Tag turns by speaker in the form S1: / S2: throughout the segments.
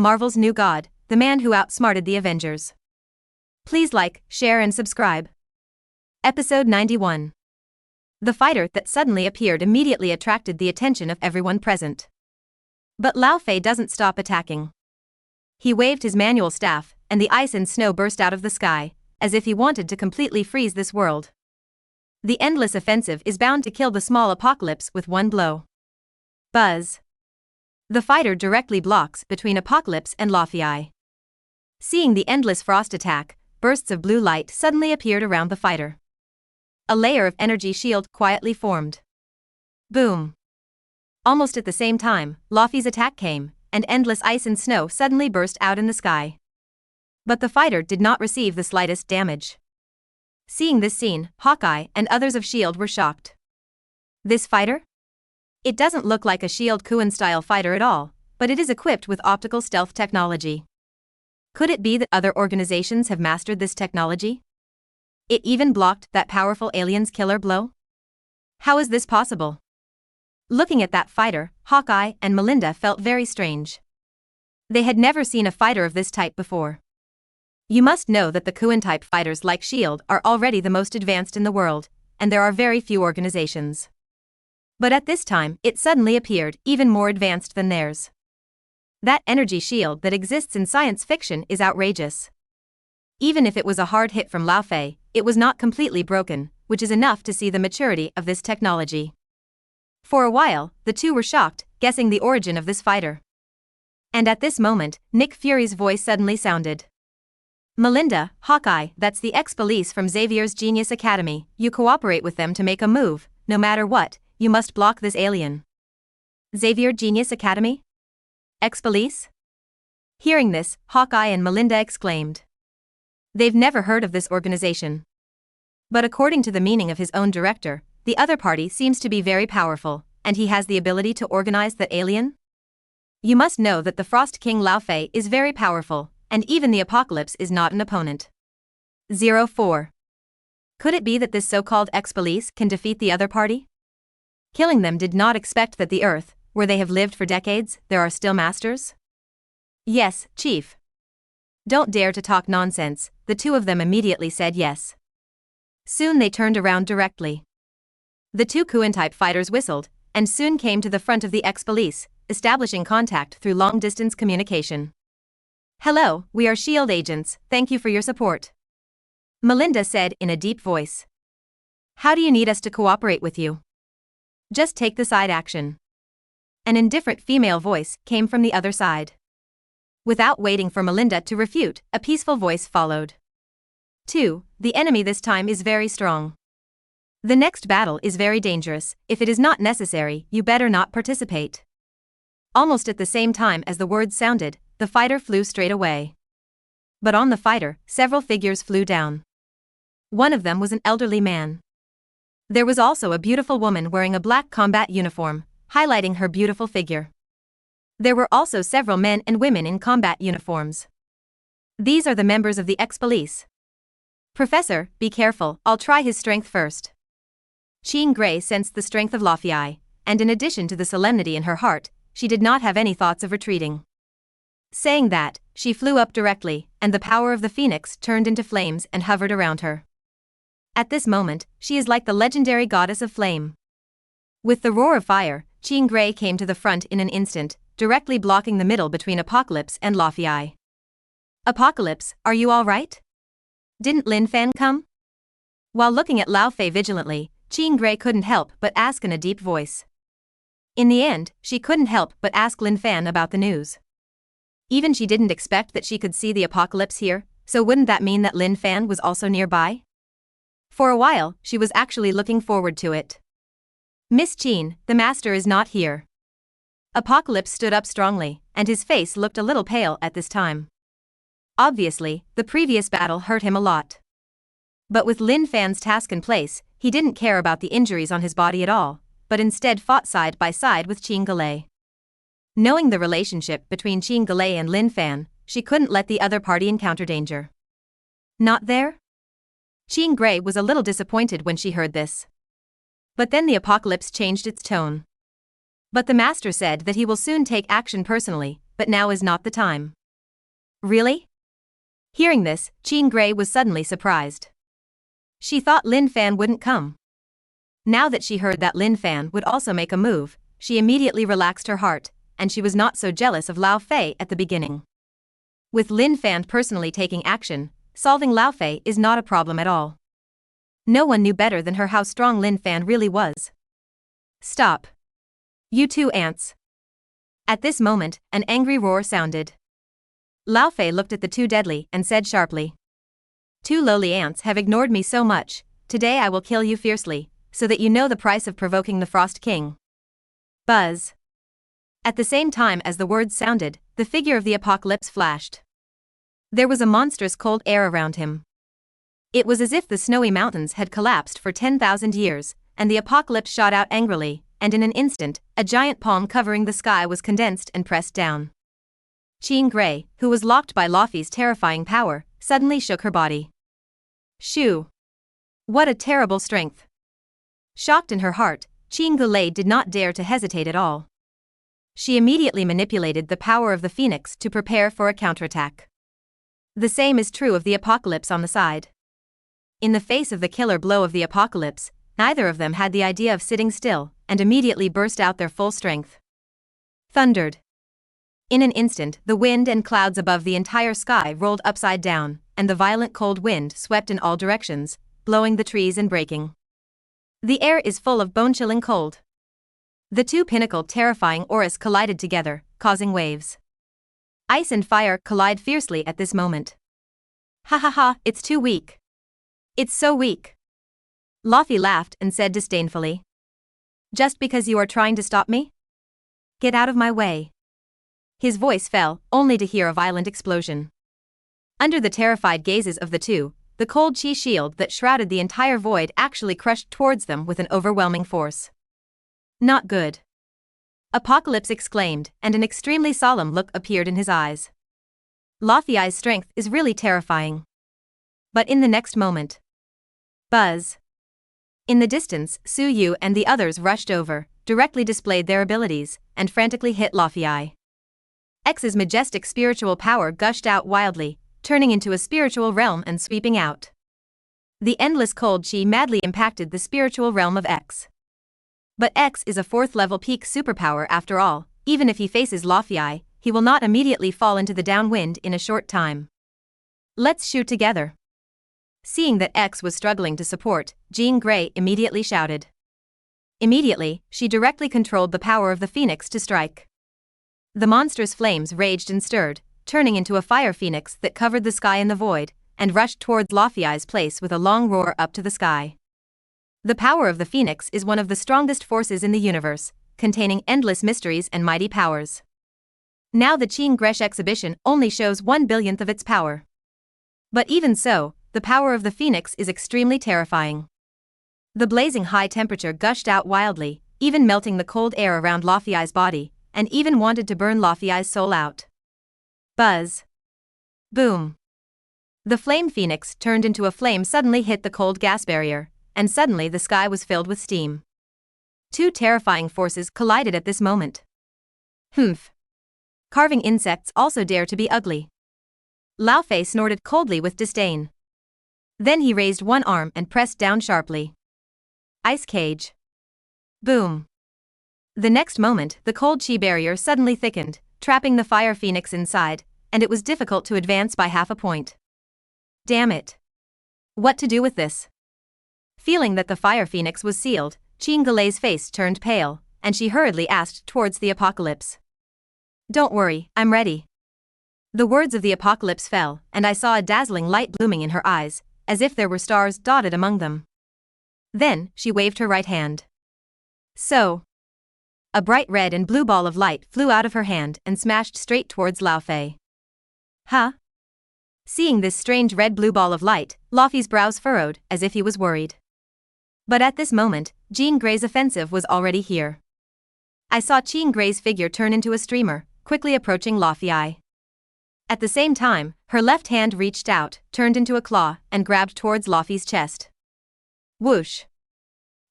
S1: Marvel's new god, the man who outsmarted the Avengers. Please like, share and subscribe. Episode 91. The fighter that suddenly appeared immediately attracted the attention of everyone present. But Lao Fei doesn't stop attacking. He waved his manual staff, and the ice and snow burst out of the sky, as if he wanted to completely freeze this world. The endless offensive is bound to kill the small apocalypse with one blow. Buzz. The fighter directly blocks between Apocalypse and Lao Fei. Seeing the endless frost attack, bursts of blue light suddenly appeared around the fighter. A layer of energy shield quietly formed. Boom. Almost at the same time, Lao Fei's attack came, and endless ice and snow suddenly burst out in the sky. But the fighter did not receive the slightest damage. Seeing this scene, Hawkeye and others of S.H.I.E.L.D. were shocked. This fighter? It doesn't look like a S.H.I.E.L.D. Kuan-style fighter at all, but it is equipped with optical stealth technology. Could it be that other organizations have mastered this technology? It even blocked that powerful alien's killer blow? How is this possible? Looking at that fighter, Hawkeye and Melinda felt very strange. They had never seen a fighter of this type before. You must know that the Kuan-type fighters like S.H.I.E.L.D. are already the most advanced in the world, and there are very few organizations. But at this time, it suddenly appeared even more advanced than theirs. That energy shield that exists in science fiction is outrageous. Even if it was a hard hit from Lao Fei, it was not completely broken, which is enough to see the maturity of this technology. For a while, the two were shocked, guessing the origin of this fighter. And at this moment, Nick Fury's voice suddenly sounded. Melinda, Hawkeye, that's the ex-police from Xavier's Genius Academy, you cooperate with them to make a move, no matter what, you must block this alien. Xavier Genius Academy? Ex-police? Hearing this, Hawkeye and Melinda exclaimed. They've never heard of this organization. But according to the meaning of his own director, the other party seems to be very powerful, and he has the ability to organize that alien? You must know that the Frost King Lao Fei is very powerful, and even the Apocalypse is not an opponent. 04. Could it be that this so-called ex-police can defeat the other party? Killing them did not expect that the Earth, where they have lived for decades, there are still masters? Yes, Chief. Don't dare to talk nonsense, the two of them immediately said yes. Soon they turned around directly. The two Kuan-type fighters whistled, and soon came to the front of the ex-police, establishing contact through long-distance communication. Hello, we are S.H.I.E.L.D. agents, thank you for your support. Melinda said in a deep voice. How do you need us to cooperate with you? Just take the side action. An indifferent female voice came from the other side. Without waiting for Melinda to refute, a peaceful voice followed. 2. The enemy this time is very strong. The next battle is very dangerous, if it is not necessary, you better not participate. Almost at the same time as the words sounded, the fighter flew straight away. But on the fighter, several figures flew down. One of them was an elderly man. There was also a beautiful woman wearing a black combat uniform, highlighting her beautiful figure. There were also several men and women in combat uniforms. These are the members of the ex-police. Professor, be careful, I'll try his strength first. Jean Grey sensed the strength of Lao Fei, and in addition to the solemnity in her heart, she did not have any thoughts of retreating. Saying that, she flew up directly, and the power of the phoenix turned into flames and hovered around her. At this moment, she is like the legendary goddess of flame. With the roar of fire, Jean Grey came to the front in an instant, directly blocking the middle between Apocalypse and Lao Fei. Apocalypse, are you all right? Didn't Lin Fan come? While looking at Lao Fei vigilantly, Jean Grey couldn't help but ask in a deep voice. In the end, she couldn't help but ask Lin Fan about the news. Even she didn't expect that she could see the Apocalypse here, so wouldn't that mean that Lin Fan was also nearby? For a while, she was actually looking forward to it. Miss Jean, the master is not here. Apocalypse stood up strongly, and his face looked a little pale at this time. Obviously, the previous battle hurt him a lot. But with Lin Fan's task in place, he didn't care about the injuries on his body at all, but instead fought side by side with Jean Grey. Knowing the relationship between Jean Grey and Lin Fan, she couldn't let the other party encounter danger. Not there? Jean Grey was a little disappointed when she heard this. But then the Apocalypse changed its tone. But the master said that he will soon take action personally, but now is not the time. Really? Hearing this, Jean Grey was suddenly surprised. She thought Lin Fan wouldn't come. Now that she heard that Lin Fan would also make a move, she immediately relaxed her heart, and she was not so jealous of Lao Fei at the beginning. With Lin Fan personally taking action, solving Lao Fei is not a problem at all. No one knew better than her how strong Lin Fan really was. Stop. You two ants. At this moment, an angry roar sounded. Lao Fei looked at the two deadly and said sharply. Two lowly ants have ignored me so much, today I will kill you fiercely, so that you know the price of provoking the Frost King. Buzz. At the same time as the words sounded, the figure of the apocalypse flashed. There was a monstrous cold air around him. It was as if the snowy mountains had collapsed for 10,000 years, and the apocalypse shot out angrily, and in an instant, a giant palm covering the sky was condensed and pressed down. Jean Grey, who was locked by Luffy's terrifying power, suddenly shook her body. Shoo! What a terrible strength! Shocked in her heart, Jean Grey did not dare to hesitate at all. She immediately manipulated the power of the Phoenix to prepare for a counterattack. The same is true of the apocalypse on the side. In the face of the killer blow of the apocalypse, neither of them had the idea of sitting still, and immediately burst out their full strength. Thundered. In an instant, the wind and clouds above the entire sky rolled upside down, and the violent cold wind swept in all directions, blowing the trees and breaking. The air is full of bone-chilling cold. The two pinnacled terrifying auras collided together, causing waves. Ice and fire collide fiercely at this moment. Ha ha ha, it's too weak. It's so weak. Luffy laughed and said disdainfully. Just because you are trying to stop me? Get out of my way. His voice fell, only to hear a violent explosion. Under the terrified gazes of the two, the cold chi shield that shrouded the entire void actually crushed towards them with an overwhelming force. Not good. Apocalypse exclaimed, and an extremely solemn look appeared in his eyes. Luffy's strength is really terrifying. But in the next moment. Buzz. In the distance, Su Yu and the others rushed over, directly displayed their abilities, and frantically hit Luffy. X's majestic spiritual power gushed out wildly, turning into a spiritual realm and sweeping out. The endless cold chi madly impacted the spiritual realm of X. But X is a 4th level peak superpower after all, even if he faces Luffy, he will not immediately fall into the downwind in a short time. Let's shoot together. Seeing that X was struggling to support, Jean Grey immediately shouted. Immediately, she directly controlled the power of the Phoenix to strike. The monstrous flames raged and stirred, turning into a fire phoenix that covered the sky in the void, and rushed towards Luffy's place with a long roar up to the sky. The power of the Phoenix is one of the strongest forces in the universe, containing endless mysteries and mighty powers. Now the Jean Grey's exhibition only shows 1/1000th of its power. But even so, the power of the Phoenix is extremely terrifying. The blazing high temperature gushed out wildly, even melting the cold air around Luffy's body, and even wanted to burn Luffy's soul out. Buzz. Boom. The flame phoenix turned into a flame suddenly hit the cold gas barrier, and suddenly the sky was filled with steam. Two terrifying forces collided at this moment. Humph. Carving insects also dare to be ugly. Lao Fei snorted coldly with disdain. Then he raised one arm and pressed down sharply. Ice cage. Boom. The next moment, the cold chi barrier suddenly thickened, trapping the fire phoenix inside, and it was difficult to advance by half a point. Damn it. What to do with this? Feeling that the fire phoenix was sealed, Jean Grey's face turned pale, and she hurriedly asked towards the apocalypse. Don't worry, I'm ready. The words of the apocalypse fell, and I saw a dazzling light blooming in her eyes, as if there were stars dotted among them. Then, she waved her right hand. So. A bright red and blue ball of light flew out of her hand and smashed straight towards Lao Fei. Huh? Seeing this strange red-blue ball of light, Luffy's brows furrowed, as if he was worried. But at this moment, Jean Grey's offensive was already here. I saw Jean Grey's figure turn into a streamer, quickly approaching Luffy. At the same time, her left hand reached out, turned into a claw, and grabbed towards Luffy's chest. Whoosh!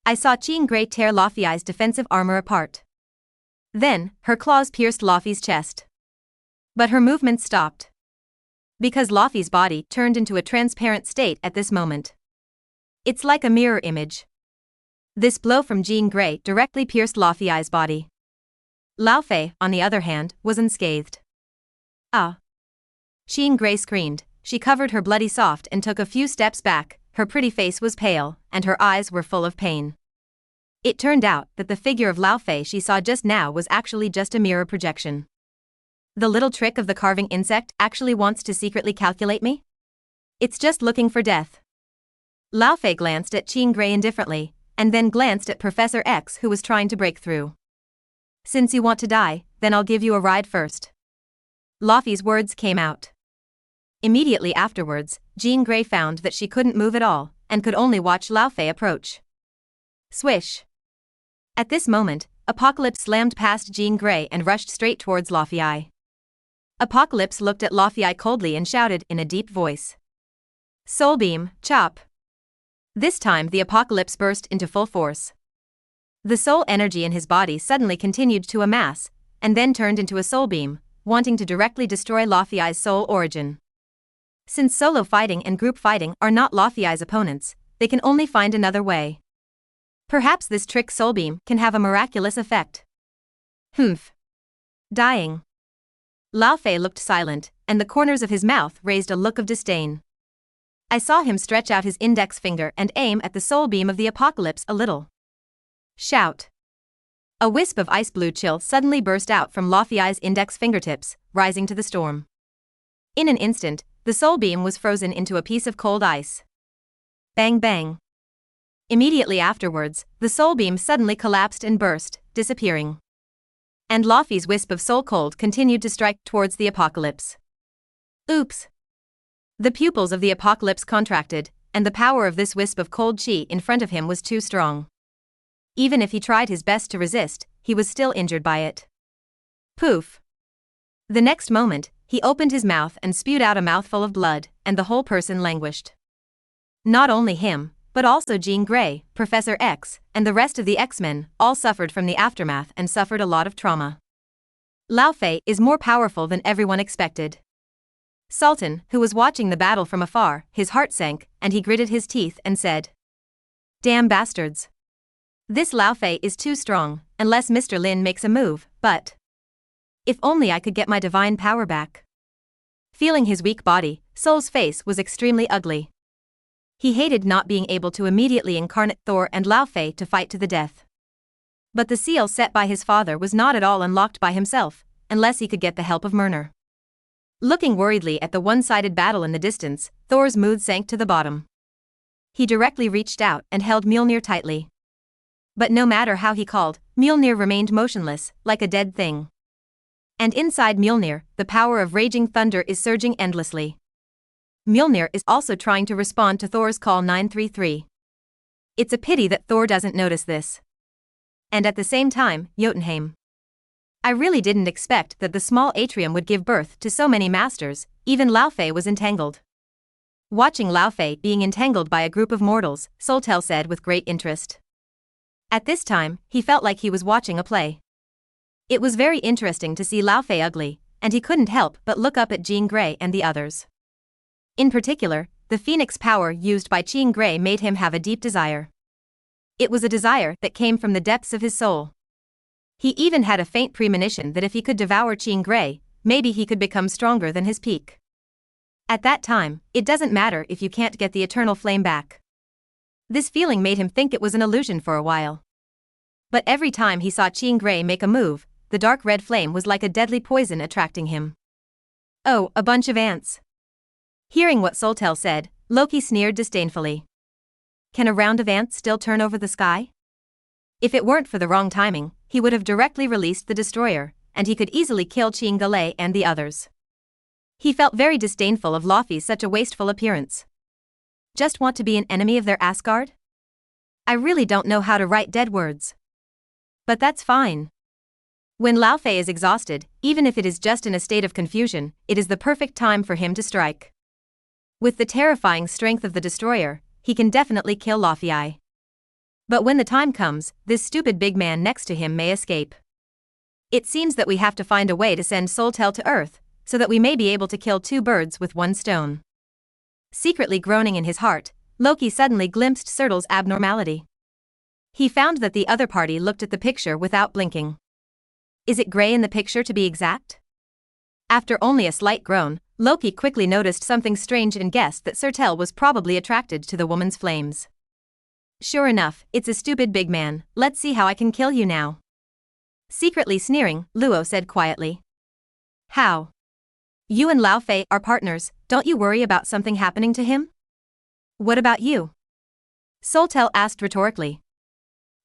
S1: I saw Jean Grey tear Luffy's defensive armor apart. Then, her claws pierced Luffy's chest. But her movements stopped. Because Laufey's body turned into a transparent state at this moment. It's like a mirror image. This blow from Jean Grey directly pierced Laufey's body. Laufey, on the other hand, was unscathed. Ah! Jean Grey screamed. She covered her bloody soft and took a few steps back. Her pretty face was pale, and her eyes were full of pain. It turned out that the figure of Laufey she saw just now was actually just a mirror projection. The little trick of the carving insect actually wants to secretly calculate me? It's just looking for death. Laufey glanced at Jean Grey indifferently, and then glanced at Professor X, who was trying to break through. Since you want to die, then I'll give you a ride first. Laufey's words came out. Immediately afterwards, Jean Grey found that she couldn't move at all, and could only watch Laufey approach. Swish! At this moment, Apocalypse slammed past Jean Grey and rushed straight towards Laufey. Apocalypse looked at Laufey coldly and shouted in a deep voice. Soul Beam, chop! This time the Apocalypse burst into full force. The soul energy in his body suddenly continued to amass, and then turned into a soul beam, wanting to directly destroy Laufey's soul origin. Since solo fighting and group fighting are not Laufey's opponents, they can only find another way. Perhaps this trick soul beam can have a miraculous effect. Humph. Dying. Laufey looked silent, and the corners of his mouth raised a look of disdain. I saw him stretch out his index finger and aim at the soul beam of the Apocalypse a little. Shout. A wisp of ice blue chill suddenly burst out from Laufey's index fingertips, rising to the storm. In an instant, the soul beam was frozen into a piece of cold ice. Bang bang. Immediately afterwards, the soul beam suddenly collapsed and burst, disappearing. And Laufey's wisp of soul cold continued to strike towards the Apocalypse. Oops! The pupils of the Apocalypse contracted, and the power of this wisp of cold chi in front of him was too strong. Even if he tried his best to resist, he was still injured by it. Poof! The next moment, he opened his mouth and spewed out a mouthful of blood, and the whole person languished. Not only him, but also Jean Grey, Professor X, and the rest of the X-Men all suffered from the aftermath and suffered a lot of trauma. Laufey is more powerful than everyone expected. Sultan, who was watching the battle from afar, his heart sank, and he gritted his teeth and said, Damn bastards. This Laufey is too strong, unless Mr. Lin makes a move, but if only I could get my divine power back. Feeling his weak body, Soul's face was extremely ugly. He hated not being able to immediately incarnate Thor and Laufey to fight to the death. But the seal set by his father was not at all unlocked by himself, unless he could get the help of Mjolnir. Looking worriedly at the one-sided battle in the distance, Thor's mood sank to the bottom. He directly reached out and held Mjolnir tightly. But no matter how he called, Mjolnir remained motionless, like a dead thing. And inside Mjolnir, the power of raging thunder is surging endlessly. Mjolnir is also trying to respond to Thor's call 933. It's a pity that Thor doesn't notice this. And at the same time, Jotunheim. I really didn't expect that the small atrium would give birth to so many masters, even Laufey was entangled. Watching Laufey being entangled by a group of mortals, Soltel said with great interest. At this time, he felt like he was watching a play. It was very interesting to see Laufey ugly, and he couldn't help but look up at Jean Grey and the others. In particular, the phoenix power used by Jean Grey made him have a deep desire. It was a desire that came from the depths of his soul. He even had a faint premonition that if he could devour Jean Grey, maybe he could become stronger than his peak. At that time, it doesn't matter if you can't get the eternal flame back. This feeling made him think it was an illusion for a while. But every time he saw Jean Grey make a move, the dark red flame was like a deadly poison attracting him. Oh, a bunch of ants. Hearing what Soltel said, Loki sneered disdainfully. Can a round of ants still turn over the sky? If it weren't for the wrong timing, he would have directly released the destroyer, and he could easily kill Jean Grey and the others. He felt very disdainful of Laufey's such a wasteful appearance. Just want to be an enemy of their Asgard? I really don't know how to write dead words. But that's fine. When Laufey is exhausted, even if it is just in a state of confusion, it is the perfect time for him to strike. With the terrifying strength of the destroyer, he can definitely kill Laufey. But when the time comes, this stupid big man next to him may escape. It seems that we have to find a way to send Soltel to Earth, so that we may be able to kill two birds with one stone. Secretly groaning in his heart, Loki suddenly glimpsed Surtle's abnormality. He found that the other party looked at the picture without blinking. Is it gray in the picture to be exact? After only a slight groan, Loki quickly noticed something strange and guessed that Surtle was probably attracted to the woman's flames. Sure enough, it's a stupid big man, let's see how I can kill you now. Secretly sneering, Luo said quietly. How? You and Lao Fei are partners, don't you worry about something happening to him? What about you? Surtle asked rhetorically.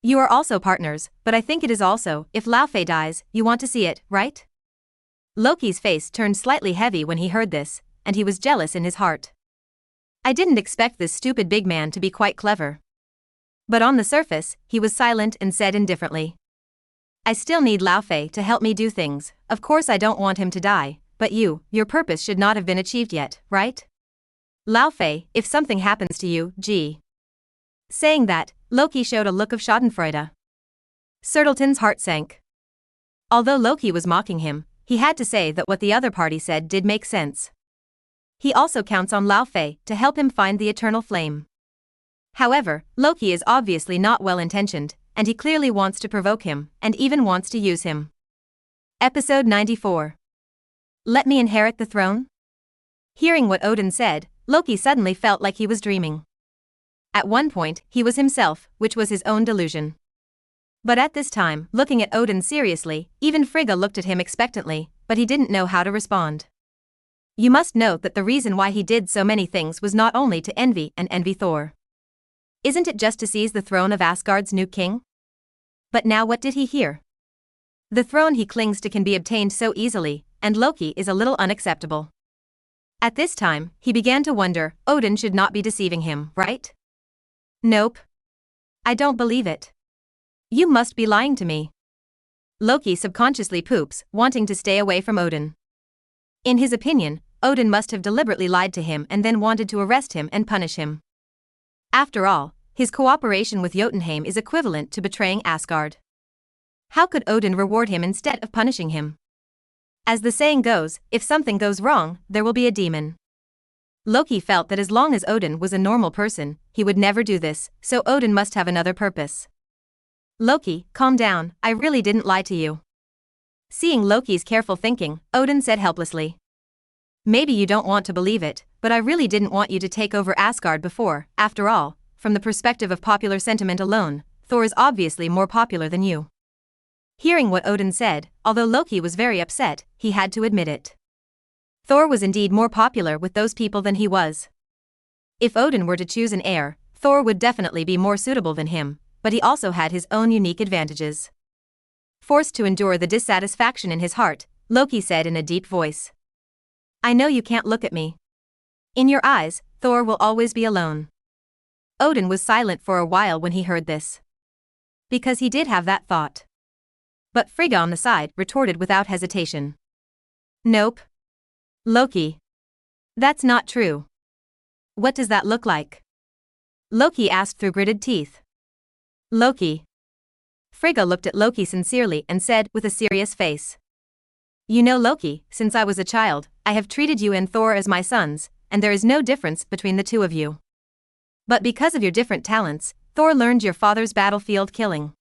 S1: You are also partners, but I think it is also, if Lao Fei dies, you want to see it, right? Loki's face turned slightly heavy when he heard this, and he was jealous in his heart. I didn't expect this stupid big man to be quite clever. But on the surface, he was silent and said indifferently. I still need Lao Fei to help me do things, of course I don't want him to die, but your purpose should not have been achieved yet, right? Lao Fei, if something happens to you, gee. Saying that, Loki showed a look of schadenfreude. Surtleton's heart sank. Although Loki was mocking him, he had to say that what the other party said did make sense. He also counts on Lao Fei to help him find the eternal flame. However, Loki is obviously not well-intentioned, and he clearly wants to provoke him, and even wants to use him. Episode 94. Let me inherit the throne? Hearing what Odin said, Loki suddenly felt like he was dreaming. At one point, he was himself, which was his own delusion. But at this time, looking at Odin seriously, even Frigga looked at him expectantly, but he didn't know how to respond. You must note that the reason why he did so many things was not only to envy Thor. Isn't it just to seize the throne of Asgard's new king? But now what did he hear? The throne he clings to can be obtained so easily, and Loki is a little unacceptable. At this time, he began to wonder, Odin should not be deceiving him, right? Nope. I don't believe it. You must be lying to me. Loki subconsciously poops, wanting to stay away from Odin. In his opinion, Odin must have deliberately lied to him and then wanted to arrest him and punish him. After all, his cooperation with Jotunheim is equivalent to betraying Asgard. How could Odin reward him instead of punishing him? As the saying goes, if something goes wrong, there will be a demon. Loki felt that as long as Odin was a normal person, he would never do this, so Odin must have another purpose. Loki, calm down, I really didn't lie to you. Seeing Loki's careful thinking, Odin said helplessly. Maybe you don't want to believe it, but I really didn't want you to take over Asgard before. After all, from the perspective of popular sentiment alone, Thor is obviously more popular than you. Hearing what Odin said, although Loki was very upset, he had to admit it. Thor was indeed more popular with those people than he was. If Odin were to choose an heir, Thor would definitely be more suitable than him, but he also had his own unique advantages. Forced to endure the dissatisfaction in his heart, Loki said in a deep voice. I know you can't look at me. In your eyes, Thor will always be alone. Odin was silent for a while when he heard this. Because he did have that thought. But Frigga on the side retorted without hesitation. Nope. Loki. That's not true. What does that look like? Loki asked through gritted teeth. Loki. Frigga looked at Loki sincerely and said with a serious face. You know Loki, since I was a child, I have treated you and Thor as my sons, and there is no difference between the two of you. But because of your different talents, Thor learned your father's battlefield killing.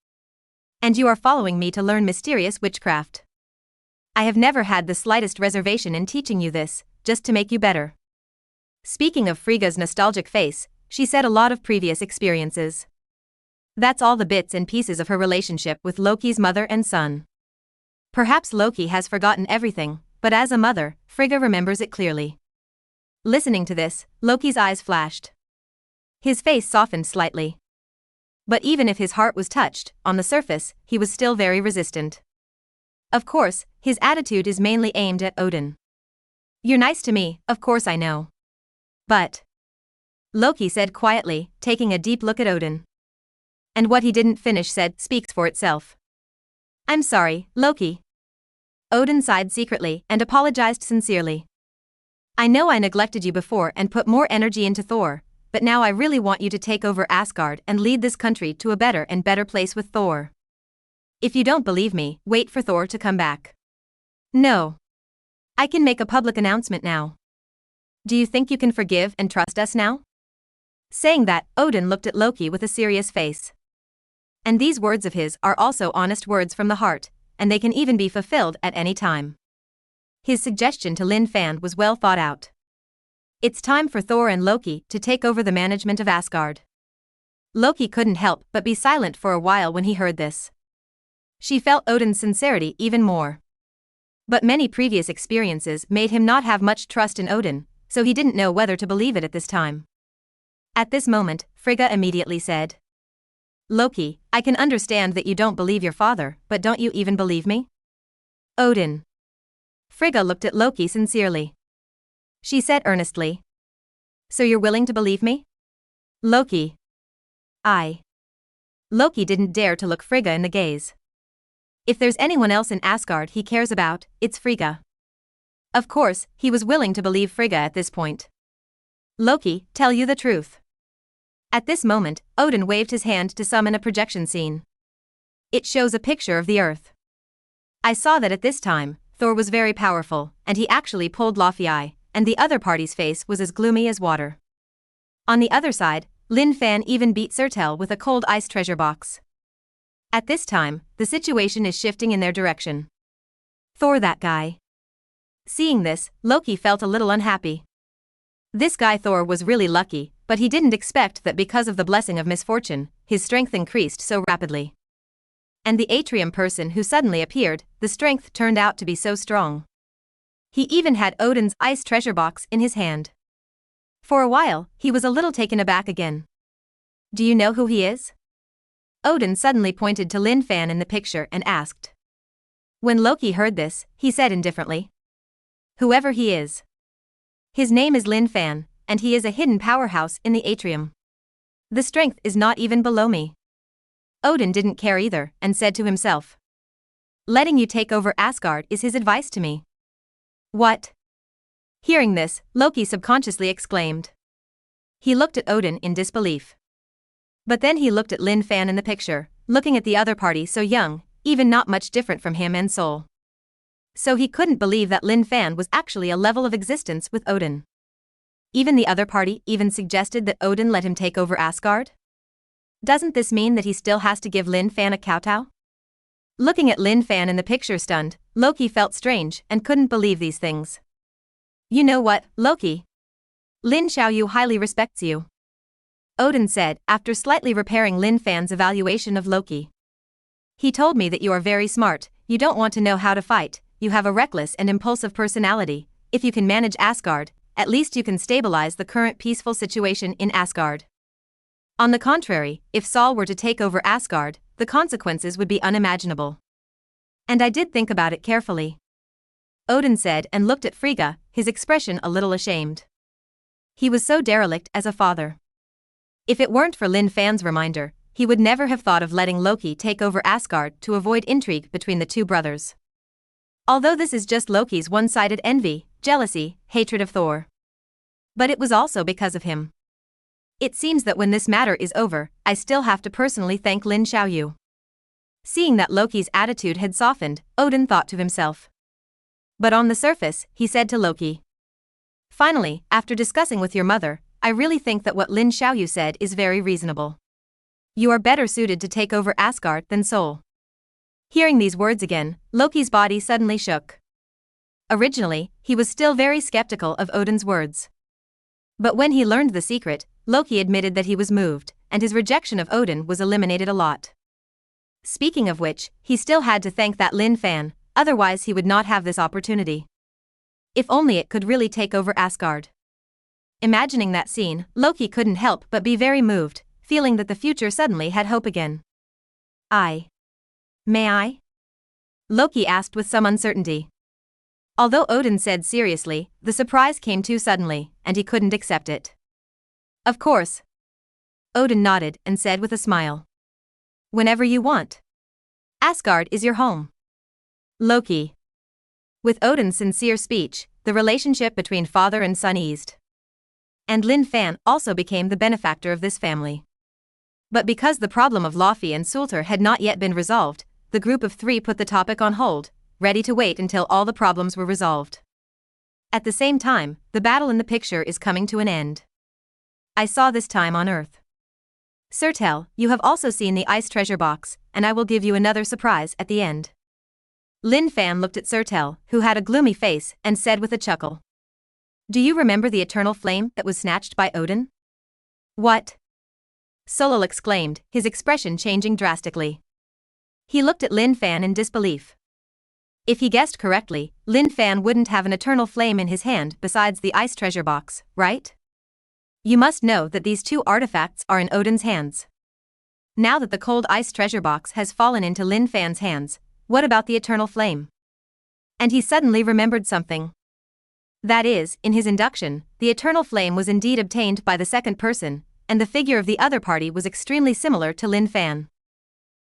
S1: And you are following me to learn mysterious witchcraft. I have never had the slightest reservation in teaching you this, just to make you better. Speaking of Frigga's nostalgic face, she said a lot of previous experiences. That's all the bits and pieces of her relationship with Loki's mother and son. Perhaps Loki has forgotten everything, but as a mother, Frigga remembers it clearly. Listening to this, Loki's eyes flashed. His face softened slightly. But even if his heart was touched, on the surface, he was still very resistant. Of course, his attitude is mainly aimed at Odin. You're nice to me, of course I know. But Loki said quietly, taking a deep look at Odin. And what he didn't finish said speaks for itself. I'm sorry, Loki. Odin sighed secretly and apologized sincerely. I know I neglected you before and put more energy into Thor, but now I really want you to take over Asgard and lead this country to a better and better place with Thor. If you don't believe me, wait for Thor to come back. No. I can make a public announcement now. Do you think you can forgive and trust us now? Saying that, Odin looked at Loki with a serious face. And these words of his are also honest words from the heart, and they can even be fulfilled at any time. His suggestion to Lin Fan was well thought out. It's time for Thor and Loki to take over the management of Asgard. Loki couldn't help but be silent for a while when he heard this. She felt Odin's sincerity even more. But many previous experiences made him not have much trust in Odin, so he didn't know whether to believe it at this time. At this moment, Frigga immediately said, Loki, I can understand that you don't believe your father, but don't you even believe me? Odin. Frigga looked at Loki sincerely. She said earnestly, So you're willing to believe me? Loki. Loki didn't dare to look Frigga in the gaze. If there's anyone else in Asgard he cares about, it's Frigga. Of course, he was willing to believe Frigga at this point. Loki, tell you the truth. At this moment, Odin waved his hand to summon a projection scene. It shows a picture of the Earth. I saw that at this time, Thor was very powerful, and he actually pulled Laufey, and the other party's face was as gloomy as water. On the other side, Lin Fan even beat Sertel with a cold ice treasure box. At this time, the situation is shifting in their direction. Thor, that guy. Seeing this, Loki felt a little unhappy. This guy Thor was really lucky, but he didn't expect that because of the blessing of misfortune, his strength increased so rapidly. And the atrium person who suddenly appeared, the strength turned out to be so strong. He even had Odin's ice treasure box in his hand. For a while, he was a little taken aback again. Do you know who he is? Odin suddenly pointed to Lin Fan in the picture and asked. When Loki heard this, he said indifferently, Whoever he is. His name is Lin Fan, and he is a hidden powerhouse in the atrium. The strength is not even below me. Odin didn't care either, and said to himself, Letting you take over Asgard is his advice to me. What? Hearing this, Loki subconsciously exclaimed. He looked at Odin in disbelief. But then he looked at Lin Fan in the picture, looking at the other party so young, even not much different from him and Sol. So he couldn't believe that Lin Fan was actually a level of existence with Odin. Even the other party even suggested that Odin let him take over Asgard? Doesn't this mean that he still has to give Lin Fan a kowtow? Looking at Lin Fan in the picture stunned, Loki felt strange and couldn't believe these things. You know what, Loki? Lin Xiaoyu highly respects you. Odin said, after slightly repairing Lin Fan's evaluation of Loki. He told me that you are very smart, you don't want to know how to fight, you have a reckless and impulsive personality. If you can manage Asgard, at least you can stabilize the current peaceful situation in Asgard. On the contrary, if Sol were to take over Asgard, the consequences would be unimaginable. And I did think about it carefully. Odin said and looked at Frigga, his expression a little ashamed. He was so derelict as a father. If it weren't for Lin Fan's reminder, he would never have thought of letting Loki take over Asgard to avoid intrigue between the two brothers. Although this is just Loki's one-sided envy, jealousy, hatred of Thor. But it was also because of him. It seems that when this matter is over, I still have to personally thank Lin Xiaoyu. Seeing that Loki's attitude had softened, Odin thought to himself. But on the surface, he said to Loki. Finally, after discussing with your mother, I really think that what Lin Xiaoyu said is very reasonable. You are better suited to take over Asgard than Sol. Hearing these words again, Loki's body suddenly shook. Originally, he was still very skeptical of Odin's words. But when he learned the secret, Loki admitted that he was moved, and his rejection of Odin was eliminated a lot. Speaking of which, he still had to thank that Lin Fan, otherwise he would not have this opportunity. If only it could really take over Asgard. Imagining that scene, Loki couldn't help but be very moved, feeling that the future suddenly had hope again. May I? Loki asked with some uncertainty. Although Odin said seriously, the surprise came too suddenly, and he couldn't accept it. Of course. Odin nodded and said with a smile. Whenever you want. Asgard is your home. Loki. With Odin's sincere speech, the relationship between father and son eased. And Lin Fan also became the benefactor of this family. But because the problem of Laufey and Sulter had not yet been resolved, the group of three put the topic on hold, ready to wait until all the problems were resolved. At the same time, the battle in the picture is coming to an end. I saw this time on Earth. Sertel, you have also seen the ice treasure box, and I will give you another surprise at the end. Lin Fan looked at Sertel, who had a gloomy face, and said with a chuckle. Do you remember the eternal flame that was snatched by Odin? What? Solol exclaimed, his expression changing drastically. He looked at Lin Fan in disbelief. If he guessed correctly, Lin Fan wouldn't have an eternal flame in his hand besides the ice treasure box, right? You must know that these two artifacts are in Odin's hands. Now that the cold ice treasure box has fallen into Lin Fan's hands, what about the eternal flame? And he suddenly remembered something. That is, in his induction, the eternal flame was indeed obtained by the second person, and the figure of the other party was extremely similar to Lin Fan.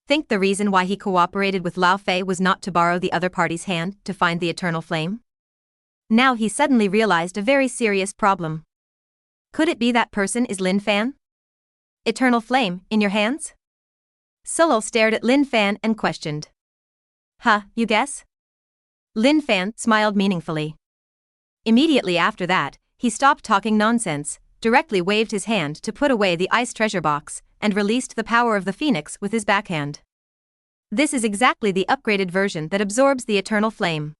S1: Think the reason why he cooperated with Lao Fei was not to borrow the other party's hand to find the eternal flame? Now he suddenly realized a very serious problem. Could it be that person is Lin Fan? Eternal flame, in your hands? Solol stared at Lin Fan and questioned. Huh, you guess? Lin Fan smiled meaningfully. Immediately after that, he stopped talking nonsense, directly waved his hand to put away the ice treasure box, and released the power of the phoenix with his backhand. This is exactly the upgraded version that absorbs the eternal flame.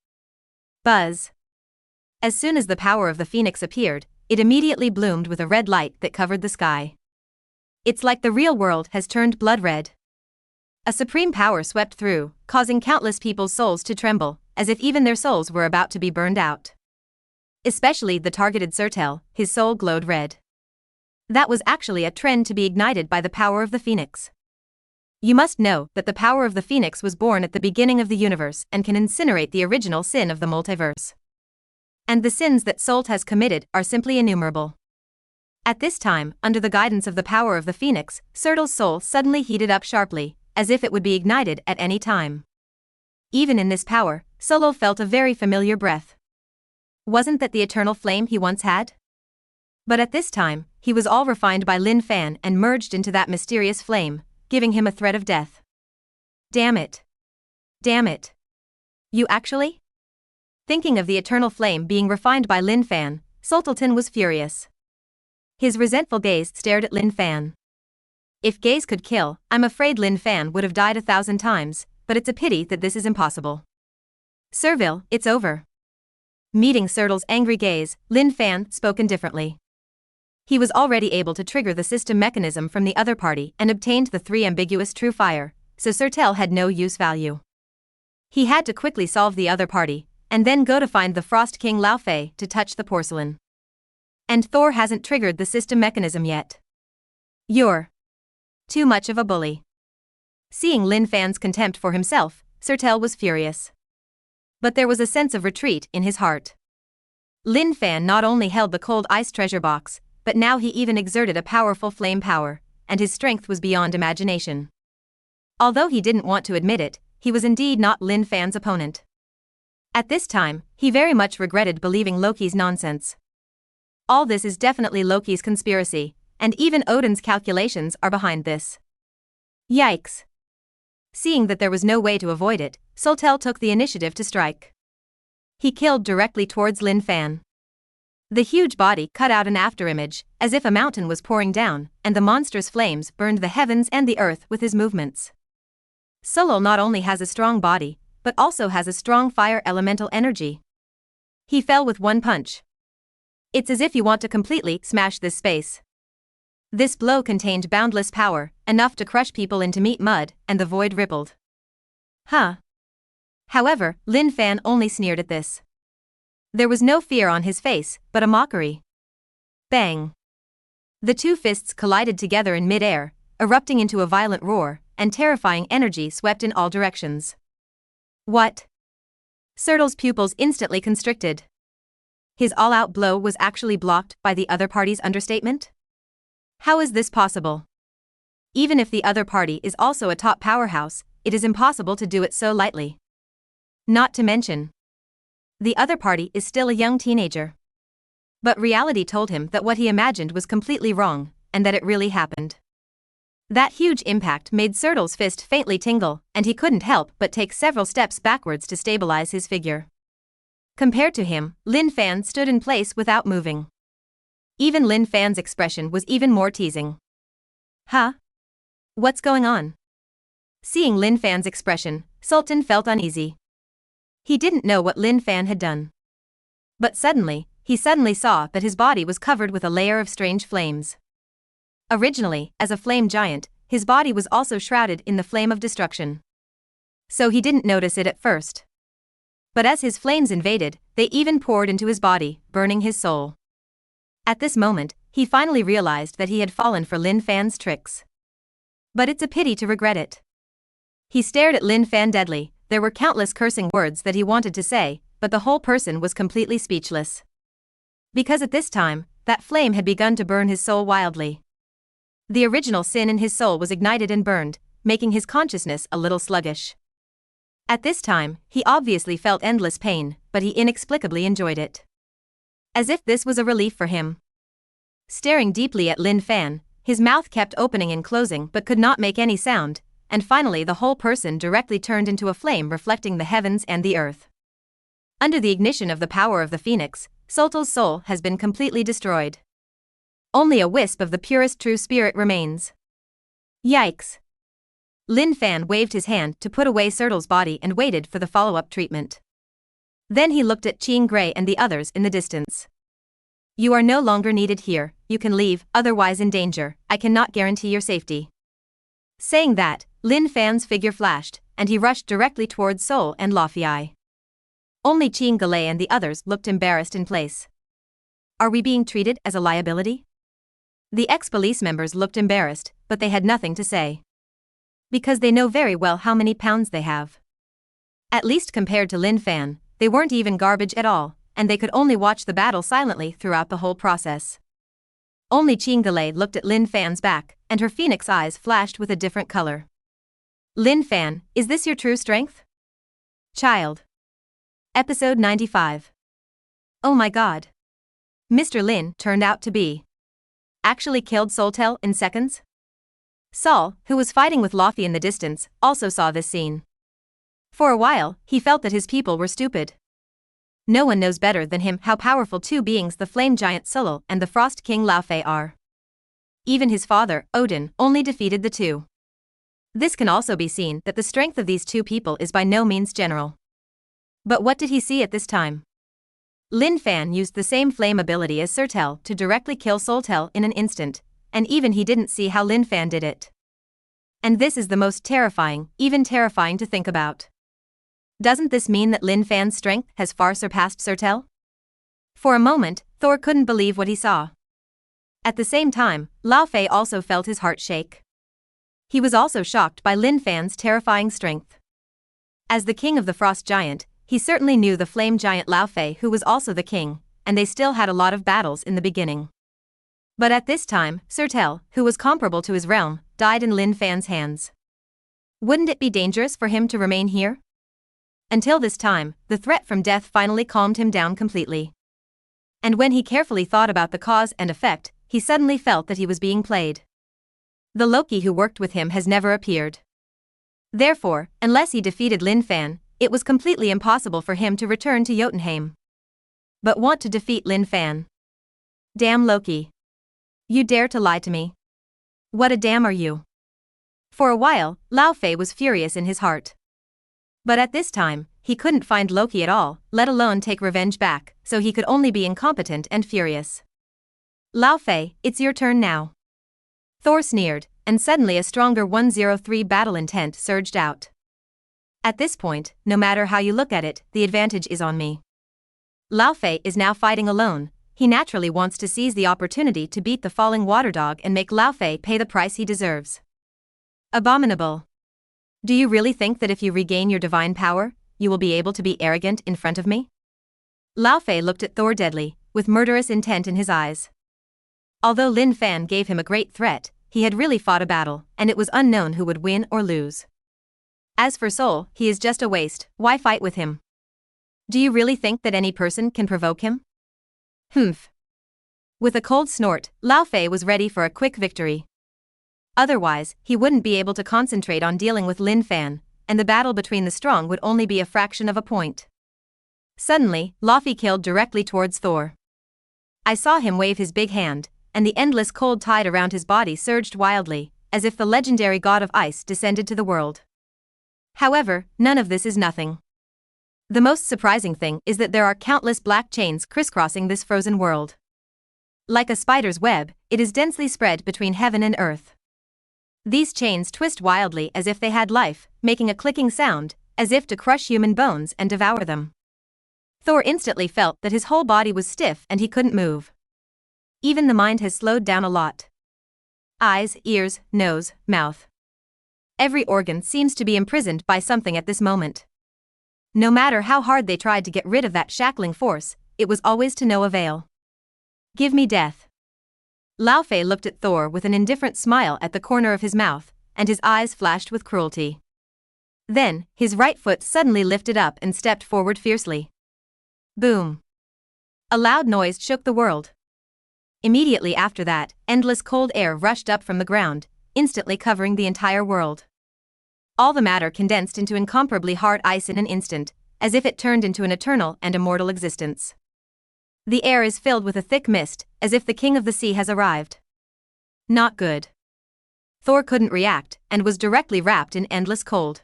S1: Buzz. As soon as the power of the phoenix appeared, it immediately bloomed with a red light that covered the sky. It's like the real world has turned blood red. A supreme power swept through, causing countless people's souls to tremble, as if even their souls were about to be burned out. Especially the targeted Sertel, his soul glowed red. That was actually a trend to be ignited by the power of the phoenix. You must know that the power of the phoenix was born at the beginning of the universe and can incinerate the original sin of the multiverse. And the sins that Soult has committed are simply innumerable. At this time, under the guidance of the power of the phoenix, Sertel's soul suddenly heated up sharply, as if it would be ignited at any time. Even in this power, Solol felt a very familiar breath. Wasn't that the eternal flame he once had? But at this time, he was all refined by Lin Fan and merged into that mysterious flame, giving him a threat of death. Damn it. Damn it. You actually? Thinking of the eternal flame being refined by Lin Fan, Sultelton was furious. His resentful gaze stared at Lin Fan. If gaze could kill, I'm afraid Lin Fan would have died 1,000 times, but it's a pity that this is impossible. Servile, it's over. Meeting Sertel's angry gaze, Lin Fan spoke indifferently. He was already able to trigger the system mechanism from the other party and obtained the 3 ambiguous true fire, so Sertel had no use value. He had to quickly solve the other party, and then go to find the Frost King Lao Fei to touch the porcelain. And Thor hasn't triggered the system mechanism yet. You're too much of a bully. Seeing Lin Fan's contempt for himself, Sertel was furious. But there was a sense of retreat in his heart. Lin Fan not only held the cold ice treasure box, but now he even exerted a powerful flame power, and his strength was beyond imagination. Although he didn't want to admit it, he was indeed not Lin Fan's opponent. At this time, he very much regretted believing Loki's nonsense. All this is definitely Loki's conspiracy, and even Odin's calculations are behind this. Yikes. Seeing that there was no way to avoid it, Sultel took the initiative to strike. He killed directly towards Lin Fan. The huge body cut out an afterimage, as if a mountain was pouring down, and the monstrous flames burned the heavens and the earth with his movements. Solol not only has a strong body, but also has a strong fire elemental energy. He fell with one punch. It's as if you want to completely smash this space. This blow contained boundless power, enough to crush people into meat mud, and the void rippled. Huh. However, Lin Fan only sneered at this. There was no fear on his face, but a mockery. Bang. The two fists collided together in mid-air, erupting into a violent roar, and terrifying energy swept in all directions. What? Sertel's pupils instantly constricted. His all-out blow was actually blocked by the other party's understatement? How is this possible? Even if the other party is also a top powerhouse, it is impossible to do it so lightly. Not to mention, the other party is still a young teenager. But reality told him that what he imagined was completely wrong, and that it really happened. That huge impact made Sertel's fist faintly tingle, and he couldn't help but take several steps backwards to stabilize his figure. Compared to him, Lin Fan stood in place without moving. Even Lin Fan's expression was even more teasing. Huh? What's going on? Seeing Lin Fan's expression, Sultan felt uneasy. He didn't know what Lin Fan had done. But he suddenly saw that his body was covered with a layer of strange flames. Originally, as a flame giant, his body was also shrouded in the flame of destruction. So he didn't notice it at first. But as his flames invaded, they even poured into his body, burning his soul. At this moment, he finally realized that he had fallen for Lin Fan's tricks. But it's a pity to regret it. He stared at Lin Fan deadly. There were countless cursing words that he wanted to say, but the whole person was completely speechless. Because at this time, that flame had begun to burn his soul wildly. The original sin in his soul was ignited and burned, making his consciousness a little sluggish. At this time, he obviously felt endless pain, but he inexplicably enjoyed it. As if this was a relief for him. Staring deeply at Lin Fan, his mouth kept opening and closing but could not make any sound, and finally the whole person directly turned into a flame reflecting the heavens and the earth. Under the ignition of the power of the phoenix, Sultan's soul has been completely destroyed. Only a wisp of the purest true spirit remains. Yikes! Lin Fan waved his hand to put away Sertal's body and waited for the follow-up treatment. Then he looked at Jean Grey and the others in the distance. You are no longer needed here, you can leave, otherwise in danger, I cannot guarantee your safety. Saying that, Lin Fan's figure flashed, and he rushed directly towards Sol and Lafayette. Only Jean Grey and the others looked embarrassed in place. Are we being treated as a liability? The ex-police members looked embarrassed, but they had nothing to say. Because they know very well how many pounds they have. At least compared to Lin Fan, they weren't even garbage at all, and they could only watch the battle silently throughout the whole process. Only Jean Grey looked at Lin Fan's back, and her phoenix eyes flashed with a different color. Lin Fan, is this your true strength? Child. Episode 95. Oh my god. Mr. Lin turned out to be. Actually killed Soltel in seconds? Sol, who was fighting with Laffy in the distance, also saw this scene. For a while, he felt that his people were stupid. No one knows better than him how powerful two beings the flame giant Sulul and the frost king Laufey are. Even his father, Odin, only defeated the two. This can also be seen that the strength of these two people is by no means general. But what did he see at this time? Lin Fan used the same flame ability as Sertal to directly kill Soltel in an instant, and even he didn't see how Lin Fan did it. And this is the most terrifying, even terrifying to think about. Doesn't this mean that Lin Fan's strength has far surpassed Sertal? For a moment, Thor couldn't believe what he saw. At the same time, Lao Fei also felt his heart shake. He was also shocked by Lin Fan's terrifying strength. As the king of the frost giant, he certainly knew the flame giant Lao Fei, who was also the king, and they still had a lot of battles in the beginning. But at this time, Sertal, who was comparable to his realm, died in Lin Fan's hands. Wouldn't it be dangerous for him to remain here? Until this time, the threat from death finally calmed him down completely. And when he carefully thought about the cause and effect, he suddenly felt that he was being played. The Loki who worked with him has never appeared. Therefore, unless he defeated Lin Fan, it was completely impossible for him to return to Jotunheim. But want to defeat Lin Fan? Damn Loki. You dare to lie to me? What a damn are you? For a while, Lao Fei was furious in his heart. But at this time, he couldn't find Loki at all, let alone take revenge back, so he could only be incompetent and furious. Lao Fei, it's your turn now. Thor sneered, and suddenly a stronger 103 battle intent surged out. At this point, no matter how you look at it, the advantage is on me. Lao Fei is now fighting alone. He naturally wants to seize the opportunity to beat the falling water dog and make Lao Fei pay the price he deserves. Abominable. Do you really think that if you regain your divine power, you will be able to be arrogant in front of me? Lao Fei looked at Thor deadly, with murderous intent in his eyes. Although Lin Fan gave him a great threat, he had really fought a battle, and it was unknown who would win or lose. As for Sol, he is just a waste, why fight with him? Do you really think that any person can provoke him? Humph. With a cold snort, Lao Fei was ready for a quick victory. Otherwise, he wouldn't be able to concentrate on dealing with Lin Fan, and the battle between the strong would only be a fraction of a point. Suddenly, Lofi killed directly towards Thor. I saw him wave his big hand, and the endless cold tide around his body surged wildly, as if the legendary god of ice descended to the world. However, none of this is nothing. The most surprising thing is that there are countless black chains crisscrossing this frozen world. Like a spider's web, it is densely spread between heaven and earth. These chains twist wildly as if they had life, making a clicking sound, as if to crush human bones and devour them. Thor instantly felt that his whole body was stiff and he couldn't move. Even the mind has slowed down a lot. Eyes, ears, nose, mouth. Every organ seems to be imprisoned by something at this moment. No matter how hard they tried to get rid of that shackling force, it was always to no avail. Give me death. Lao Fei looked at Thor with an indifferent smile at the corner of his mouth, and his eyes flashed with cruelty. Then, his right foot suddenly lifted up and stepped forward fiercely. Boom. A loud noise shook the world. Immediately after that, endless cold air rushed up from the ground, instantly covering the entire world. All the matter condensed into incomparably hard ice in an instant, as if it turned into an eternal and immortal existence. The air is filled with a thick mist, as if the king of the sea has arrived. Not good. Thor couldn't react, and was directly wrapped in endless cold.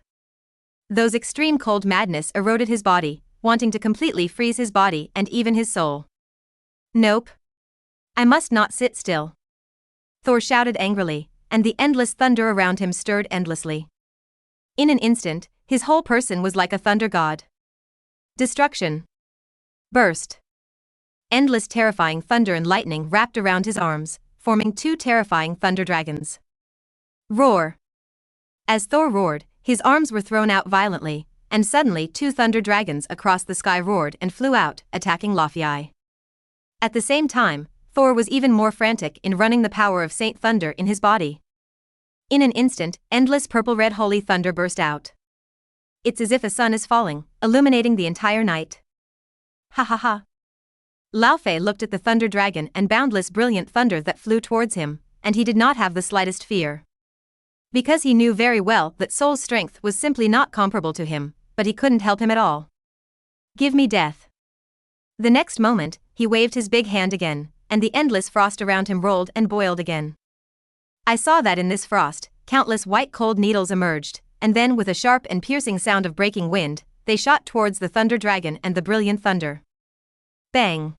S1: Those extreme cold madness eroded his body, wanting to completely freeze his body and even his soul. Nope. I must not sit still. Thor shouted angrily, and the endless thunder around him stirred endlessly. In an instant, his whole person was like a thunder god. Destruction. Burst. Endless terrifying thunder and lightning wrapped around his arms, forming two terrifying thunder dragons. Roar. As Thor roared, his arms were thrown out violently, and suddenly two thunder dragons across the sky roared and flew out, attacking Lofi. At the same time, Thor was even more frantic in running the power of Saint Thunder in his body. In an instant, endless purple-red holy thunder burst out. It's as if a sun is falling, illuminating the entire night. Ha ha ha. Lao Fei looked at the thunder dragon and boundless brilliant thunder that flew towards him, and he did not have the slightest fear. Because he knew very well that Soul's strength was simply not comparable to him, but he couldn't help him at all. Give me death. The next moment, he waved his big hand again, and the endless frost around him rolled and boiled again. I saw that in this frost, countless white cold needles emerged, and then with a sharp and piercing sound of breaking wind, they shot towards the thunder dragon and the brilliant thunder. Bang!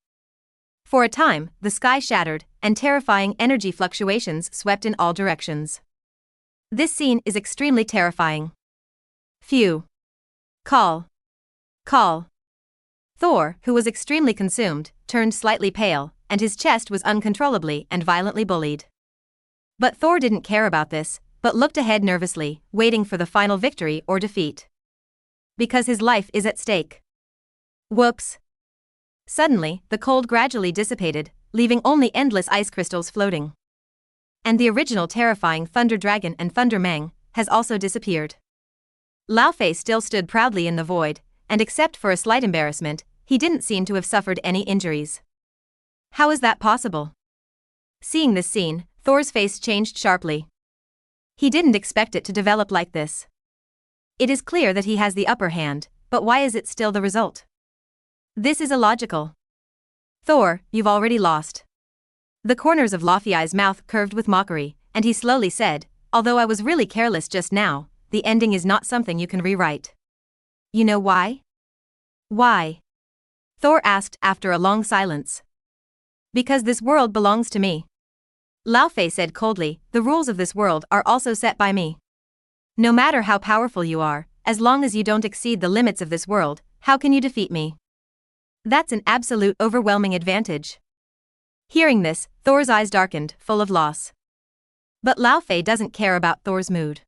S1: For a time, the sky shattered, and terrifying energy fluctuations swept in all directions. This scene is extremely terrifying. Phew. Call. Call. Thor, who was extremely consumed, turned slightly pale, and his chest was uncontrollably and violently bullied. But Thor didn't care about this, but looked ahead nervously, waiting for the final victory or defeat. Because his life is at stake. Whoops. Suddenly, the cold gradually dissipated, leaving only endless ice crystals floating. And the original terrifying Thunder Dragon and Thunder Mang has also disappeared. Lao Fei still stood proudly in the void, and except for a slight embarrassment, he didn't seem to have suffered any injuries. How is that possible? Seeing this scene, Thor's face changed sharply. He didn't expect it to develop like this. It is clear that he has the upper hand, but why is it still the result? This is illogical. Thor, you've already lost. The corners of Lofi's mouth curved with mockery, and he slowly said, although I was really careless just now, the ending is not something you can rewrite. You know why? Why? Thor asked after a long silence. Because this world belongs to me. Lao Fei said coldly, the rules of this world are also set by me. No matter how powerful you are, as long as you don't exceed the limits of this world, how can you defeat me? That's an absolute overwhelming advantage. Hearing this, Thor's eyes darkened, full of loss. But Lao Fei doesn't care about Thor's mood.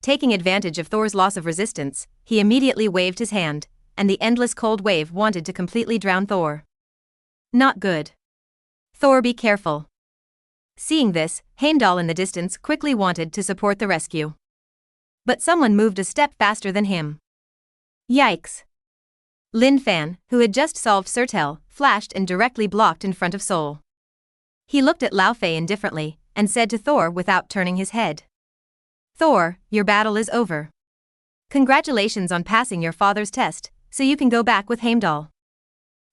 S1: Taking advantage of Thor's loss of resistance, he immediately waved his hand, and the endless cold wave wanted to completely drown Thor. Not good. Thor, be careful. Seeing this, Heimdall in the distance quickly wanted to support the rescue. But someone moved a step faster than him. Yikes. Lin Fan, who had just solved Surtel, flashed and directly blocked in front of Soul. He looked at Lao Fei indifferently, and said to Thor without turning his head. Thor, your battle is over. Congratulations on passing your father's test, so you can go back with Heimdall.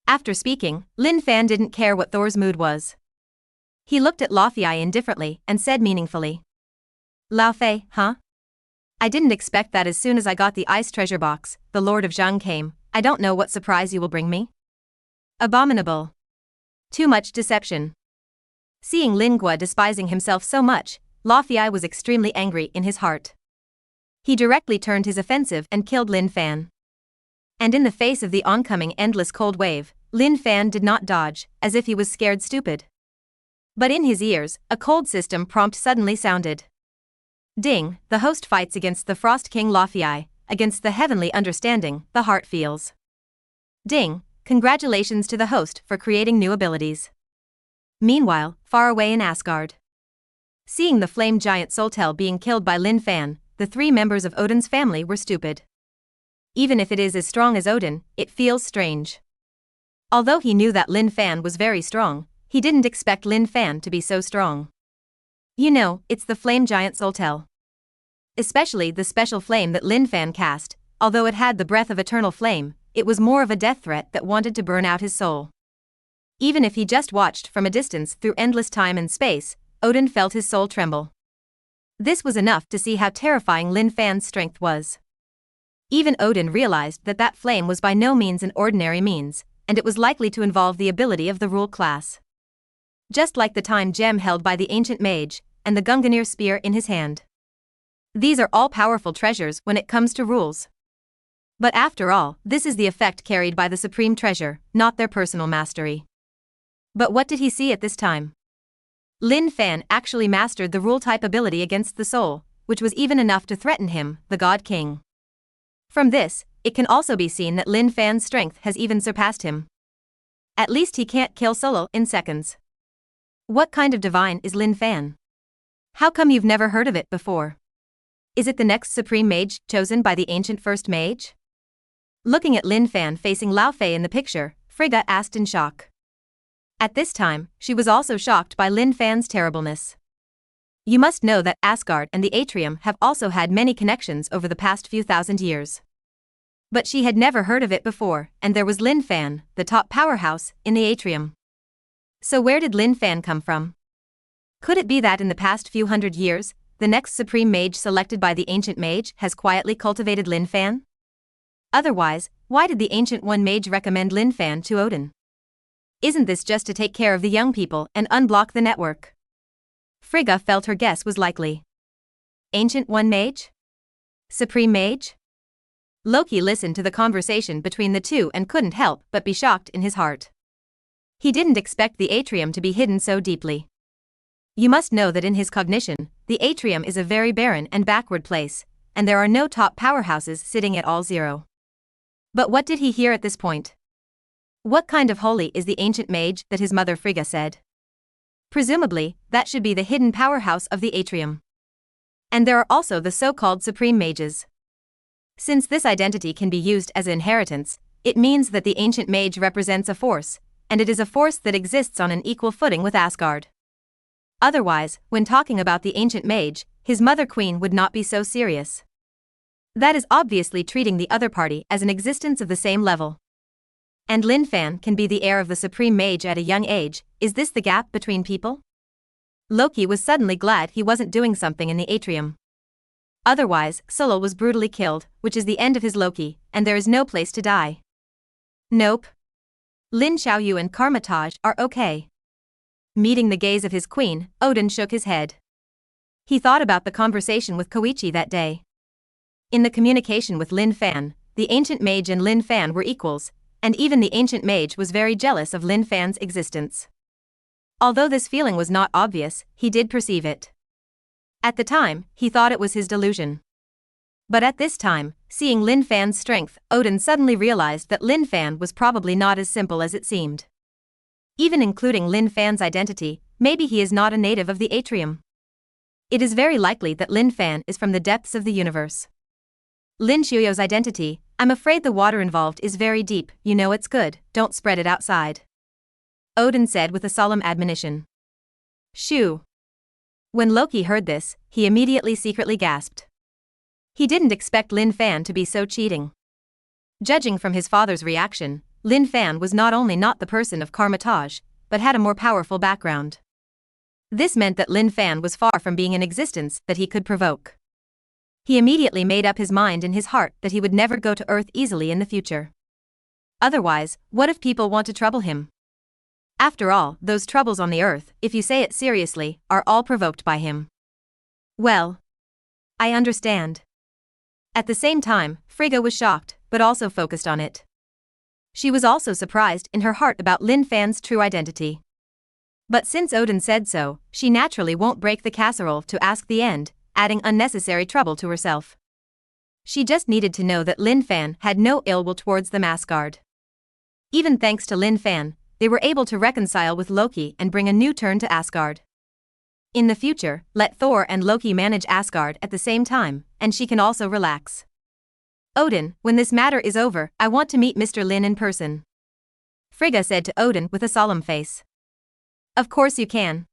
S1: After speaking, Lin Fan didn't care what Thor's mood was. He looked at Laufey indifferently and said meaningfully. Laufey, huh? I didn't expect that. As soon as I got the ice treasure box, the Lord of Zhang came. I don't know what surprise you will bring me. Abominable. Too much deception. Seeing Lin Gua despising himself so much, Laufey was extremely angry in his heart. He directly turned his offensive and killed Lin Fan. And in the face of the oncoming endless cold wave, Lin Fan did not dodge, as if he was scared stupid. But in his ears, a cold system prompt suddenly sounded. Ding, the host fights against the Frost King Laufey, against the heavenly understanding the heart feels. Ding, congratulations to the host for creating new abilities. Meanwhile, far away in Asgard. Seeing the flame giant Soltel being killed by Lin Fan, the 3 members of Odin's family were stupid. Even if it is as strong as Odin, it feels strange. Although he knew that Lin Fan was very strong, he didn't expect Lin Fan to be so strong. You know, it's the flame giant Soltel. Especially the special flame that Lin Fan cast, although it had the breath of eternal flame, it was more of a death threat that wanted to burn out his soul. Even if he just watched from a distance through endless time and space, Odin felt his soul tremble. This was enough to see how terrifying Lin Fan's strength was. Even Odin realized that that flame was by no means an ordinary means, and it was likely to involve the ability of the rule class. Just like the time gem held by the ancient mage, and the Gungnir spear in his hand. These are all powerful treasures when it comes to rules. But after all, this is the effect carried by the supreme treasure, not their personal mastery. But what did he see at this time? Lin Fan actually mastered the rule-type ability against the soul, which was even enough to threaten him, the God King. From this, it can also be seen that Lin Fan's strength has even surpassed him. At least he can't kill Solo in seconds. What kind of divine is Lin Fan? How come you've never heard of it before? Is it the next supreme mage chosen by the ancient first mage? Looking at Lin Fan facing Laufey in the picture, Frigga asked in shock. At this time, she was also shocked by Lin Fan's terribleness. You must know that Asgard and the Atrium have also had many connections over the past few thousand years. But she had never heard of it before, and there was Lin Fan, the top powerhouse, in the Atrium. So where did Lin Fan come from? Could it be that in the past few hundred years, the next supreme mage selected by the ancient mage has quietly cultivated Lin Fan? Otherwise, why did the ancient one mage recommend Lin Fan to Odin? Isn't this just to take care of the young people and unblock the network? Frigga felt her guess was likely. Ancient One Mage? Supreme Mage? Loki listened to the conversation between the two and couldn't help but be shocked in his heart. He didn't expect the Atrium to be hidden so deeply. You must know that in his cognition, the Atrium is a very barren and backward place, and there are no top powerhouses sitting at all zero. But what did he hear at this point? What kind of holy is the ancient mage that his mother Frigga said? Presumably, that should be the hidden powerhouse of the Atrium. And there are also the so-called supreme mages. Since this identity can be used as an inheritance, it means that the ancient mage represents a force, and it is a force that exists on an equal footing with Asgard. Otherwise, when talking about the ancient mage, his mother queen would not be so serious. That is obviously treating the other party as an existence of the same level. And Lin Fan can be the heir of the supreme mage at a young age. Is this the gap between people? Loki was suddenly glad he wasn't doing something in the Atrium. Otherwise, Solo was brutally killed, which is the end of his Loki, and there is no place to die. Nope. Lin Xiaoyu and Karmatage are okay. Meeting the gaze of his queen, Odin shook his head. He thought about the conversation with Koichi that day. In the communication with Lin Fan, the ancient mage and Lin Fan were equals, and even the ancient mage was very jealous of Lin Fan's existence. Although this feeling was not obvious, he did perceive it. At the time, he thought it was his delusion. But at this time, seeing Lin Fan's strength, Odin suddenly realized that Lin Fan was probably not as simple as it seemed. Even including Lin Fan's identity, maybe he is not a native of the Atrium. It is very likely that Lin Fan is from the depths of the universe. Lin Xiaoyu's identity, I'm afraid the water involved is very deep, you know it's good, don't spread it outside. Odin said with a solemn admonition. Shoo. When Loki heard this, he immediately secretly gasped. He didn't expect Lin Fan to be so cheating. Judging from his father's reaction, Lin Fan was not only not the person of Karmatage, but had a more powerful background. This meant that Lin Fan was far from being an existence that he could provoke. He immediately made up his mind in his heart that he would never go to Earth easily in the future. Otherwise, what if people want to trouble him? After all, those troubles on the Earth, if you say it seriously, are all provoked by him. Well, I understand. At the same time, Frigga was shocked, but also focused on it. She was also surprised in her heart about Lin Fan's true identity. But since Odin said so, she naturally won't break the casserole to ask the end, adding unnecessary trouble to herself. She just needed to know that Lin Fan had no ill will towards the Asgard. Even thanks to Lin Fan, they were able to reconcile with Loki and bring a new turn to Asgard. In the future, let Thor and Loki manage Asgard at the same time, and she can also relax. Odin, when this matter is over, I want to meet Mr. Lin in person. Frigga said to Odin with a solemn face. Of course you can.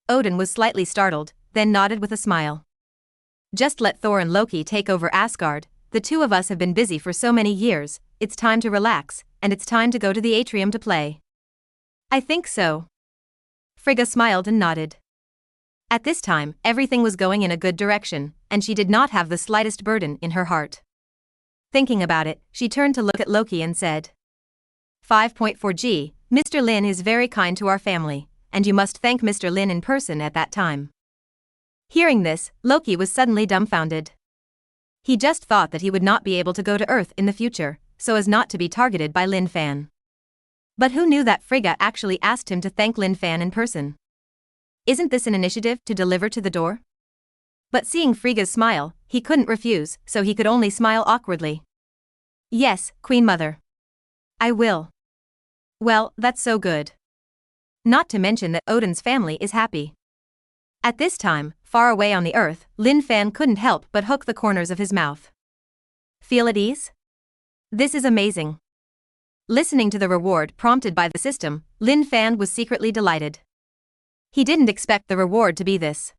S1: Odin was slightly startled, then nodded with a smile. Just let Thor and Loki take over Asgard, the two of us have been busy for so many years, it's time to relax, and it's time to go to the atrium to play. I think so. Frigga smiled and nodded. At this time, everything was going in a good direction, and she did not have the slightest burden in her heart. Thinking about it, she turned to look at Loki and said, 5.4G, Mr. Lin is very kind to our family, and you must thank Mr. Lin in person at that time. Hearing this, Loki was suddenly dumbfounded. He just thought that he would not be able to go to Earth in the future, so as not to be targeted by Lin Fan. But who knew that Frigga actually asked him to thank Lin Fan in person? Isn't this an initiative to deliver to the door? But seeing Frigga's smile, he couldn't refuse, so he could only smile awkwardly. Yes, Queen Mother. I will. Well, that's so good. Not to mention that Odin's family is happy. At this time, far away on the Earth, Lin Fan couldn't help but hook the corners of his mouth. Feel at ease? This is amazing. Listening to the reward prompted by the system, Lin Fan was secretly delighted. He didn't expect the reward to be this.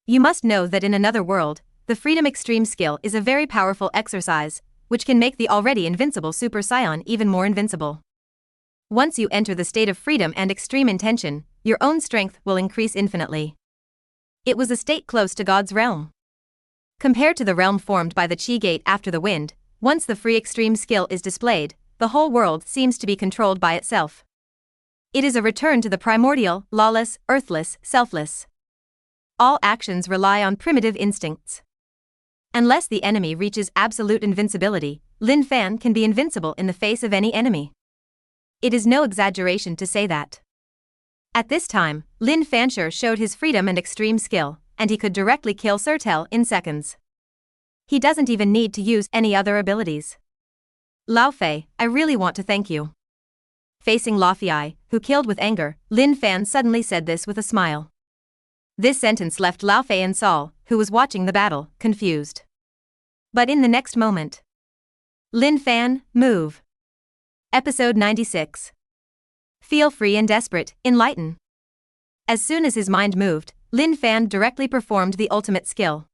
S1: You must know that in another world, the Freedom Extreme skill is a very powerful exercise, which can make the already invincible Super Saiyan even more invincible. Once you enter the state of freedom and extreme intention, your own strength will increase infinitely. It was a state close to God's realm. Compared to the realm formed by the Chi Gate after the wind, once the free extreme skill is displayed, the whole world seems to be controlled by itself. It is a return to the primordial, lawless, earthless, selfless. All actions rely on primitive instincts. Unless the enemy reaches absolute invincibility, Lin Fan can be invincible in the face of any enemy. It is no exaggeration to say that. At this time, Lin Fan sure showed his freedom and extreme skill, and he could directly kill Sertel in seconds. He doesn't even need to use any other abilities. Lao Fei, I really want to thank you. Facing Lao Fei, who killed with anger, Lin Fan suddenly said this with a smile. This sentence left Lao Fei and Saul, who was watching the battle, confused. But in the next moment, Lin Fan, move. Episode 96. Feel free and desperate, enlighten. As soon as his mind moved, Lin Fan directly performed the ultimate skill.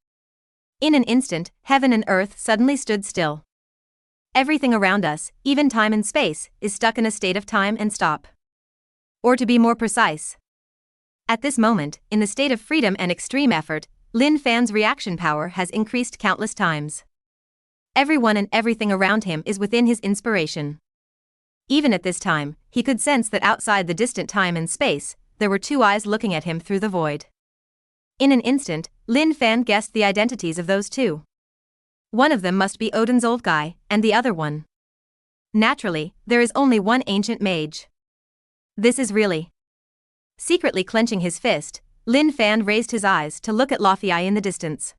S1: In an instant, heaven and earth suddenly stood still. Everything around us, even time and space, is stuck in a state of time and stop. Or to be more precise, at this moment, in the state of freedom and extreme effort, Lin Fan's reaction power has increased countless times. Everyone and everything around him is within his inspiration. Even at this time, he could sense that outside the distant time and space, there were two eyes looking at him through the void. In an instant, Lin Fan guessed the identities of those two. One of them must be Odin's old guy, and the other one. Naturally, there is only one ancient mage. This is really. Secretly clenching his fist, Lin Fan raised his eyes to look at Lao Fei in the distance.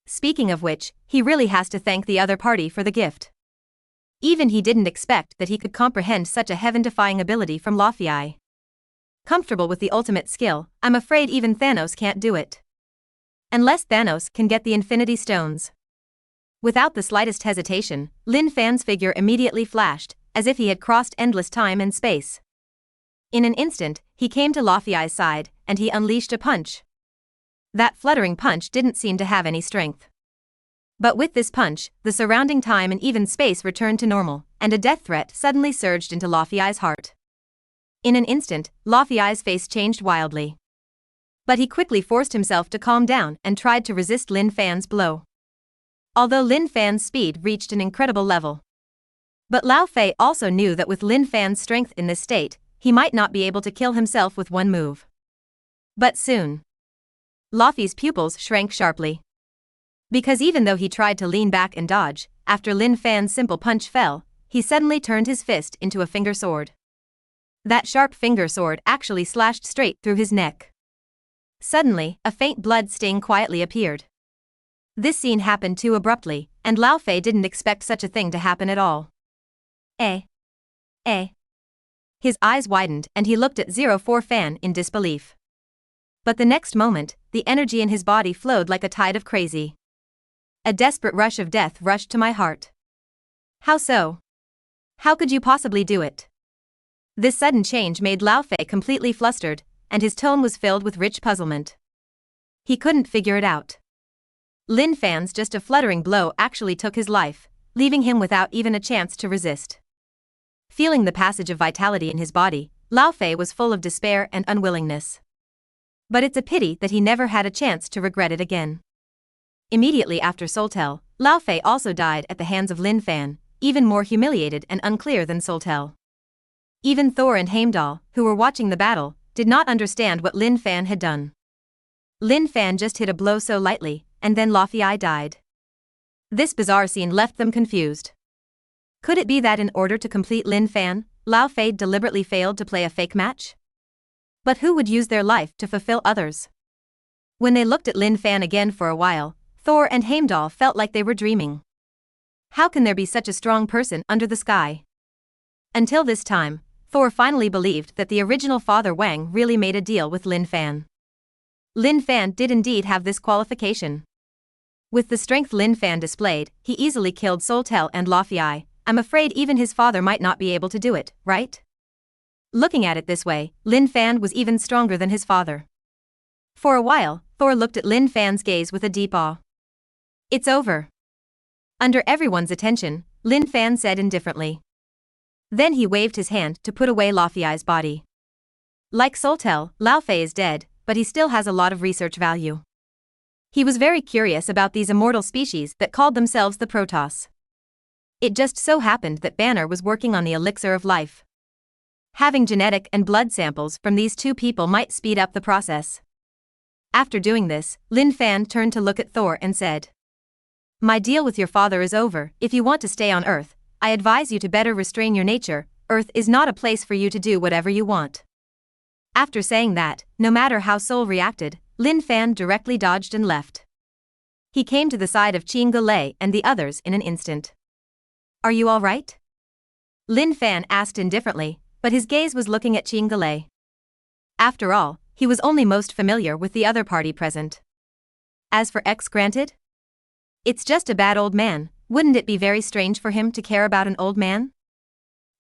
S1: Speaking of which, he really has to thank the other party for the gift. Even he didn't expect that he could comprehend such a heaven-defying ability from Lao Fei. Comfortable with the ultimate skill, I'm afraid even Thanos can't do it. Unless Thanos can get the Infinity Stones. Without the slightest hesitation, Lin Fan's figure immediately flashed, as if he had crossed endless time and space. In an instant, he came to Lao Fei's side, and he unleashed a punch. That fluttering punch didn't seem to have any strength. But with this punch, the surrounding time and even space returned to normal, and a death threat suddenly surged into Luffy's heart. In an instant, Luffy's face changed wildly. But he quickly forced himself to calm down and tried to resist Lin Fan's blow. Although Lin Fan's speed reached an incredible level. But Lao Fei also knew that with Lin Fan's strength in this state, he might not be able to kill himself with one move. But soon, Luffy's pupils shrank sharply. Because even though he tried to lean back and dodge, after Lin Fan's simple punch fell, he suddenly turned his fist into a finger sword. That sharp finger sword actually slashed straight through his neck. Suddenly, a faint blood stain quietly appeared. This scene happened too abruptly, and Lao Fei didn't expect such a thing to happen at all. His eyes widened and he looked at 04 Fan in disbelief. But the next moment, the energy in his body flowed like a tide of crazy. A desperate rush of death rushed to my heart. How so? How could you possibly do it? This sudden change made Lao Fei completely flustered, and his tone was filled with rich puzzlement. He couldn't figure it out. Lin Fan's just a fluttering blow actually took his life, leaving him without even a chance to resist. Feeling the passage of vitality in his body, Lao Fei was full of despair and unwillingness. But it's a pity that he never had a chance to regret it again. Immediately after Soltel, Lao Fei also died at the hands of Lin Fan, even more humiliated and unclear than Soltel. Even Thor and Heimdall, who were watching the battle, did not understand what Lin Fan had done. Lin Fan just hit a blow so lightly, and then Luffy died. This bizarre scene left them confused. Could it be that in order to complete Lin Fan, Lao Fei deliberately failed to play a fake match? But who would use their life to fulfill others? When they looked at Lin Fan again for a while, Thor and Heimdall felt like they were dreaming. How can there be such a strong person under the sky? Until this time, Thor finally believed that the original Father Wang really made a deal with Lin Fan. Lin Fan did indeed have this qualification. With the strength Lin Fan displayed, he easily killed Soltel and Luffy. I'm afraid even his father might not be able to do it, right? Looking at it this way, Lin Fan was even stronger than his father. For a while, Thor looked at Lin Fan's gaze with a deep awe. It's over. Under everyone's attention, Lin Fan said indifferently. Then he waved his hand to put away Luffy's body. Like Soltel, Lao Fei is dead, but he still has a lot of research value. He was very curious about these immortal species that called themselves the Protoss. It just so happened that Banner was working on the elixir of life. Having genetic and blood samples from these two people might speed up the process. After doing this, Lin Fan turned to look at Thor and said, "My deal with your father is over. If you want to stay on Earth, I advise you to better restrain your nature. Earth is not a place for you to do whatever you want." After saying that, no matter how Sol reacted, Lin Fan directly dodged and left. He came to the side of Qin Gulei and the others in an instant. "Are you all right?" Lin Fan asked indifferently, but his gaze was looking at Qin Gulei. After all, he was only most familiar with the other party present. As for X granted? It's just a bad old man. Wouldn't it be very strange for him to care about an old man?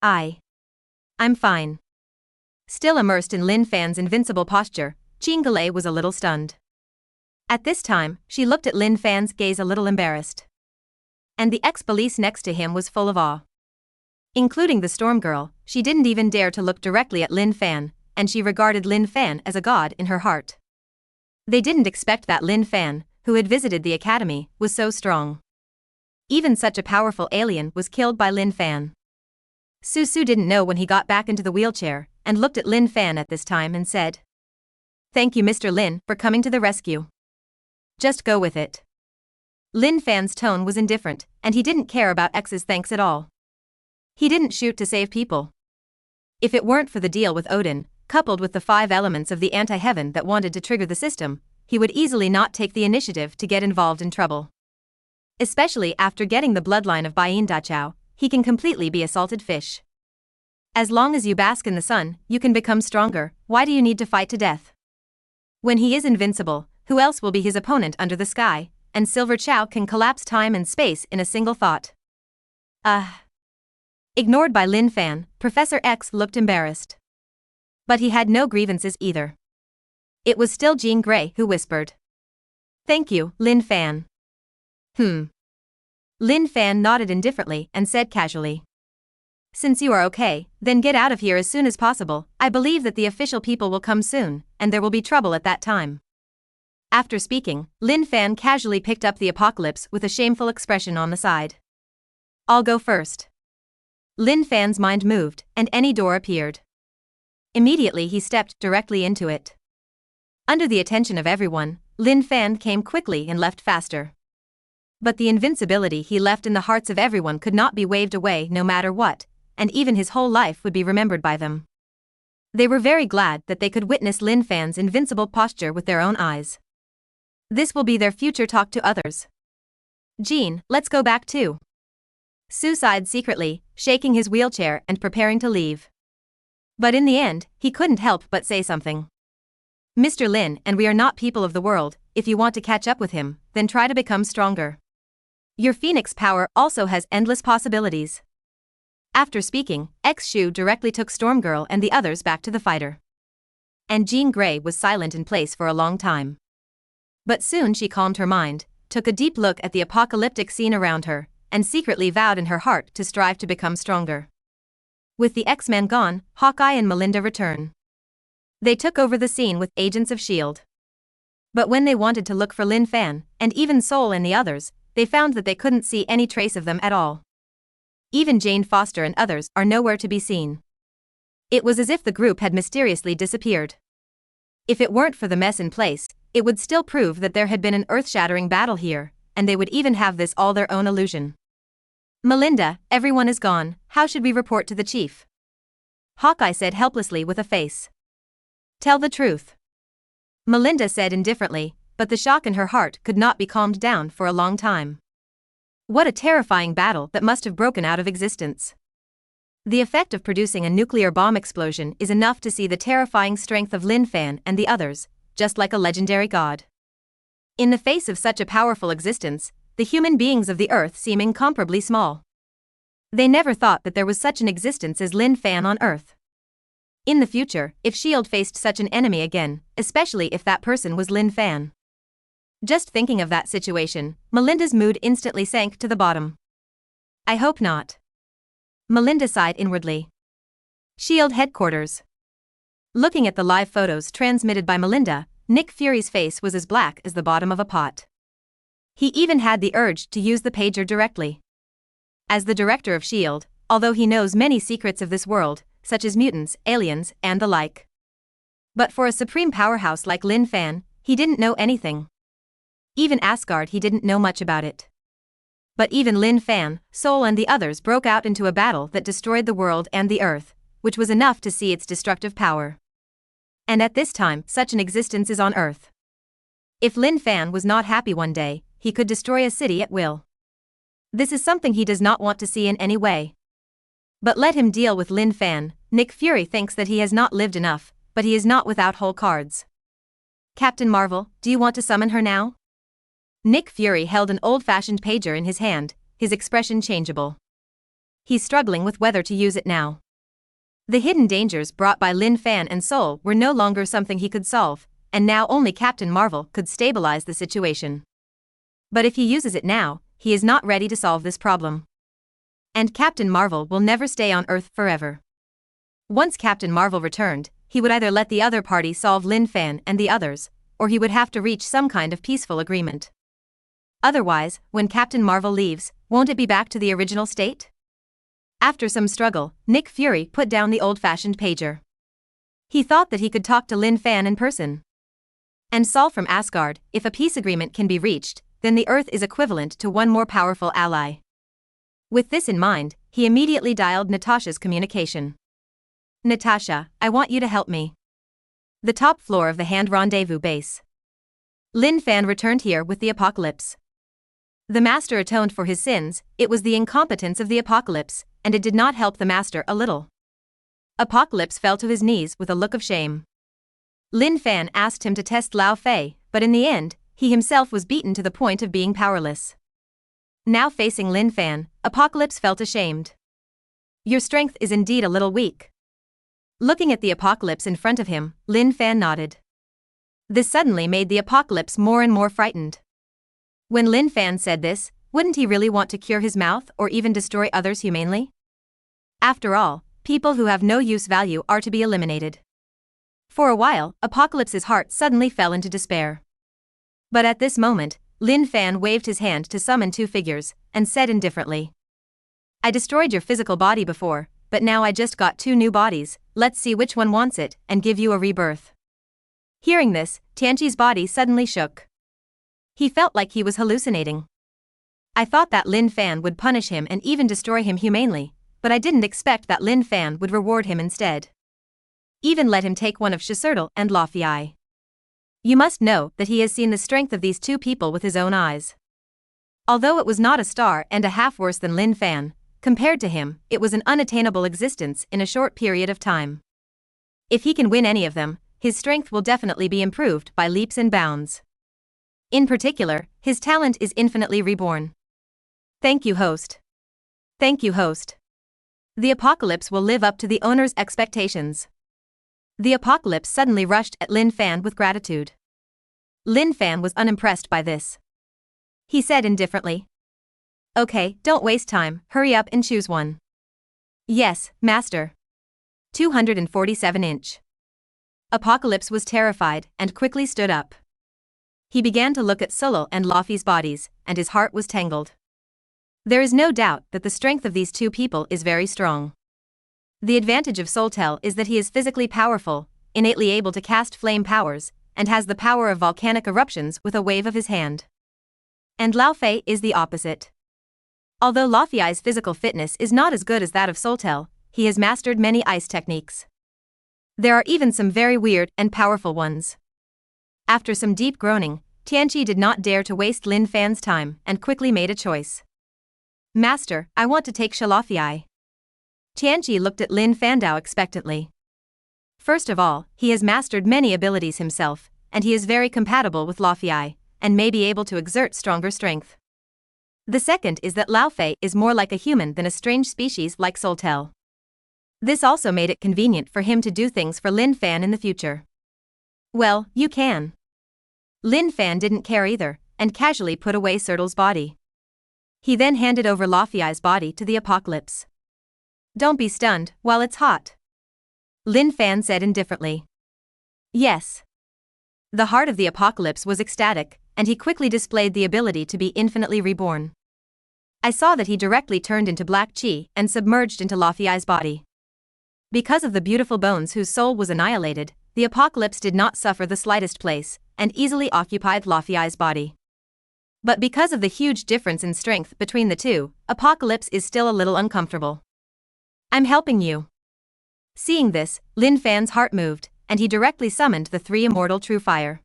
S1: I'm fine. Still immersed in Lin Fan's invincible posture, Qin Gulei was a little stunned. At this time, she looked at Lin Fan's gaze a little embarrassed. And the ex-police next to him was full of awe. Including the Storm Girl, she didn't even dare to look directly at Lin Fan, and she regarded Lin Fan as a god in her heart. They didn't expect that Lin Fan, who had visited the academy, was so strong. Even such a powerful alien was killed by Lin Fan. Susu didn't know when he got back into the wheelchair, and looked at Lin Fan at this time and said, "Thank you, Mr. Lin, for coming to the rescue. Just go with it." Lin Fan's tone was indifferent, and he didn't care about X's thanks at all. He didn't shoot to save people. If it weren't for the deal with Odin, coupled with the 5 elements of the anti-heaven that wanted to trigger the system, he would easily not take the initiative to get involved in trouble. Especially after getting the bloodline of Bain Dachau, he can completely be a salted fish. As long as you bask in the sun, you can become stronger. Why do you need to fight to death? When he is invincible, who else will be his opponent under the sky, and Silver Chow can collapse time and space in a single thought. Ignored by Lin Fan, Professor X looked embarrassed. But he had no grievances either. It was still Jean Grey who whispered, "Thank you, Lin Fan." Lin Fan nodded indifferently and said casually. Since you are okay, then get out of here as soon as possible. I believe that the official people will come soon, and there will be trouble at that time. After speaking, Lin Fan casually picked up the apocalypse with a shameful expression on the side. I'll go first. Lin Fan's mind moved, and any door appeared. Immediately he stepped directly into it. Under the attention of everyone, Lin Fan came quickly and left faster. But the invincibility he left in the hearts of everyone could not be waved away no matter what, and even his whole life would be remembered by them. They were very glad that they could witness Lin Fan's invincible posture with their own eyes. This will be their future talk to others. Jean, let's go back too. Sue sighed secretly, shaking his wheelchair and preparing to leave. But in the end, he couldn't help but say something. Mr. Lin, and we are not people of the world. If you want to catch up with him, then try to become stronger. Your Phoenix power also has endless possibilities. After speaking, X-Shu directly took Stormgirl and the others back to the fighter. And Jean Grey was silent in place for a long time. But soon she calmed her mind, took a deep look at the apocalyptic scene around her, and secretly vowed in her heart to strive to become stronger. With the X-Men gone, Hawkeye and Melinda return. They took over the scene with Agents of S.H.I.E.L.D. But when they wanted to look for Lin Fan, and even Soul and the others, they found that they couldn't see any trace of them at all. Even Jane Foster and others are nowhere to be seen. It was as if the group had mysteriously disappeared. If it weren't for the mess in place, it would still prove that there had been an earth-shattering battle here, and they would even have this all their own illusion. Melinda, everyone is gone, how should we report to the chief? Hawkeye said helplessly with a face. Tell the truth. Melinda said indifferently, but the shock in her heart could not be calmed down for a long time. What a terrifying battle that must have broken out of existence. The effect of producing a nuclear bomb explosion is enough to see the terrifying strength of Lin Fan and the others, just like a legendary god. In the face of such a powerful existence, the human beings of the Earth seem incomparably small. They never thought that there was such an existence as Lin Fan on Earth. In the future, if S.H.I.E.L.D. faced such an enemy again, especially if that person was Lin Fan. Just thinking of that situation, Melinda's mood instantly sank to the bottom. I hope not. Melinda sighed inwardly. S.H.I.E.L.D. headquarters. Looking at the live photos transmitted by Melinda, Nick Fury's face was as black as the bottom of a pot. He even had the urge to use the pager directly. As the director of S.H.I.E.L.D., although he knows many secrets of this world, such as mutants, aliens, and the like. But for a supreme powerhouse like Lin Fan, he didn't know anything. Even Asgard, he didn't know much about it. But even Lin Fan, Soul and the others broke out into a battle that destroyed the world and the Earth, which was enough to see its destructive power. And at this time, such an existence is on Earth. If Lin Fan was not happy one day, he could destroy a city at will. This is something he does not want to see in any way. But let him deal with Lin Fan. Nick Fury thinks that he has not lived enough, but he is not without whole cards. Captain Marvel, do you want to summon her now? Nick Fury held an old-fashioned pager in his hand, his expression changeable. He's struggling with whether to use it now. The hidden dangers brought by Lin Fan and Soul were no longer something he could solve, and now only Captain Marvel could stabilize the situation. But if he uses it now, he is not ready to solve this problem. And Captain Marvel will never stay on Earth forever. Once Captain Marvel returned, he would either let the other party solve Lin Fan and the others, or he would have to reach some kind of peaceful agreement. Otherwise, when Captain Marvel leaves, won't it be back to the original state? After some struggle, Nick Fury put down the old-fashioned pager. He thought that he could talk to Lin Fan in person. And Saul from Asgard, if a peace agreement can be reached, then the Earth is equivalent to one more powerful ally. With this in mind, he immediately dialed Natasha's communication. Natasha, I want you to help me. The top floor of the Hand Rendezvous base. Lin Fan returned here with the apocalypse. The Master atoned for his sins, it was the incompetence of the apocalypse, and it did not help the Master a little. Apocalypse fell to his knees with a look of shame. Lin Fan asked him to test Lao Fei, but in the end, he himself was beaten to the point of being powerless. Now facing Lin Fan, Apocalypse felt ashamed. Your strength is indeed a little weak. Looking at the Apocalypse in front of him, Lin Fan nodded. This suddenly made the Apocalypse more and more frightened. When Lin Fan said this, Wouldn't he really want to cure his mouth or even destroy others humanely? After all, people who have no use value are to be eliminated. For a while, Apocalypse's heart suddenly fell into despair. But at this moment, Lin Fan waved his hand to summon two figures, and said indifferently, "I destroyed your physical body before, but now I just got two new bodies, let's see which one wants it, and give you a rebirth." Hearing this, Tianqi's body suddenly shook. He felt like he was hallucinating. I thought that Lin Fan would punish him and even destroy him humanely, but I didn't expect that Lin Fan would reward him instead. Even let him take one of Shisurtle and Lafei. You must know that he has seen the strength of these two people with his own eyes. Although it was not a star and a half worse than Lin Fan, compared to him, it was an unattainable existence in a short period of time. If he can win any of them, his strength will definitely be improved by leaps and bounds. In particular, his talent is infinitely reborn. Thank you, host. Thank you, host. The Apocalypse will live up to the owner's expectations. The Apocalypse suddenly rushed at Lin Fan with gratitude. Lin Fan was unimpressed by this. He said indifferently, "Okay, don't waste time, hurry up and choose one." "Yes, master." 247-inch. Apocalypse was terrified and quickly stood up. He began to look at Sulul and Lafei's bodies, and his heart was tangled. There is no doubt that the strength of these two people is very strong. The advantage of Soltel is that he is physically powerful, innately able to cast flame powers, and has the power of volcanic eruptions with a wave of his hand. And Laofei is the opposite. Although Lafei's physical fitness is not as good as that of Soltel, he has mastered many ice techniques. There are even some very weird and powerful ones. After some deep groaning, Tianqi did not dare to waste Lin Fan's time and quickly made a choice. "Master, I want to take Lafei." Tianqi looked at Lin Fandao expectantly. First of all, he has mastered many abilities himself, and he is very compatible with Lafei, and may be able to exert stronger strength. The second is that Laofei is more like a human than a strange species like Soltel. This also made it convenient for him to do things for Lin Fan in the future. "Well, you can." Lin Fan didn't care either, and casually put away Sertle's body. He then handed over Lafei's body to the Apocalypse. "Don't be stunned while it's hot," Lin Fan said indifferently. "Yes." The heart of the Apocalypse was ecstatic, and he quickly displayed the ability to be infinitely reborn. I saw that he directly turned into black chi and submerged into Lafei's body. Because of the beautiful bones whose soul was annihilated, the Apocalypse did not suffer the slightest place, and easily occupied Lafei's body. But because of the huge difference in strength between the two, Apocalypse is still a little uncomfortable. "I'm helping you." Seeing this, Lin Fan's heart moved, and he directly summoned the three immortal True Fire.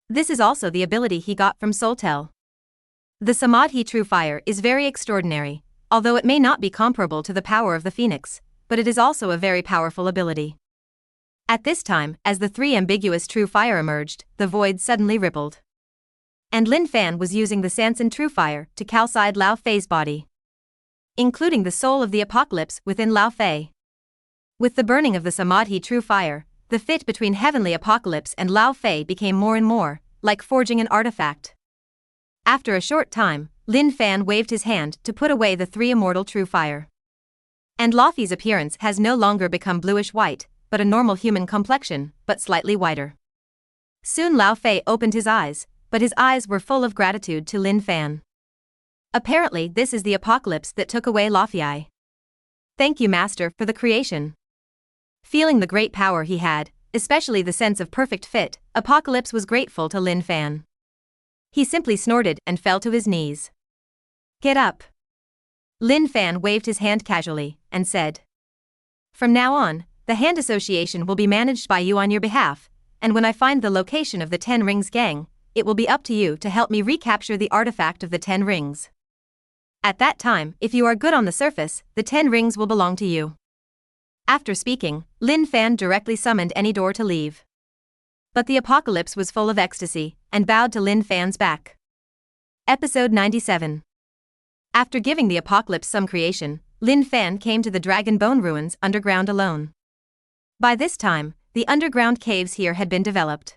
S1: This is also the ability he got from Soltel. The Samadhi True Fire is very extraordinary, although it may not be comparable to the power of the Phoenix, but it is also a very powerful ability. At this time, as the three ambiguous True Fire emerged, the void suddenly rippled. And Lin Fan was using the Sansan True Fire to calcide Laofei's body, including the soul of the Apocalypse within Laofei. With the burning of the Samadhi True Fire, the fit between Heavenly Apocalypse and Laofei became more and more like forging an artifact. After a short time, Lin Fan waved his hand to put away the three immortal True Fire. And Laofei's appearance has no longer become bluish-white, but a normal human complexion, but slightly whiter. Soon Laofei opened his eyes, but his eyes were full of gratitude to Lin Fan. Apparently this is the Apocalypse that took away Laofei. "Thank you, Master, for the creation." Feeling the great power he had, especially the sense of perfect fit, Apocalypse was grateful to Lin Fan. He simply snorted and fell to his knees. "Get up." Lin Fan waved his hand casually, and said, "From now on, the Hand Association will be managed by you on your behalf, and when I find the location of the 10 Rings gang, it will be up to you to help me recapture the artifact of the 10 Rings. At that time, if you are good on the surface, the 10 Rings will belong to you." After speaking, Lin Fan directly summoned any door to leave. But the Apocalypse was full of ecstasy, and bowed to Lin Fan's back. Episode 97. After giving the Apocalypse some creation, Lin Fan came to the Dragon Bone ruins underground alone. By this time, the underground caves here had been developed.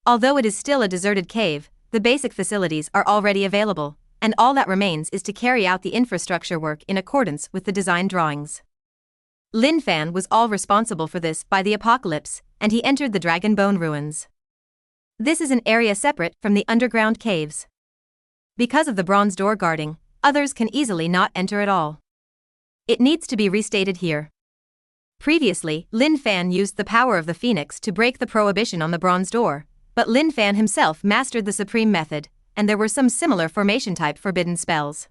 S1: Although it is still a deserted cave, the basic facilities are already available, and all that remains is to carry out the infrastructure work in accordance with the design drawings. Lin Fan was all responsible for this by the apocalypse, and he entered the Dragon Bone ruins. This is an area separate from the underground caves. Because of the bronze door guarding, others can easily not enter at all. It needs to be restated here. Previously, Lin Fan used the power of the Phoenix to break the prohibition on the bronze door, but Lin Fan himself mastered the supreme method, and there were some similar formation-type forbidden spells.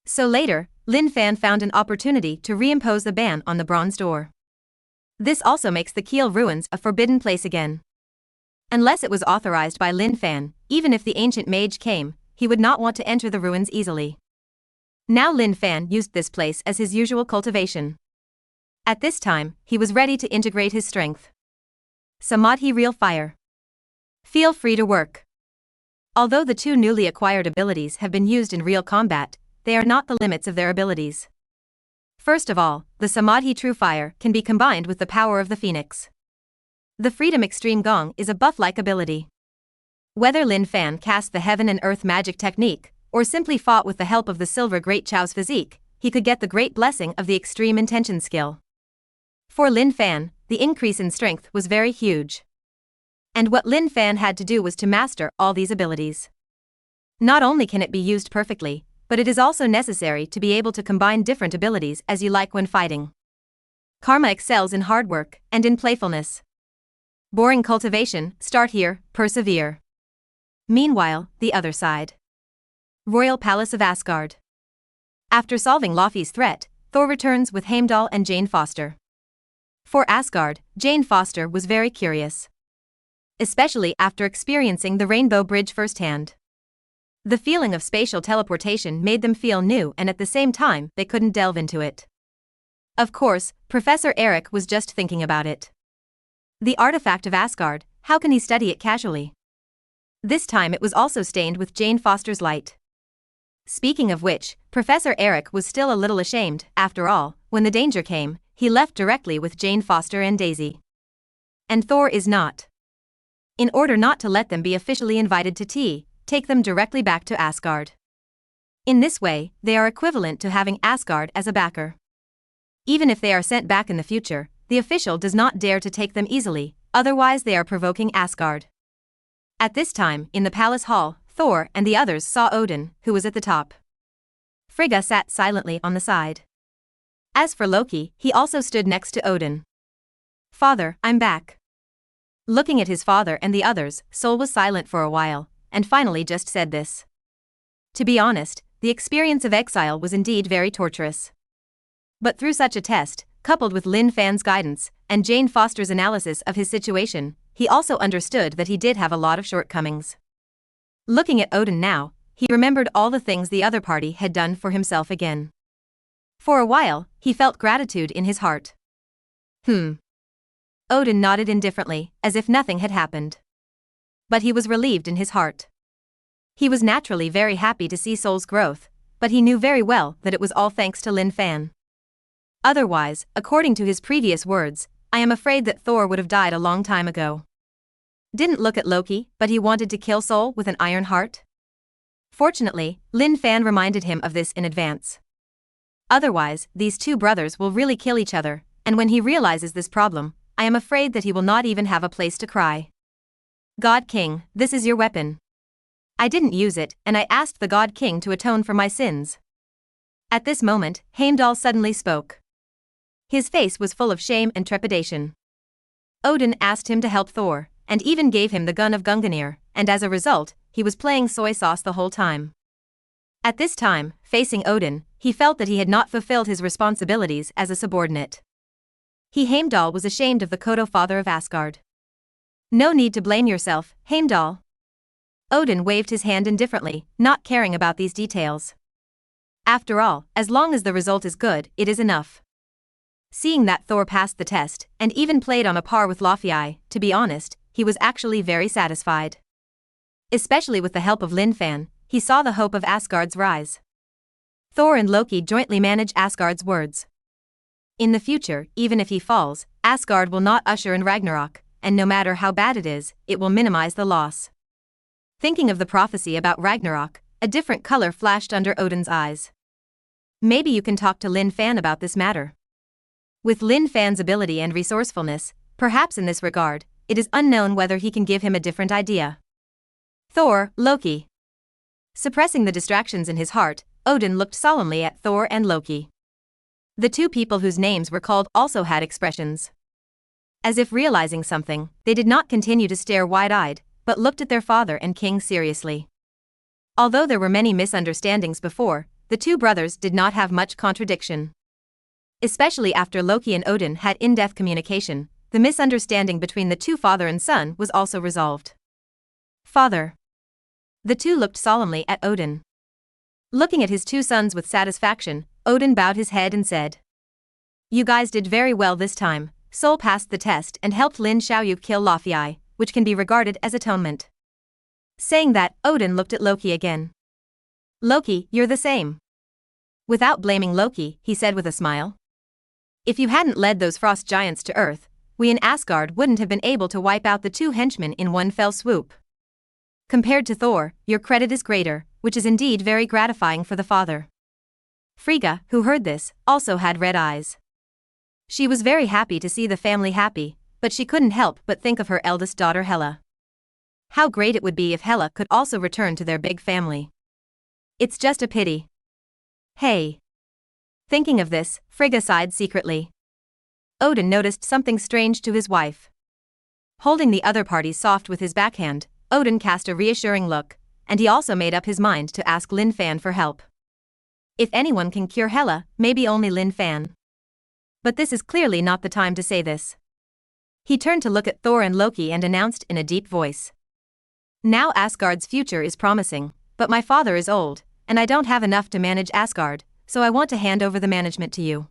S1: So later, Lin Fan found an opportunity to reimpose the ban on the bronze door. This also makes the Kiel ruins a forbidden place again. Unless it was authorized by Lin Fan, even if the ancient mage came, he would not want to enter the ruins easily. Now Lin Fan used this place as his usual cultivation. At this time, he was ready to integrate his strength. Samadhi Real Fire. Feel free to work. Although the two newly acquired abilities have been used in real combat, they are not the limits of their abilities. First of all, the Samadhi True Fire can be combined with the power of the Phoenix. The Freedom Extreme Gong is a buff-like ability. Whether Lin Fan cast the Heaven and Earth magic technique, or simply fought with the help of the Silver Great Chow's physique, he could get the great blessing of the Extreme Intention skill. For Lin Fan, the increase in strength was very huge. And what Lin Fan had to do was to master all these abilities. Not only can it be used perfectly, but it is also necessary to be able to combine different abilities as you like when fighting. Karma excels in hard work and in playfulness. Boring cultivation, start here, persevere. Meanwhile, the other side. Royal Palace of Asgard. After solving Loki's threat, Thor returns with Heimdall and Jane Foster. For Asgard, Jane Foster was very curious. Especially after experiencing the Rainbow Bridge firsthand. The feeling of spatial teleportation made them feel new, and at the same time, they couldn't delve into it. Of course, Professor Eric was just thinking about it. The artifact of Asgard, how can he study it casually? This time it was also stained with Jane Foster's light. Speaking of which, Professor Eric was still a little ashamed. After all, when the danger came, he left directly with Jane Foster and Daisy. And Thor is not. In order not to let them be officially invited to tea, take them directly back to Asgard. In this way, they are equivalent to having Asgard as a backer. Even if they are sent back in the future, the official does not dare to take them easily, otherwise they are provoking Asgard. At this time, in the palace hall, Thor and the others saw Odin, who was at the top. Frigga sat silently on the side. As for Loki, he also stood next to Odin. "Father, I'm back." Looking at his father and the others, Sol was silent for a while, and finally just said this. To be honest, the experience of exile was indeed very torturous. But through such a test, coupled with Lin Fan's guidance, and Jane Foster's analysis of his situation, he also understood that he did have a lot of shortcomings. Looking at Odin now, he remembered all the things the other party had done for himself again. For a while, he felt gratitude in his heart. Odin nodded indifferently, as if nothing had happened. But he was relieved in his heart. He was naturally very happy to see Sol's growth, but he knew very well that it was all thanks to Lin Fan. Otherwise, according to his previous words, I am afraid that Thor would have died a long time ago. Didn't look at Loki, but he wanted to kill Sol with an iron heart? Fortunately, Lin Fan reminded him of this in advance. Otherwise, these two brothers will really kill each other, and when he realizes this problem, I am afraid that he will not even have a place to cry. God King, this is your weapon. I didn't use it, and I asked the God King to atone for my sins. At this moment, Heimdall suddenly spoke. His face was full of shame and trepidation. Odin asked him to help Thor, and even gave him the gun of Gungnir, and as a result, he was playing soy sauce the whole time. At this time, facing Odin, he felt that he had not fulfilled his responsibilities as a subordinate. Heimdall was ashamed of the Kodo father of Asgard. No need to blame yourself, Heimdall. Odin waved his hand indifferently, not caring about these details. After all, as long as the result is good, it is enough. Seeing that Thor passed the test, and even played on a par with Loki, to be honest, he was actually very satisfied. Especially with the help of Lin Fan, he saw the hope of Asgard's rise. Thor and Loki jointly manage Asgard's words. In the future, even if he falls, Asgard will not usher in Ragnarok, and no matter how bad it will minimize the loss. Thinking of the prophecy about Ragnarok, a different color flashed under Odin's eyes. Maybe you can talk to Lin Fan about this matter. With Lin Fan's ability and resourcefulness, perhaps in this regard, it is unknown whether he can give him a different idea. Thor, Loki. Suppressing the distractions in his heart, Odin looked solemnly at Thor and Loki. The two people whose names were called also had expressions. As if realizing something, they did not continue to stare wide-eyed, but looked at their father and king seriously. Although there were many misunderstandings before, the two brothers did not have much contradiction. Especially after Loki and Odin had in-depth communication, the misunderstanding between the two father and son was also resolved. Father. The two looked solemnly at Odin. Looking at his two sons with satisfaction, Odin bowed his head and said, "You guys did very well this time. Sol passed the test and helped Lin Xiaoyu kill Laufey, which can be regarded as atonement." Saying that, Odin looked at Loki again. "Loki, you're the same." Without blaming Loki, he said with a smile, "If you hadn't led those frost giants to Earth, we in Asgard wouldn't have been able to wipe out the two henchmen in one fell swoop. Compared to Thor, your credit is greater, which is indeed very gratifying for the father." Frigga, who heard this, also had red eyes. She was very happy to see the family happy, but she couldn't help but think of her eldest daughter Hela. How great it would be if Hela could also return to their big family. It's just a pity. Hey. Thinking of this, Frigga sighed secretly. Odin noticed something strange to his wife. Holding the other party soft with his backhand, Odin cast a reassuring look, and he also made up his mind to ask Lin Fan for help. If anyone can cure Hela, maybe only Lin Fan. But this is clearly not the time to say this. He turned to look at Thor and Loki and announced in a deep voice. "Now Asgard's future is promising, but my father is old, and I don't have enough to manage Asgard, so I want to hand over the management to you."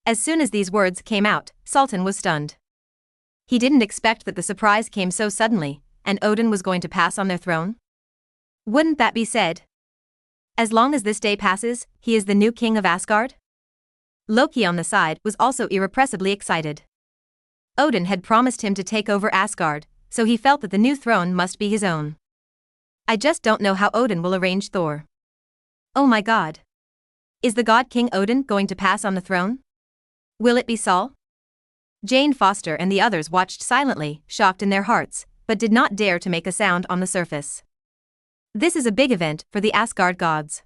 S1: As soon as these words came out, Sultan was stunned. He didn't expect that the surprise came so suddenly, and Odin was going to pass on their throne. Wouldn't that be said? As long as this day passes, he is the new king of Asgard? Loki on the side was also irrepressibly excited. Odin had promised him to take over Asgard, so he felt that the new throne must be his own. I just don't know how Odin will arrange Thor. Oh my god. Is the god King Odin going to pass on the throne? Will it be Sol? Jane Foster and the others watched silently, shocked in their hearts, but did not dare to make a sound on the surface. This is a big event for the Asgard gods.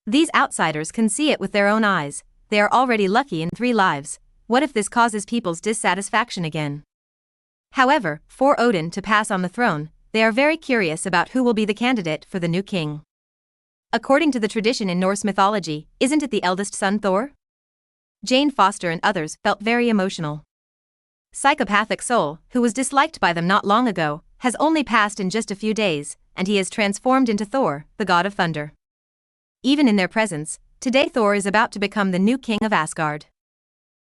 S1: These outsiders can see it with their own eyes. They are already lucky in 3 lives. What if this causes people's dissatisfaction again? However, for Odin to pass on the throne, they are very curious about who will be the candidate for the new king. According to the tradition in Norse mythology, isn't it the eldest son Thor? Jane Foster and others felt very emotional. Psychopathic Sol, who was disliked by them not long ago, has only passed in just a few days, and he has transformed into Thor, the god of thunder. Even in their presence, today Thor is about to become the new king of Asgard.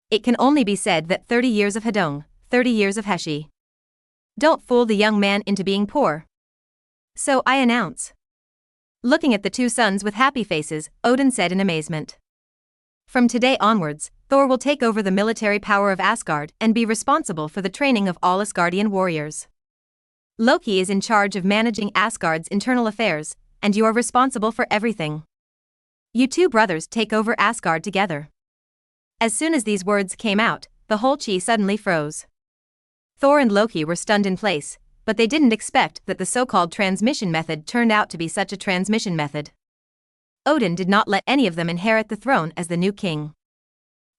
S1: It can only be said that 30 years of Hedong, 30 years of Heshi. Don't fool the young man into being poor. So I announce. Looking at the two sons with happy faces, Odin said in amazement. From today onwards, Thor will take over the military power of Asgard and be responsible for the training of all Asgardian warriors. Loki is in charge of managing Asgard's internal affairs, and you are responsible for everything. You two brothers take over Asgard together. As soon as these words came out, the whole chi suddenly froze. Thor and Loki were stunned in place, but they didn't expect that the so-called transmission method turned out to be such a transmission method. Odin did not let any of them inherit the throne as the new king.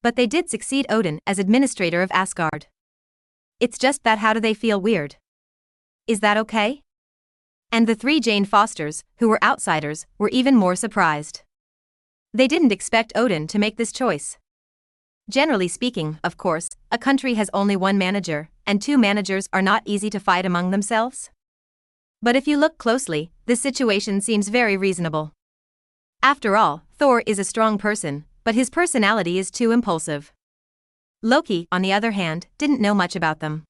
S1: But they did succeed Odin as administrator of Asgard. It's just that how do they feel weird? Is that okay? And the 3 Jane Fosters, who were outsiders, were even more surprised. They didn't expect Odin to make this choice. Generally speaking, of course, a country has only one manager, and 2 managers are not easy to fight among themselves. But if you look closely, this situation seems very reasonable. After all, Thor is a strong person, but his personality is too impulsive. Loki, on the other hand, didn't know much about them.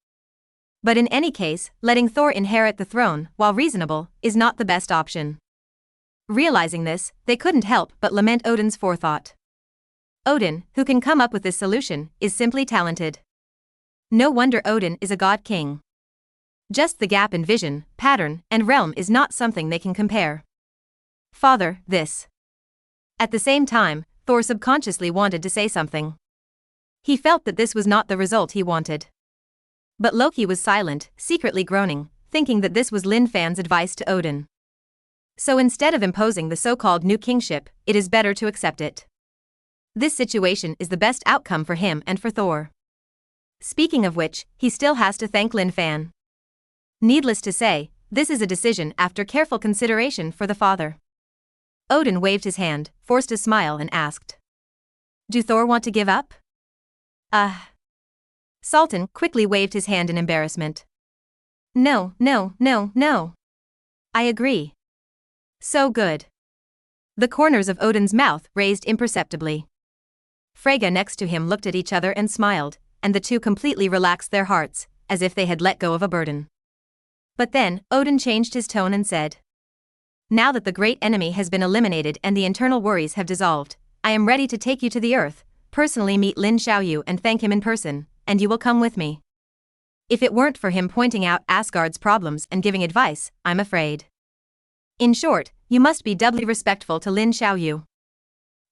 S1: But in any case, letting Thor inherit the throne, while reasonable, is not the best option. Realizing this, they couldn't help but lament Odin's forethought. Odin, who can come up with this solution, is simply talented. No wonder Odin is a god king. Just the gap in vision, pattern, and realm is not something they can compare. Father, this. At the same time, Thor subconsciously wanted to say something. He felt that this was not the result he wanted. But Loki was silent, secretly groaning, thinking that this was Lin Fan's advice to Odin. So instead of imposing the so-called new kingship, it is better to accept it. This situation is the best outcome for him and for Thor. Speaking of which, he still has to thank Lin Fan. Needless to say, this is a decision after careful consideration for the father. Odin waved his hand, forced a smile and asked, "Do Thor want to give up?" Sultan quickly waved his hand in embarrassment. No. I agree. So good. The corners of Odin's mouth raised imperceptibly. Freyja next to him looked at each other and smiled, and the two completely relaxed their hearts, as if they had let go of a burden. But then, Odin changed his tone and said, "Now that the great enemy has been eliminated and the internal worries have dissolved, I am ready to take you to the earth, personally meet Lin Xiaoyu and thank him in person, and you will come with me." If it weren't for him pointing out Asgard's problems and giving advice, I'm afraid. In short, you must be doubly respectful to Lin Xiaoyu.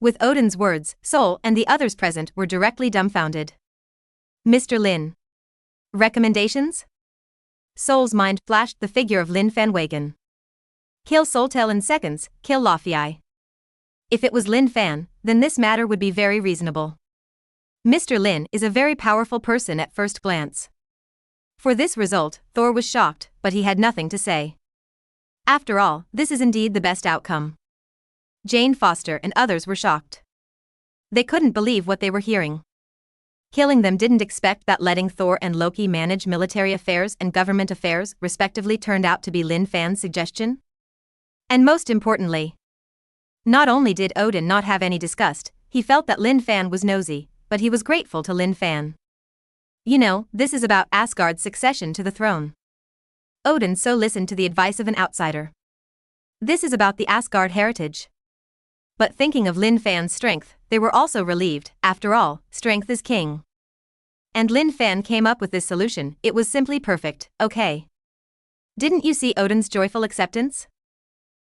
S1: With Odin's words, Sol and the others present were directly dumbfounded. Mr. Lin. Recommendations? Sol's mind flashed the figure of Lin Fan. Kill Soltel in seconds, kill Lafayette. If it was Lin Fan, then this matter would be very reasonable. Mr. Lin is a very powerful person at first glance. For this result, Thor was shocked, but he had nothing to say. After all, this is indeed the best outcome. Jane Foster and others were shocked. They couldn't believe what they were hearing. Killing them didn't expect that letting Thor and Loki manage military affairs and government affairs, respectively, turned out to be Lin Fan's suggestion? And most importantly, not only did Odin not have any disgust, he felt that Lin Fan was nosy, but he was grateful to Lin Fan. You know, this is about Asgard's succession to the throne. Odin so listened to the advice of an outsider. This is about the Asgard heritage. But thinking of Lin Fan's strength, they were also relieved. After all, strength is king. And Lin Fan came up with this solution. It was simply perfect. Okay. Didn't you see Odin's joyful acceptance?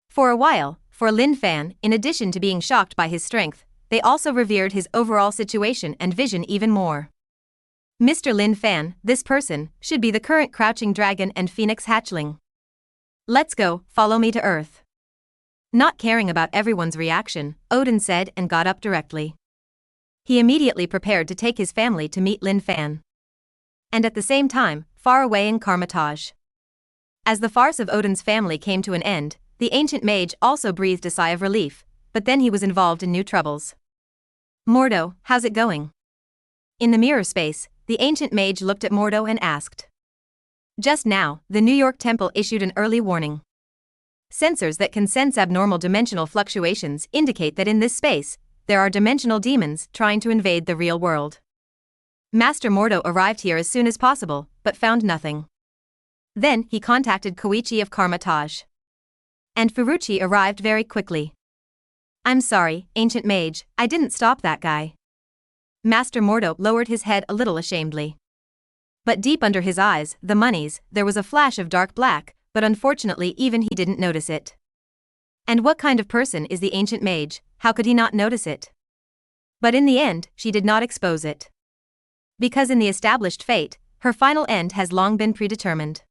S1: For a while, for Lin Fan, in addition to being shocked by his strength, they also revered his overall situation and vision even more. Mr. Lin Fan, this person, should be the current crouching dragon and phoenix hatchling. Let's go, follow me to Earth. Not caring about everyone's reaction, Odin said and got up directly. He immediately prepared to take his family to meet Lin Fan. And at the same time, far away in Carmitage. As the farce of Odin's family came to an end, the ancient mage also breathed a sigh of relief, but then he was involved in new troubles. Mordo, how's it going? In the mirror space, the ancient mage looked at Mordo and asked. Just now, the New York Temple issued an early warning. Sensors that can sense abnormal dimensional fluctuations indicate that in this space, there are dimensional demons trying to invade the real world. Master Mordo arrived here as soon as possible, but found nothing. Then he contacted Koichi of Carmitage. And Ferrucci arrived very quickly. I'm sorry, ancient mage, I didn't stop that guy. Master Mordo lowered his head a little ashamedly. But deep under his eyes, the monies, there was a flash of dark black, but unfortunately even he didn't notice it. And what kind of person is the ancient mage, how could he not notice it? But in the end, she did not expose it. Because in the established fate, her final end has long been predetermined.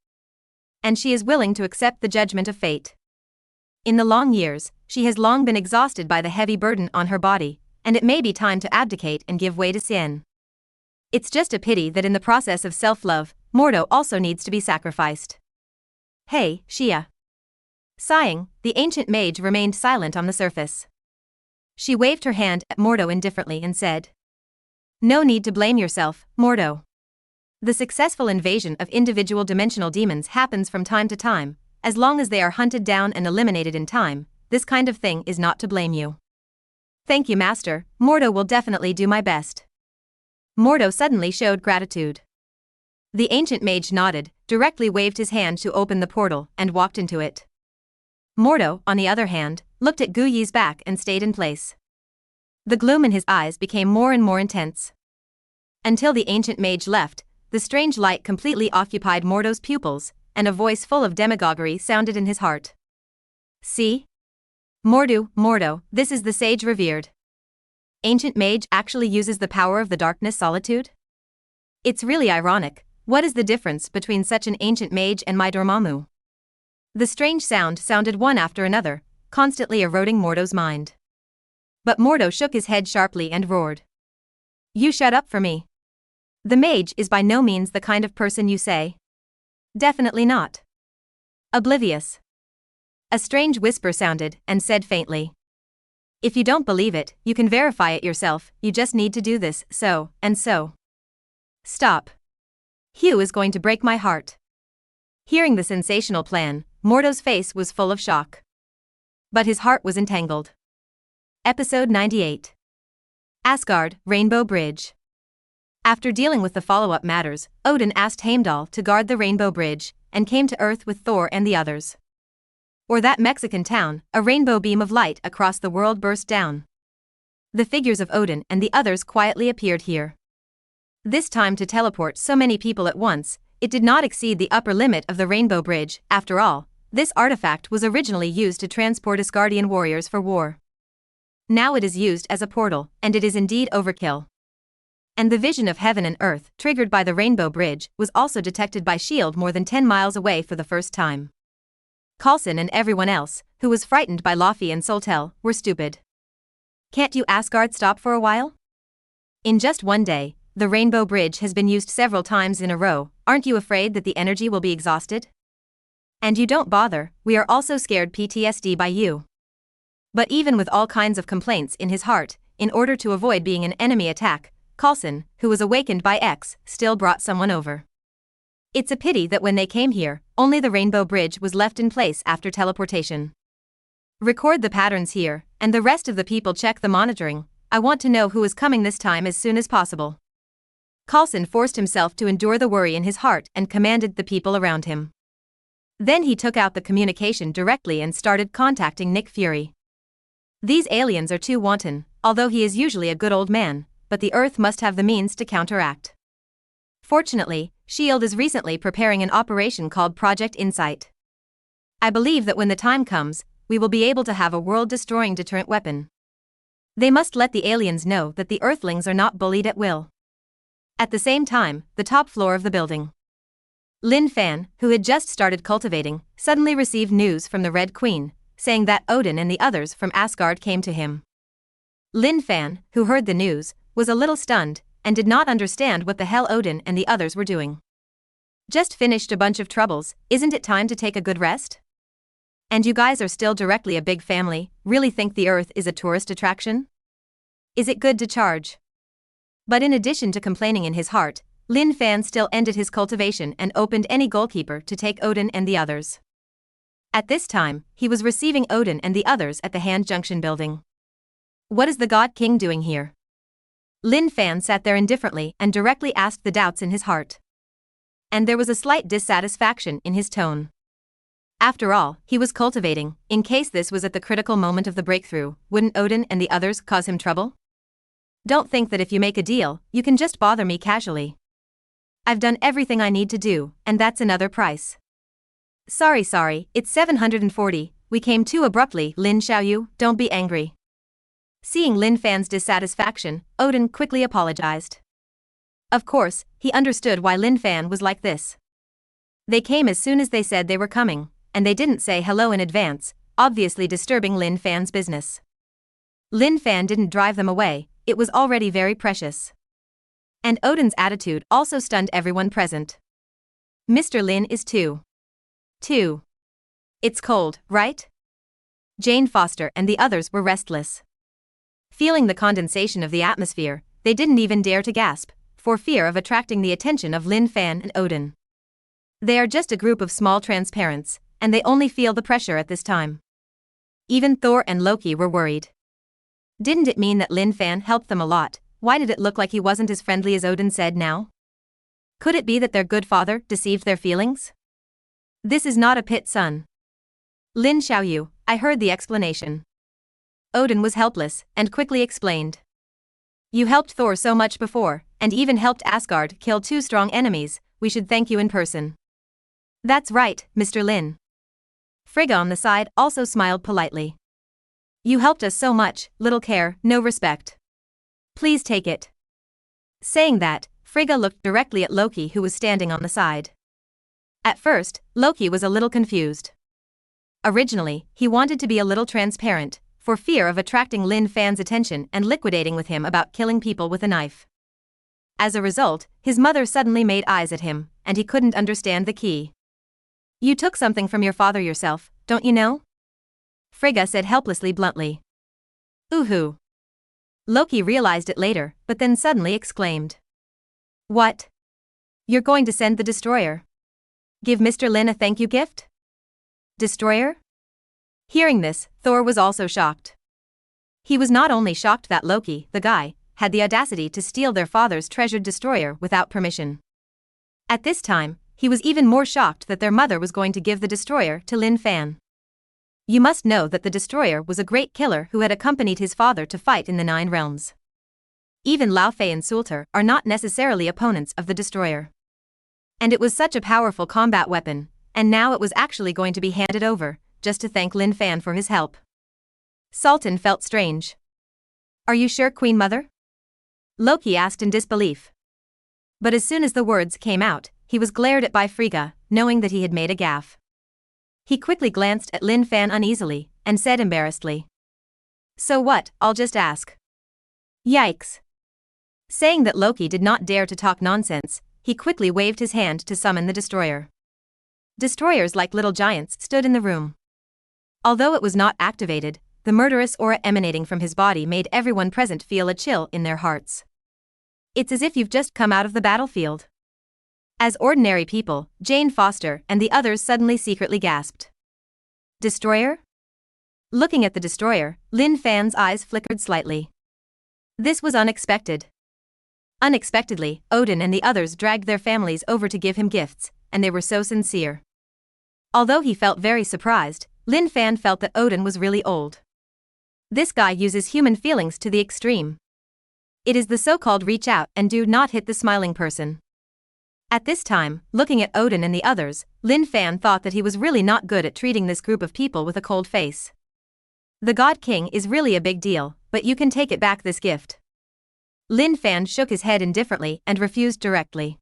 S1: And she is willing to accept the judgment of fate. In the long years, she has long been exhausted by the heavy burden on her body, and it may be time to abdicate and give way to sin. It's just a pity that in the process of self-love, Mordo also needs to be sacrificed. Hey, Shia. Sighing, the ancient mage remained silent on the surface. She waved her hand at Mordo indifferently and said, No need to blame yourself, Mordo. The successful invasion of individual dimensional demons happens from time to time. As long as they are hunted down and eliminated in time, this kind of thing is not to blame you. Thank you, Master, Mordo will definitely do my best. Mordo suddenly showed gratitude. The ancient mage nodded, directly waved his hand to open the portal, and walked into it. Mordo, on the other hand, looked at Gu Yi's back and stayed in place. The gloom in his eyes became more and more intense. Until the ancient mage left, the strange light completely occupied Mordo's pupils, and a voice full of demagoguery sounded in his heart. See? Mordo, this is the sage revered. Ancient mage actually uses the power of the darkness solitude? It's really ironic. What is the difference between such an ancient mage and my Dormammu? The strange sound sounded one after another, constantly eroding Mordo's mind. But Mordo shook his head sharply and roared. You shut up for me. The mage is by no means the kind of person you say. Definitely not. Oblivious. A strange whisper sounded and said faintly. If you don't believe it, you can verify it yourself, you just need to do this, so, and so. Stop. Hugh is going to break my heart. Hearing the sensational plan, Mordo's face was full of shock. But his heart was entangled. Episode 98. Asgard, Rainbow Bridge. After dealing with the follow-up matters, Odin asked Heimdall to guard the Rainbow Bridge, and came to Earth with Thor and the others. Or that Mexican town, a rainbow beam of light across the world burst down. The figures of Odin and the others quietly appeared here. This time to teleport so many people at once, it did not exceed the upper limit of the Rainbow Bridge. After all, this artifact was originally used to transport Asgardian warriors for war. Now it is used as a portal, and it is indeed overkill. And the vision of heaven and earth, triggered by the Rainbow Bridge, was also detected by S.H.I.E.L.D. more than 10 miles away for the first time. Coulson and everyone else, who was frightened by Laufey and Soltel, were stupid. Can't you Asgard stop for a while? In just one day, the Rainbow Bridge has been used several times in a row. Aren't you afraid that the energy will be exhausted? And you don't bother, we are also scared PTSD by you. But even with all kinds of complaints in his heart, in order to avoid being an enemy attack, Coulson, who was awakened by X, still brought someone over. It's a pity that when they came here, only the Rainbow Bridge was left in place after teleportation. Record the patterns here, and the rest of the people check the monitoring. I want to know who is coming this time as soon as possible. Coulson forced himself to endure the worry in his heart and commanded the people around him. Then he took out the communication directly and started contacting Nick Fury. These aliens are too wanton, although he is usually a good old man, but the Earth must have the means to counteract. Fortunately, S.H.I.E.L.D. is recently preparing an operation called Project Insight. I believe that when the time comes, we will be able to have a world-destroying deterrent weapon. They must let the aliens know that the Earthlings are not bullied at will. At the same time, the top floor of the building. Lin Fan, who had just started cultivating, suddenly received news from the Red Queen, saying that Odin and the others from Asgard came to him. Lin Fan, who heard the news, was a little stunned, and did not understand what the hell Odin and the others were doing. Just finished a bunch of troubles, isn't it time to take a good rest? And you guys are still directly a big family, really think the Earth is a tourist attraction? Is it good to charge? But in addition to complaining in his heart, Lin Fan still ended his cultivation and opened any goalkeeper to take Odin and the others. At this time, he was receiving Odin and the others at the Hand Junction building. What is the God King doing here? Lin Fan sat there indifferently and directly asked the doubts in his heart. And there was a slight dissatisfaction in his tone. After all, he was cultivating. In case this was at the critical moment of the breakthrough, wouldn't Odin and the others cause him trouble? Don't think that if you make a deal, you can just bother me casually. I've done everything I need to do, and that's another price. Sorry, it's 740, we came too abruptly. Lin Xiaoyu, don't be angry. Seeing Lin Fan's dissatisfaction, Odin quickly apologized. Of course, he understood why Lin Fan was like this. They came as soon as they said they were coming, and they didn't say hello in advance, obviously disturbing Lin Fan's business. Lin Fan didn't drive them away, it was already very precious. And Odin's attitude also stunned everyone present. Mr. Lin is too. It's cold, right? Jane Foster and the others were restless. Feeling the condensation of the atmosphere, they didn't even dare to gasp, for fear of attracting the attention of Lin Fan and Odin. They are just a group of small transparents, and they only feel the pressure at this time. Even Thor and Loki were worried. Didn't it mean that Lin Fan helped them a lot? Why did it look like he wasn't as friendly as Odin said now? Could it be that their good father deceived their feelings? This is not a pit, son. Lin Xiaoyu, I heard the explanation. Odin was helpless, and quickly explained. You helped Thor so much before, and even helped Asgard kill 2 strong enemies, we should thank you in person. That's right, Mr. Lin. Frigga on the side also smiled politely. You helped us so much, little care, no respect. Please take it. Saying that, Frigga looked directly at Loki, who was standing on the side. At first, Loki was a little confused. Originally, he wanted to be a little transparent, for fear of attracting Lin Fan's attention and liquidating with him about killing people with a knife. As a result, his mother suddenly made eyes at him, and he couldn't understand the key. You took something from your father yourself, don't you know? Frigga said helplessly bluntly. Ooh-hoo. Loki realized it later, but then suddenly exclaimed. What? You're going to send the destroyer? Give Mr. Lin a thank you gift? Destroyer? Hearing this, Thor was also shocked. He was not only shocked that Loki, the guy, had the audacity to steal their father's treasured destroyer without permission. At this time, he was even more shocked that their mother was going to give the destroyer to Lin Fan. You must know that the destroyer was a great killer who had accompanied his father to fight in the 9 realms. Even Lao Fei and Sulter are not necessarily opponents of the destroyer. And it was such a powerful combat weapon, and now it was actually going to be handed over, just to thank Lin Fan for his help. Sultan felt strange. Are you sure, Queen Mother? Loki asked in disbelief. But as soon as the words came out, he was glared at by Frigga, knowing that he had made a gaffe. He quickly glanced at Lin Fan uneasily, and said embarrassedly. So what, I'll just ask. Yikes. Saying that Loki did not dare to talk nonsense, he quickly waved his hand to summon the destroyer. Destroyers like little giants stood in the room. Although it was not activated, the murderous aura emanating from his body made everyone present feel a chill in their hearts. It's as if you've just come out of the battlefield. As ordinary people, Jane Foster and the others suddenly secretly gasped. Destroyer? Looking at the destroyer, Lin Fan's eyes flickered slightly. This was unexpected. Unexpectedly, Odin and the others dragged their families over to give him gifts, and they were so sincere. Although he felt very surprised, Lin Fan felt that Odin was really old. This guy uses human feelings to the extreme. It is the so-called reach out and do not hit the smiling person. At this time, looking at Odin and the others, Lin Fan thought that he was really not good at treating this group of people with a cold face. The God King is really a big deal, but you can take it back, this gift. Lin Fan shook his head indifferently and refused directly.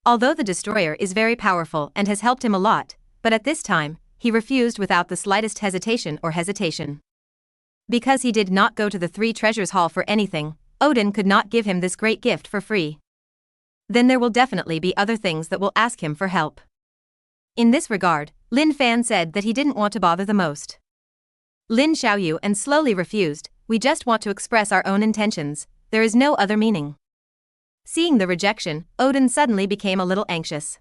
S1: Although the destroyer is very powerful and has helped him a lot, but at this time, he refused without the slightest hesitation. Because he did not go to the 3 treasures hall for anything, Odin could not give him this great gift for free. Then there will definitely be other things that will ask him for help. In this regard, Lin Fan said that he didn't want to bother the most. Lin Xiaoyu and slowly refused, we just want to express our own intentions, there is no other meaning. Seeing the rejection, Odin suddenly became a little anxious.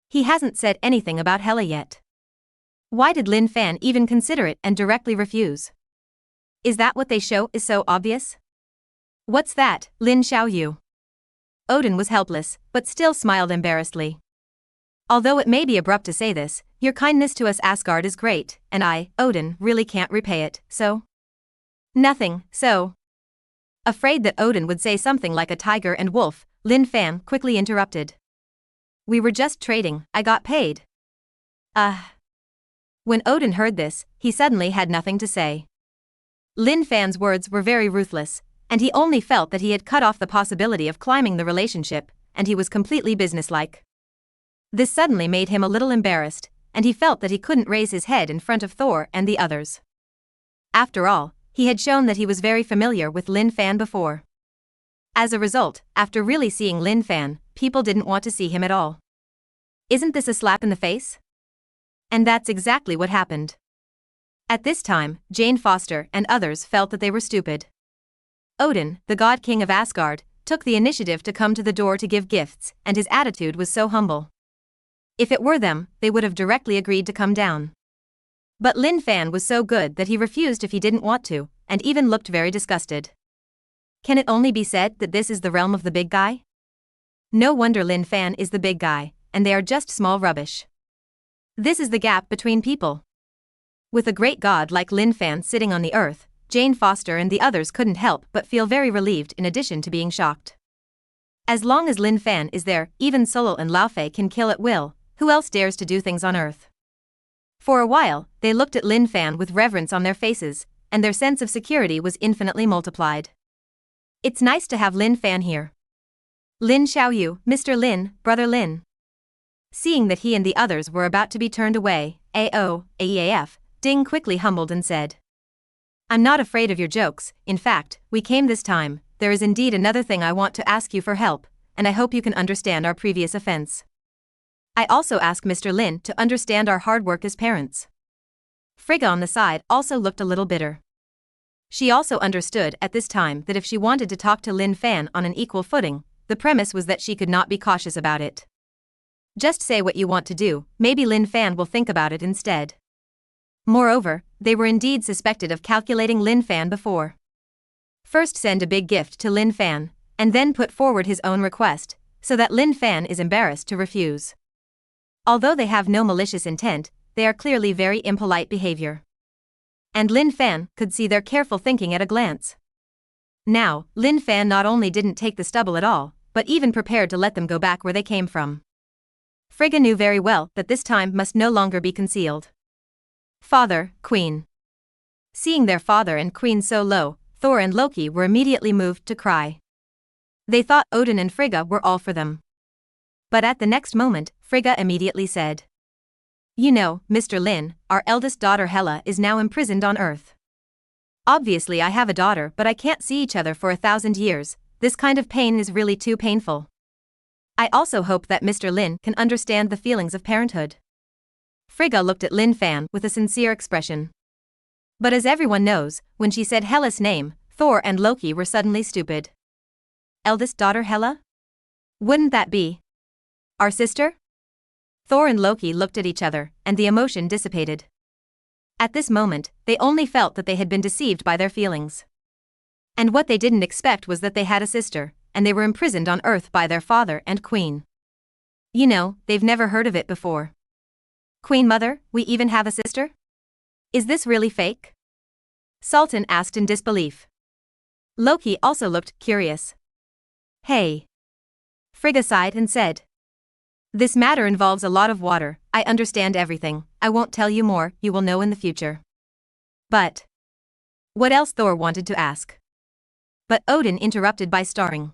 S1: He hasn't said anything about Hela yet. Why did Lin Fan even consider it and directly refuse? Is that what they show is so obvious? What's that, Lin Xiaoyu? Odin was helpless, but still smiled embarrassedly. Although it may be abrupt to say this, your kindness to us Asgard is great, and I, Odin, really can't repay it, so? Nothing, so? Afraid that Odin would say something like a tiger and wolf, Lin Fan quickly interrupted. We were just trading, I got paid. When Odin heard this, he suddenly had nothing to say. Lin Fan's words were very ruthless, and he only felt that he had cut off the possibility of climbing the relationship, and he was completely businesslike. This suddenly made him a little embarrassed, and he felt that he couldn't raise his head in front of Thor and the others. After all, he had shown that he was very familiar with Lin Fan before. As a result, after really seeing Lin Fan, people didn't want to see him at all. Isn't this a slap in the face? And that's exactly what happened. At this time, Jane Foster and others felt that they were stupid. Odin, the God King of Asgard, took the initiative to come to the door to give gifts, and his attitude was so humble. If it were them, they would have directly agreed to come down. But Lin Fan was so good that he refused if he didn't want to, and even looked very disgusted. Can it only be said that this is the realm of the big guy? No wonder Lin Fan is the big guy, and they are just small rubbish. This is the gap between people. With a great god like Lin Fan sitting on the earth, Jane Foster and the others couldn't help but feel very relieved in addition to being shocked. As long as Lin Fan is there, even Solo and Lao Fei can kill at will, who else dares to do things on earth? For a while, they looked at Lin Fan with reverence on their faces, and their sense of security was infinitely multiplied. It's nice to have Lin Fan here. Lin Xiaoyu, Mr. Lin, Brother Lin. Seeing that he and the others were about to be turned away, AEAF, Ding quickly humbled and said, I'm not afraid of your jokes, in fact, we came this time, there is indeed another thing I want to ask you for help, and I hope you can understand our previous offense. I also ask Mr. Lin to understand our hard work as parents. Frigga on the side also looked a little bitter. She also understood at this time that if she wanted to talk to Lin Fan on an equal footing, the premise was that she could not be cautious about it. Just say what you want to do, maybe Lin Fan will think about it instead. Moreover, they were indeed suspected of calculating Lin Fan before. First send a big gift to Lin Fan, and then put forward his own request, so that Lin Fan is embarrassed to refuse. Although they have no malicious intent, they are clearly very impolite behavior. And Lin Fan could see their careful thinking at a glance. Now, Lin Fan not only didn't take the stubble at all, but even prepared to let them go back where they came from. Frigga knew very well that this time must no longer be concealed. Father, Queen. Seeing their father and Queen so low, Thor and Loki were immediately moved to cry. They thought Odin and Frigga were all for them. But at the next moment, Frigga immediately said, You know, Mr. Lin, our eldest daughter Hela is now imprisoned on Earth. Obviously I have a daughter but I can't see each other for 1,000 years, this kind of pain is really too painful. I also hope that Mr. Lin can understand the feelings of parenthood. Frigga looked at Lin Fan with a sincere expression. But as everyone knows, when she said Hela's name, Thor and Loki were suddenly stupid. Eldest daughter Hela? Wouldn't that be our sister? Thor and Loki looked at each other, and the emotion dissipated. At this moment, they only felt that they had been deceived by their feelings. And what they didn't expect was that they had a sister, and they were imprisoned on Earth by their father and Queen. You know, they've never heard of it before. Queen Mother, we even have a sister? Is this really fake? Sultan asked in disbelief. Loki also looked curious. Hey. Frigga sighed and said, This matter involves a lot of water, I understand everything, I won't tell you more, you will know in the future. But what else Thor wanted to ask? But Odin interrupted by starring.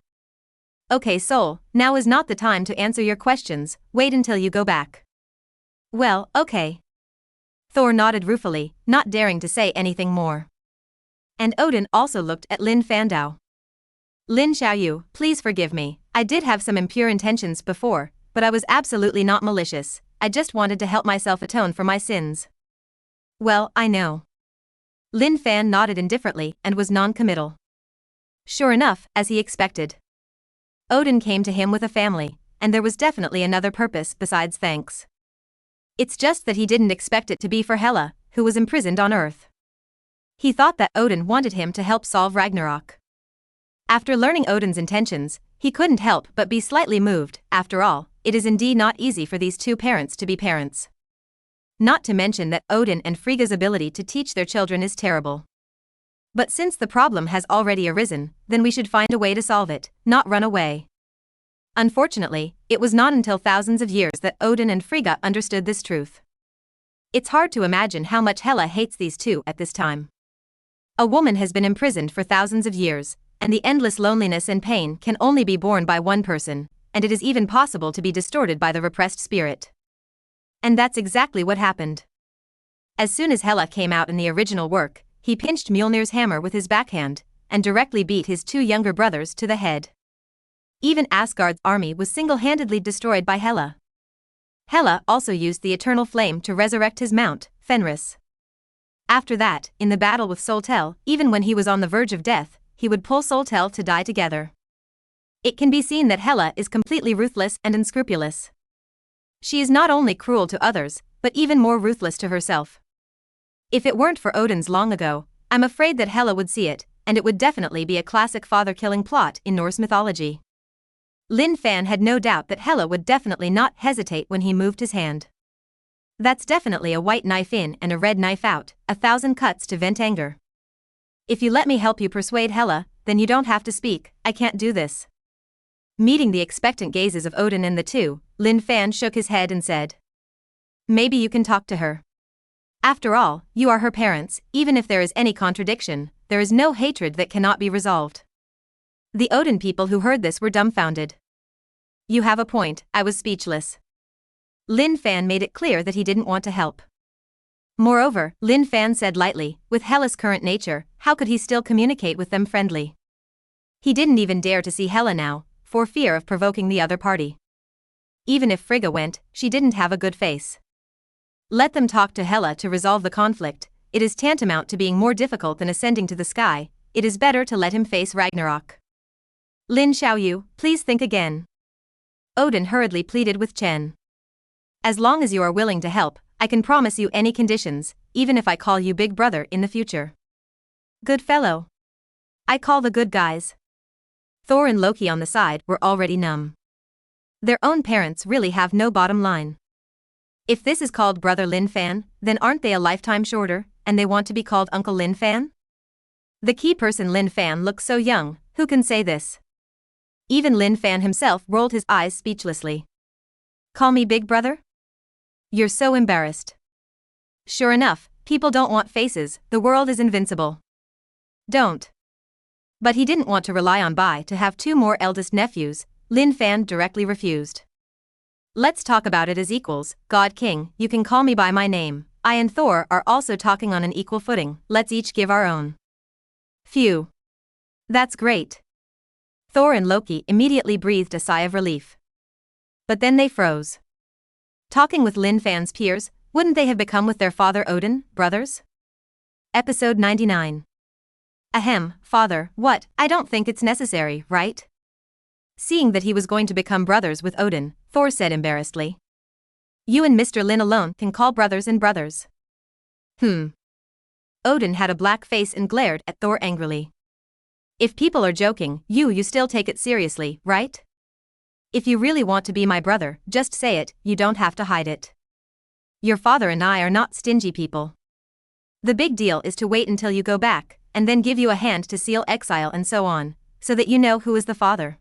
S1: Okay Soul, now is not the time to answer your questions, wait until you go back. Well, okay. Thor nodded ruefully, not daring to say anything more. And Odin also looked at Lin Fandao. Lin Xiaoyu, please forgive me, I did have some impure intentions before, but I was absolutely not malicious, I just wanted to help myself atone for my sins. Well, I know. Lin Fan nodded indifferently and was non-committal. Sure enough, as he expected. Odin came to him with a family, and there was definitely another purpose besides thanks. It's just that he didn't expect it to be for Hela, who was imprisoned on Earth. He thought that Odin wanted him to help solve Ragnarok. After learning Odin's intentions, he couldn't help but be slightly moved. After all, it is indeed not easy for these two parents to be parents. Not to mention that Odin and Frigga's ability to teach their children is terrible. But since the problem has already arisen, then we should find a way to solve it, not run away. Unfortunately, it was not until thousands of years that Odin and Frigga understood this truth. It's hard to imagine how much Hela hates these two at this time. A woman has been imprisoned for thousands of years, and the endless loneliness and pain can only be borne by one person, and it is even possible to be distorted by the repressed spirit. And that's exactly what happened. As soon as Hela came out in the original work, he pinched Mjolnir's hammer with his backhand, and directly beat his two younger brothers to the head. Even Asgard's army was single-handedly destroyed by Hela. Hela also used the eternal flame to resurrect his mount, Fenris. After that, in the battle with Soltel, even when he was on the verge of death, he would pull Soltel to die together. It can be seen that Hela is completely ruthless and unscrupulous. She is not only cruel to others, but even more ruthless to herself. If it weren't for Odin's long ago, I'm afraid that Hela would see it, and it would definitely be a classic father-killing plot in Norse mythology. Lin Fan had no doubt that Hela would definitely not hesitate when he moved his hand. That's definitely a white knife in and a red knife out, 1,000 cuts to vent anger. If you let me help you persuade Hela, then you don't have to speak, I can't do this. Meeting the expectant gazes of Odin and the two, Lin Fan shook his head and said, Maybe you can talk to her. After all, you are her parents. Even if there is any contradiction, there is no hatred that cannot be resolved. The Odin people who heard this were dumbfounded. You have a point, I was speechless. Lin Fan made it clear that he didn't want to help. Moreover, Lin Fan said lightly, with Hela's current nature, how could he still communicate with them friendly? He didn't even dare to see Hela now, for fear of provoking the other party. Even if Frigga went, she didn't have a good face. Let them talk to Hela to resolve the conflict. It is tantamount to being more difficult than ascending to the sky. It is better to let him face Ragnarok. Lin Xiaoyu, please think again. Odin hurriedly pleaded with Chen. As long as you are willing to help, I can promise you any conditions, even if I call you Big Brother in the future. Good fellow. I call the good guys. Thor and Loki on the side were already numb. Their own parents really have no bottom line. If this is called Brother Lin Fan, then aren't they a lifetime shorter, and they want to be called Uncle Lin Fan? The key person Lin Fan looks so young, who can say this? Even Lin Fan himself rolled his eyes speechlessly. Call me Big Brother? You're so embarrassed. Sure enough, people don't want faces, the world is invincible. Don't. But he didn't want to rely on Bai to have two more eldest nephews. Lin Fan directly refused. Let's talk about it as equals, God King, you can call me by my name. I and Thor are also talking on an equal footing, let's each give our own. Phew. That's great. Thor and Loki immediately breathed a sigh of relief. But then they froze. Talking with Lin Fan's peers, wouldn't they have become with their father Odin, brothers? Episode 99. Ahem, father, what? I don't think it's necessary, right? Seeing that he was going to become brothers with Odin, Thor said embarrassedly. You and Mr. Lin alone can call brothers and brothers. Odin had a black face and glared at Thor angrily. If people are joking, you still take it seriously, right? If you really want to be my brother, just say it, you don't have to hide it. Your father and I are not stingy people. The big deal is to wait until you go back, and then give you a hand to seal exile and so on, so that you know who is the father.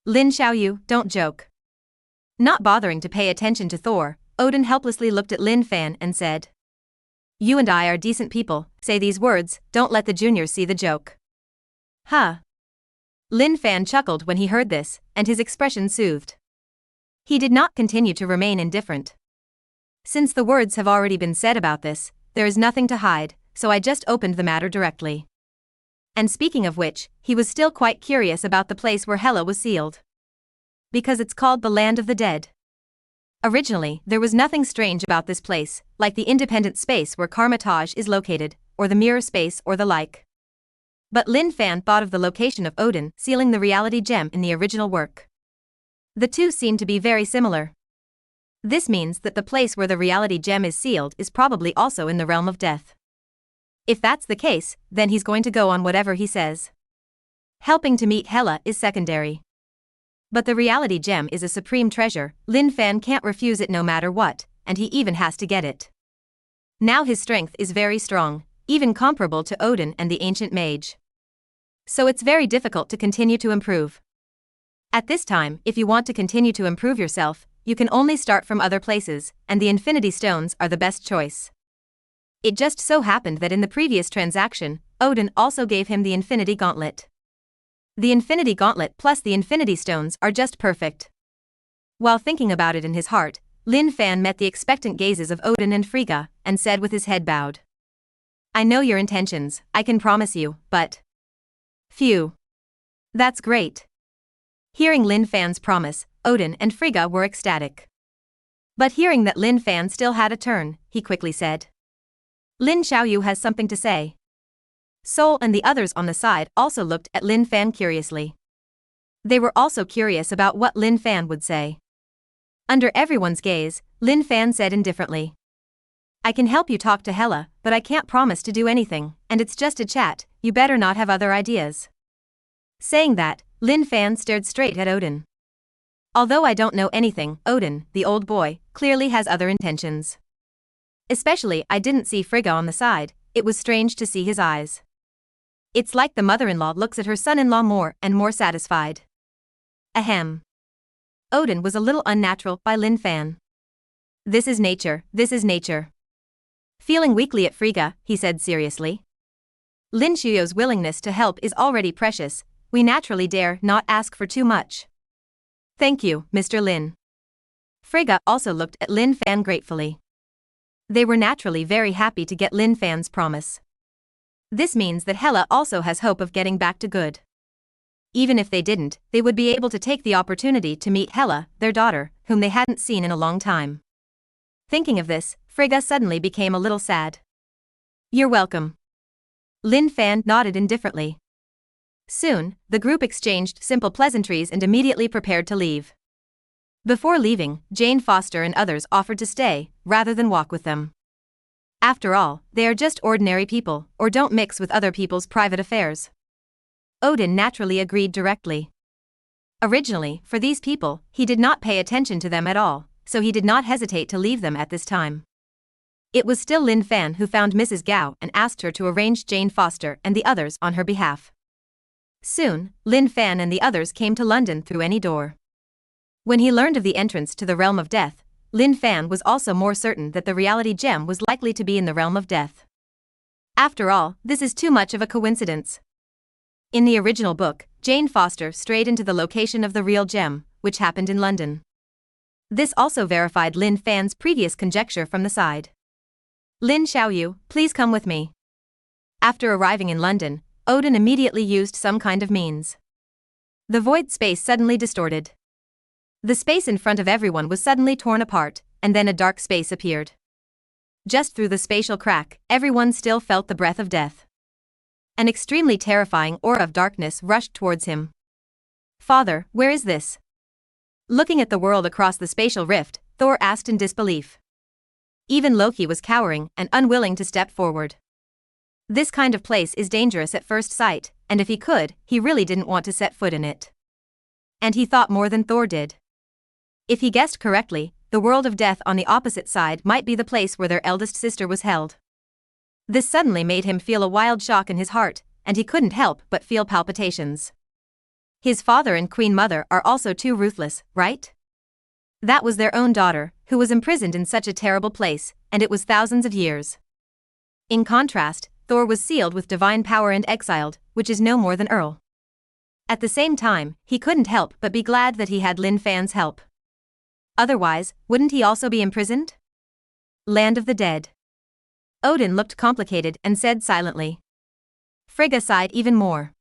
S1: Lin Xiaoyu, don't joke. Not bothering to pay attention to Thor, Odin helplessly looked at Lin Fan and said. You and I are decent people, say these words, don't let the juniors see the joke. Huh. Lin Fan chuckled when he heard this, and his expression soothed. He did not continue to remain indifferent. Since the words have already been said about this, there is nothing to hide, so I just opened the matter directly. And speaking of which, he was still quite curious about the place where Hela was sealed. Because it's called the Land of the Dead. Originally, there was nothing strange about this place, like the independent space where Karmatage is located, or the mirror space or the like. But Lin Fan thought of the location of Odin sealing the reality gem in the original work. The two seem to be very similar. This means that the place where the reality gem is sealed is probably also in the realm of death. If that's the case, then he's going to go on whatever he says. Helping to meet Hela is secondary. But the reality gem is a supreme treasure, Lin Fan can't refuse it no matter what, and he even has to get it. Now his strength is very strong, even comparable to Odin and the ancient mage. So it's very difficult to continue to improve. At this time, if you want to continue to improve yourself, you can only start from other places, and the Infinity Stones are the best choice. It just so happened that in the previous transaction, Odin also gave him the Infinity Gauntlet. The Infinity Gauntlet plus the Infinity Stones are just perfect. While thinking about it in his heart, Lin Fan met the expectant gazes of Odin and Frigga, and said with his head bowed. I know your intentions, I can promise you, but... Phew. That's great. Hearing Lin Fan's promise, Odin and Frigga were ecstatic. But hearing that Lin Fan still had a turn, he quickly said. Lin Xiaoyu has something to say. Sol and the others on the side also looked at Lin Fan curiously. They were also curious about what Lin Fan would say. Under everyone's gaze, Lin Fan said indifferently. I can help you talk to Hela, but I can't promise to do anything, and it's just a chat, you better not have other ideas. Saying that, Lin Fan stared straight at Odin. Although I don't know anything, Odin, the old boy, clearly has other intentions. Especially, I didn't see Frigga on the side, it was strange to see his eyes. It's like the mother-in-law looks at her son-in-law more and more satisfied. Ahem. Odin was a little unnatural by Lin Fan. This is nature, this is nature. Feeling weakly at Frigga, he said seriously. Lin Shuyo's willingness to help is already precious, we naturally dare not ask for too much. Thank you, Mr. Lin. Frigga also looked at Lin Fan gratefully. They were naturally very happy to get Lin Fan's promise. This means that Hela also has hope of getting back to good. Even if they didn't, they would be able to take the opportunity to meet Hela, their daughter, whom they hadn't seen in a long time. Thinking of this, Frigga suddenly became a little sad. You're welcome. Lin Fan nodded indifferently. Soon, the group exchanged simple pleasantries and immediately prepared to leave. Before leaving, Jane Foster and others offered to stay, rather than walk with them. After all, they are just ordinary people, or don't mix with other people's private affairs. Odin naturally agreed directly. Originally, for these people, he did not pay attention to them at all, so he did not hesitate to leave them at this time. It was still Lin Fan who found Mrs. Gao and asked her to arrange Jane Foster and the others on her behalf. Soon, Lin Fan and the others came to London through any door. When he learned of the entrance to the realm of death, Lin Fan was also more certain that the reality gem was likely to be in the realm of death. After all, this is too much of a coincidence. In the original book, Jane Foster strayed into the location of the real gem, which happened in London. This also verified Lin Fan's previous conjecture from the side. Lin Xiaoyu, please come with me. After arriving in London, Odin immediately used some kind of means. The void space suddenly distorted. The space in front of everyone was suddenly torn apart, and then a dark space appeared. Just through the spatial crack, everyone still felt the breath of death. An extremely terrifying aura of darkness rushed towards him. Father, where is this? Looking at the world across the spatial rift, Thor asked in disbelief. Even Loki was cowering and unwilling to step forward. This kind of place is dangerous at first sight, and if he could, he really didn't want to set foot in it. And he thought more than Thor did. If he guessed correctly, the world of death on the opposite side might be the place where their eldest sister was held. This suddenly made him feel a wild shock in his heart, and he couldn't help but feel palpitations. His father and Queen Mother are also too ruthless, right? That was their own daughter, who was imprisoned in such a terrible place, and it was thousands of years. In contrast, Thor was sealed with divine power and exiled, which is no more than Earl. At the same time, he couldn't help but be glad that he had Lin Fan's help. Otherwise, wouldn't he also be imprisoned? Land of the Dead. Odin looked complicated and said silently. Frigga sighed even more.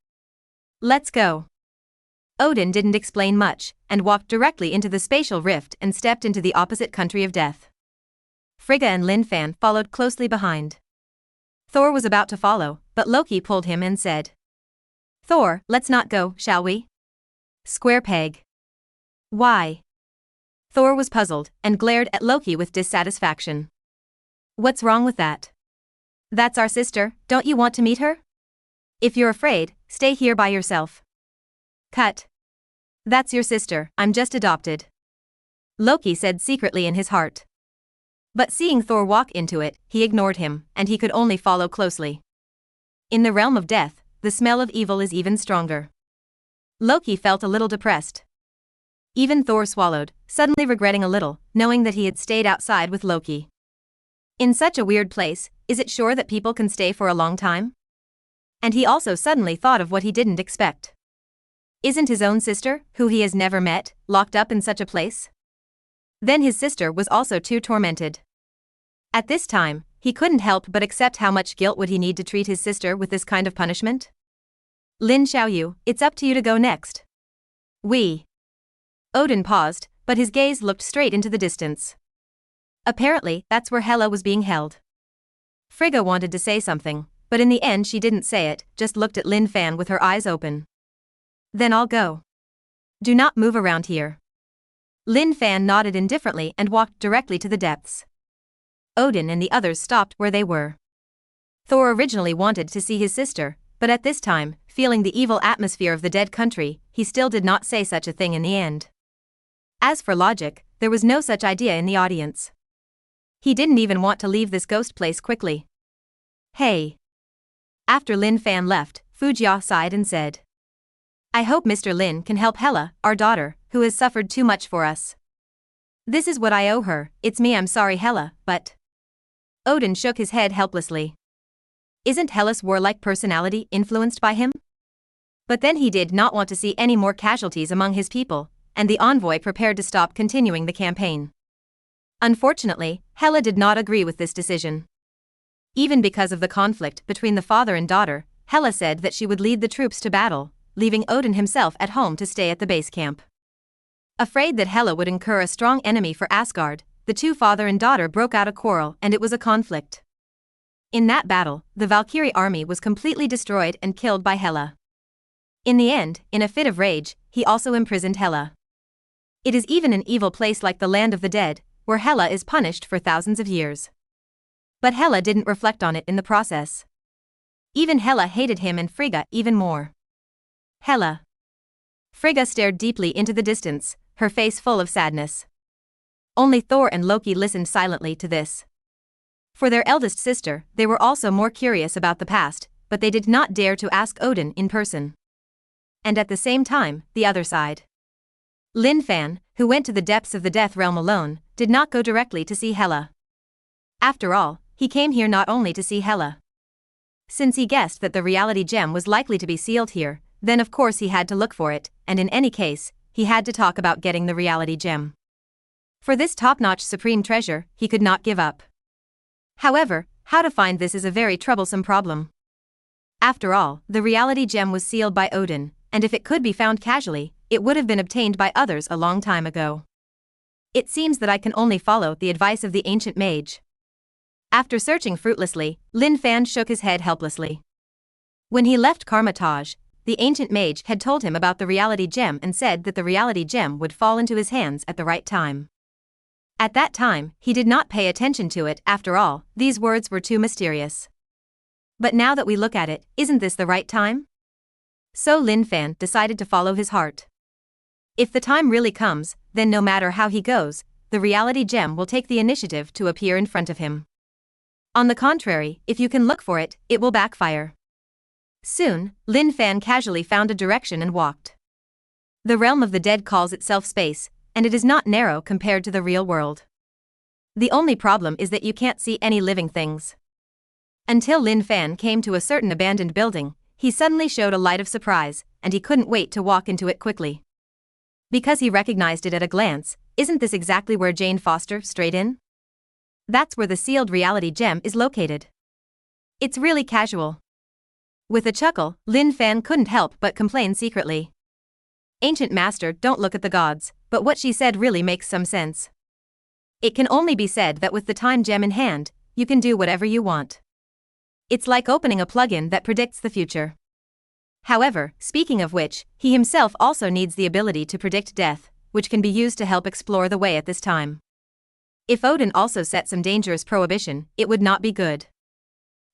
S1: Let's go. Odin didn't explain much, and walked directly into the spatial rift and stepped into the opposite country of death. Frigga and Lin Fan followed closely behind. Thor was about to follow, but Loki pulled him and said, Thor, let's not go, shall we? Square peg. Why? Thor was puzzled, and glared at Loki with dissatisfaction. What's wrong with that? That's our sister, don't you want to meet her? If you're afraid, stay here by yourself. Cut. That's your sister, I'm just adopted. Loki said secretly in his heart. But seeing Thor walk into it, he ignored him, and he could only follow closely. In the realm of death, the smell of evil is even stronger. Loki felt a little depressed. Even Thor swallowed, suddenly regretting a little, knowing that he had stayed outside with Loki. In such a weird place, is it sure that people can stay for a long time? And he also suddenly thought of what he didn't expect. Isn't his own sister, who he has never met, locked up in such a place? Then his sister was also too tormented. At this time, he couldn't help but accept how much guilt would he need to treat his sister with this kind of punishment? Lin Xiaoyu, it's up to you to go next. Odin paused, but his gaze looked straight into the distance. Apparently, that's where Hela was being held. Frigga wanted to say something, but in the end she didn't say it, just looked at Lin Fan with her eyes open. Then I'll go. Do not move around here. Lin Fan nodded indifferently and walked directly to the depths. Odin and the others stopped where they were. Thor originally wanted to see his sister, but at this time, feeling the evil atmosphere of the dead country, he still did not say such a thing in the end. As for logic, there was no such idea in the audience. He didn't even want to leave this ghost place quickly. Hey. After Lin Fan left, Fujia sighed and said, I hope Mr. Lin can help Hela, our daughter, who has suffered too much for us. This is what I owe her, it's me I'm sorry Hela, but... Odin shook his head helplessly. Isn't Hela's warlike personality influenced by him? But then he did not want to see any more casualties among his people, and the envoy prepared to stop continuing the campaign. Unfortunately, Hela did not agree with this decision. Even because of the conflict between the father and daughter, Hela said that she would lead the troops to battle, leaving Odin himself at home to stay at the base camp. Afraid that Hela would incur a strong enemy for Asgard, the two father and daughter broke out a quarrel, and it was a conflict. In that battle, the Valkyrie army was completely destroyed and killed by Hela. In the end, in a fit of rage, he also imprisoned Hela. It is even an evil place like the land of the dead, where Hela is punished for thousands of years. But Hela didn't reflect on it in the process. Even Hela hated him and Frigga even more. Hela. Frigga stared deeply into the distance, her face full of sadness. Only Thor and Loki listened silently to this. For their eldest sister, they were also more curious about the past, but they did not dare to ask Odin in person. And at the same time, the other side. Lin Fan, who went to the depths of the death realm alone, did not go directly to see Hela. After all, he came here not only to see Hela. Since he guessed that the reality gem was likely to be sealed here, then of course he had to look for it, and in any case, he had to talk about getting the reality gem. For this top-notch supreme treasure, he could not give up. However, how to find this is a very troublesome problem. After all, the reality gem was sealed by Odin, and if it could be found casually, it would have been obtained by others a long time ago. It seems that I can only follow the advice of the ancient mage. After searching fruitlessly, Lin Fan shook his head helplessly. When he left Karmatage, the ancient mage had told him about the reality gem and said that the reality gem would fall into his hands at the right time. At that time, he did not pay attention to it. After all, these words were too mysterious. But now that we look at it, isn't this the right time? So Lin Fan decided to follow his heart. If the time really comes, then no matter how he goes, the reality gem will take the initiative to appear in front of him. On the contrary, if you can look for it, it will backfire. Soon, Lin Fan casually found a direction and walked. The realm of the dead calls itself space, and it is not narrow compared to the real world. The only problem is that you can't see any living things. Until Lin Fan came to a certain abandoned building, he suddenly showed a light of surprise, and he couldn't wait to walk into it quickly. Because he recognized it at a glance, isn't this exactly where Jane Foster strayed in? That's where the sealed reality gem is located. It's really casual. With a chuckle, Lin Fan couldn't help but complain secretly. Ancient Master, don't look at the gods, but what she said really makes some sense. It can only be said that with the time gem in hand, you can do whatever you want. It's like opening a plugin that predicts the future. However, speaking of which, he himself also needs the ability to predict death, which can be used to help explore the way at this time. If Odin also set some dangerous prohibition, it would not be good.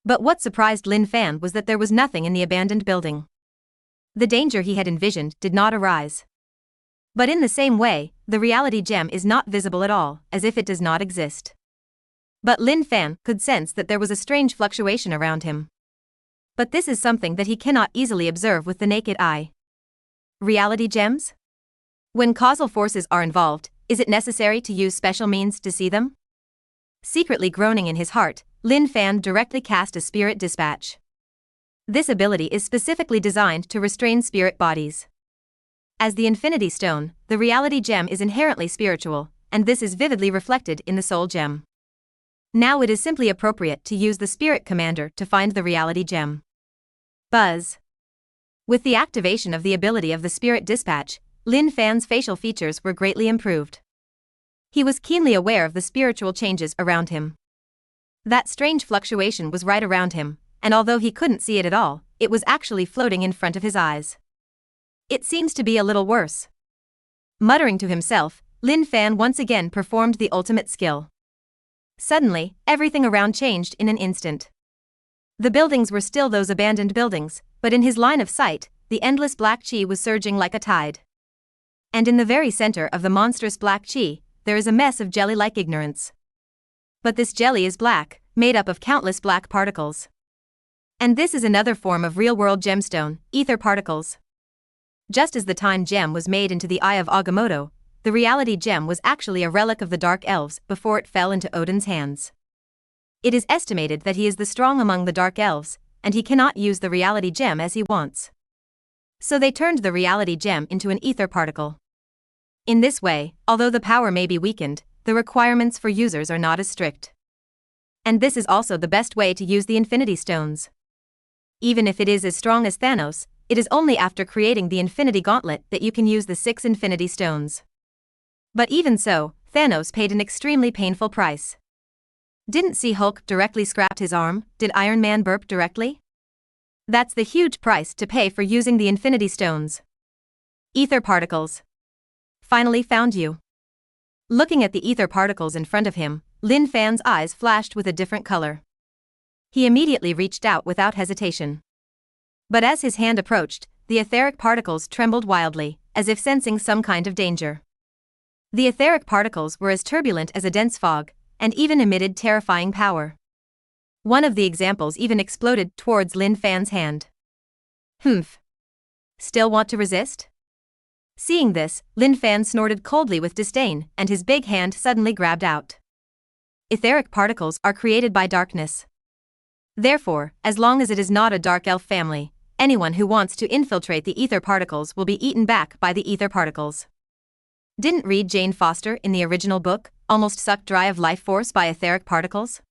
S1: But what surprised Lin Fan was that there was nothing in the abandoned building. The danger he had envisioned did not arise. But in the same way, the reality gem is not visible at all, as if it does not exist. But Lin Fan could sense that there was a strange fluctuation around him. But this is something that he cannot easily observe with the naked eye. Reality gems? When causal forces are involved, is it necessary to use special means to see them? Secretly groaning in his heart, Lin Fan directly cast a spirit dispatch. This ability is specifically designed to restrain spirit bodies. As the Infinity Stone, the reality gem is inherently spiritual, and this is vividly reflected in the Soul Gem. Now it is simply appropriate to use the Spirit Commander to find the reality gem. Buzz. With the activation of the ability of the Spirit Dispatch, Lin Fan's facial features were greatly improved. He was keenly aware of the spiritual changes around him. That strange fluctuation was right around him, and although he couldn't see it at all, it was actually floating in front of his eyes. It seems to be a little worse. Muttering to himself, Lin Fan once again performed the ultimate skill. Suddenly, everything around changed in an instant. The buildings were still those abandoned buildings, but in his line of sight, the endless black chi was surging like a tide. And in the very center of the monstrous black chi, there is a mess of jelly-like ignorance. But this jelly is black, made up of countless black particles. And this is another form of real-world gemstone, ether particles. Just as the time gem was made into the Eye of Agamotto, the reality gem was actually a relic of the Dark Elves before it fell into Odin's hands. It is estimated that he is the strong among the Dark Elves, and he cannot use the reality gem as he wants. So they turned the reality gem into an ether particle. In this way, although the power may be weakened, the requirements for users are not as strict. And this is also the best way to use the Infinity Stones. Even if it is as strong as Thanos, it is only after creating the Infinity Gauntlet that you can use the 6 Infinity Stones. But even so, Thanos paid an extremely painful price. Didn't see Hulk directly scrapped his arm? Did Iron Man burp directly? That's the huge price to pay for using the Infinity Stones. Ether particles. Finally found you. Looking at the ether particles in front of him, Lin Fan's eyes flashed with a different color. He immediately reached out without hesitation. But as his hand approached, the etheric particles trembled wildly, as if sensing some kind of danger. The etheric particles were as turbulent as a dense fog, and even emitted terrifying power. One of the examples even exploded towards Lin Fan's hand. Humph. Still want to resist? Seeing this, Lin Fan snorted coldly with disdain, and his big hand suddenly grabbed out. Etheric particles are created by darkness. Therefore, as long as it is not a dark elf family, anyone who wants to infiltrate the ether particles will be eaten back by the ether particles. Didn't read Jane Foster in the original book, almost sucked dry of life force by etheric particles?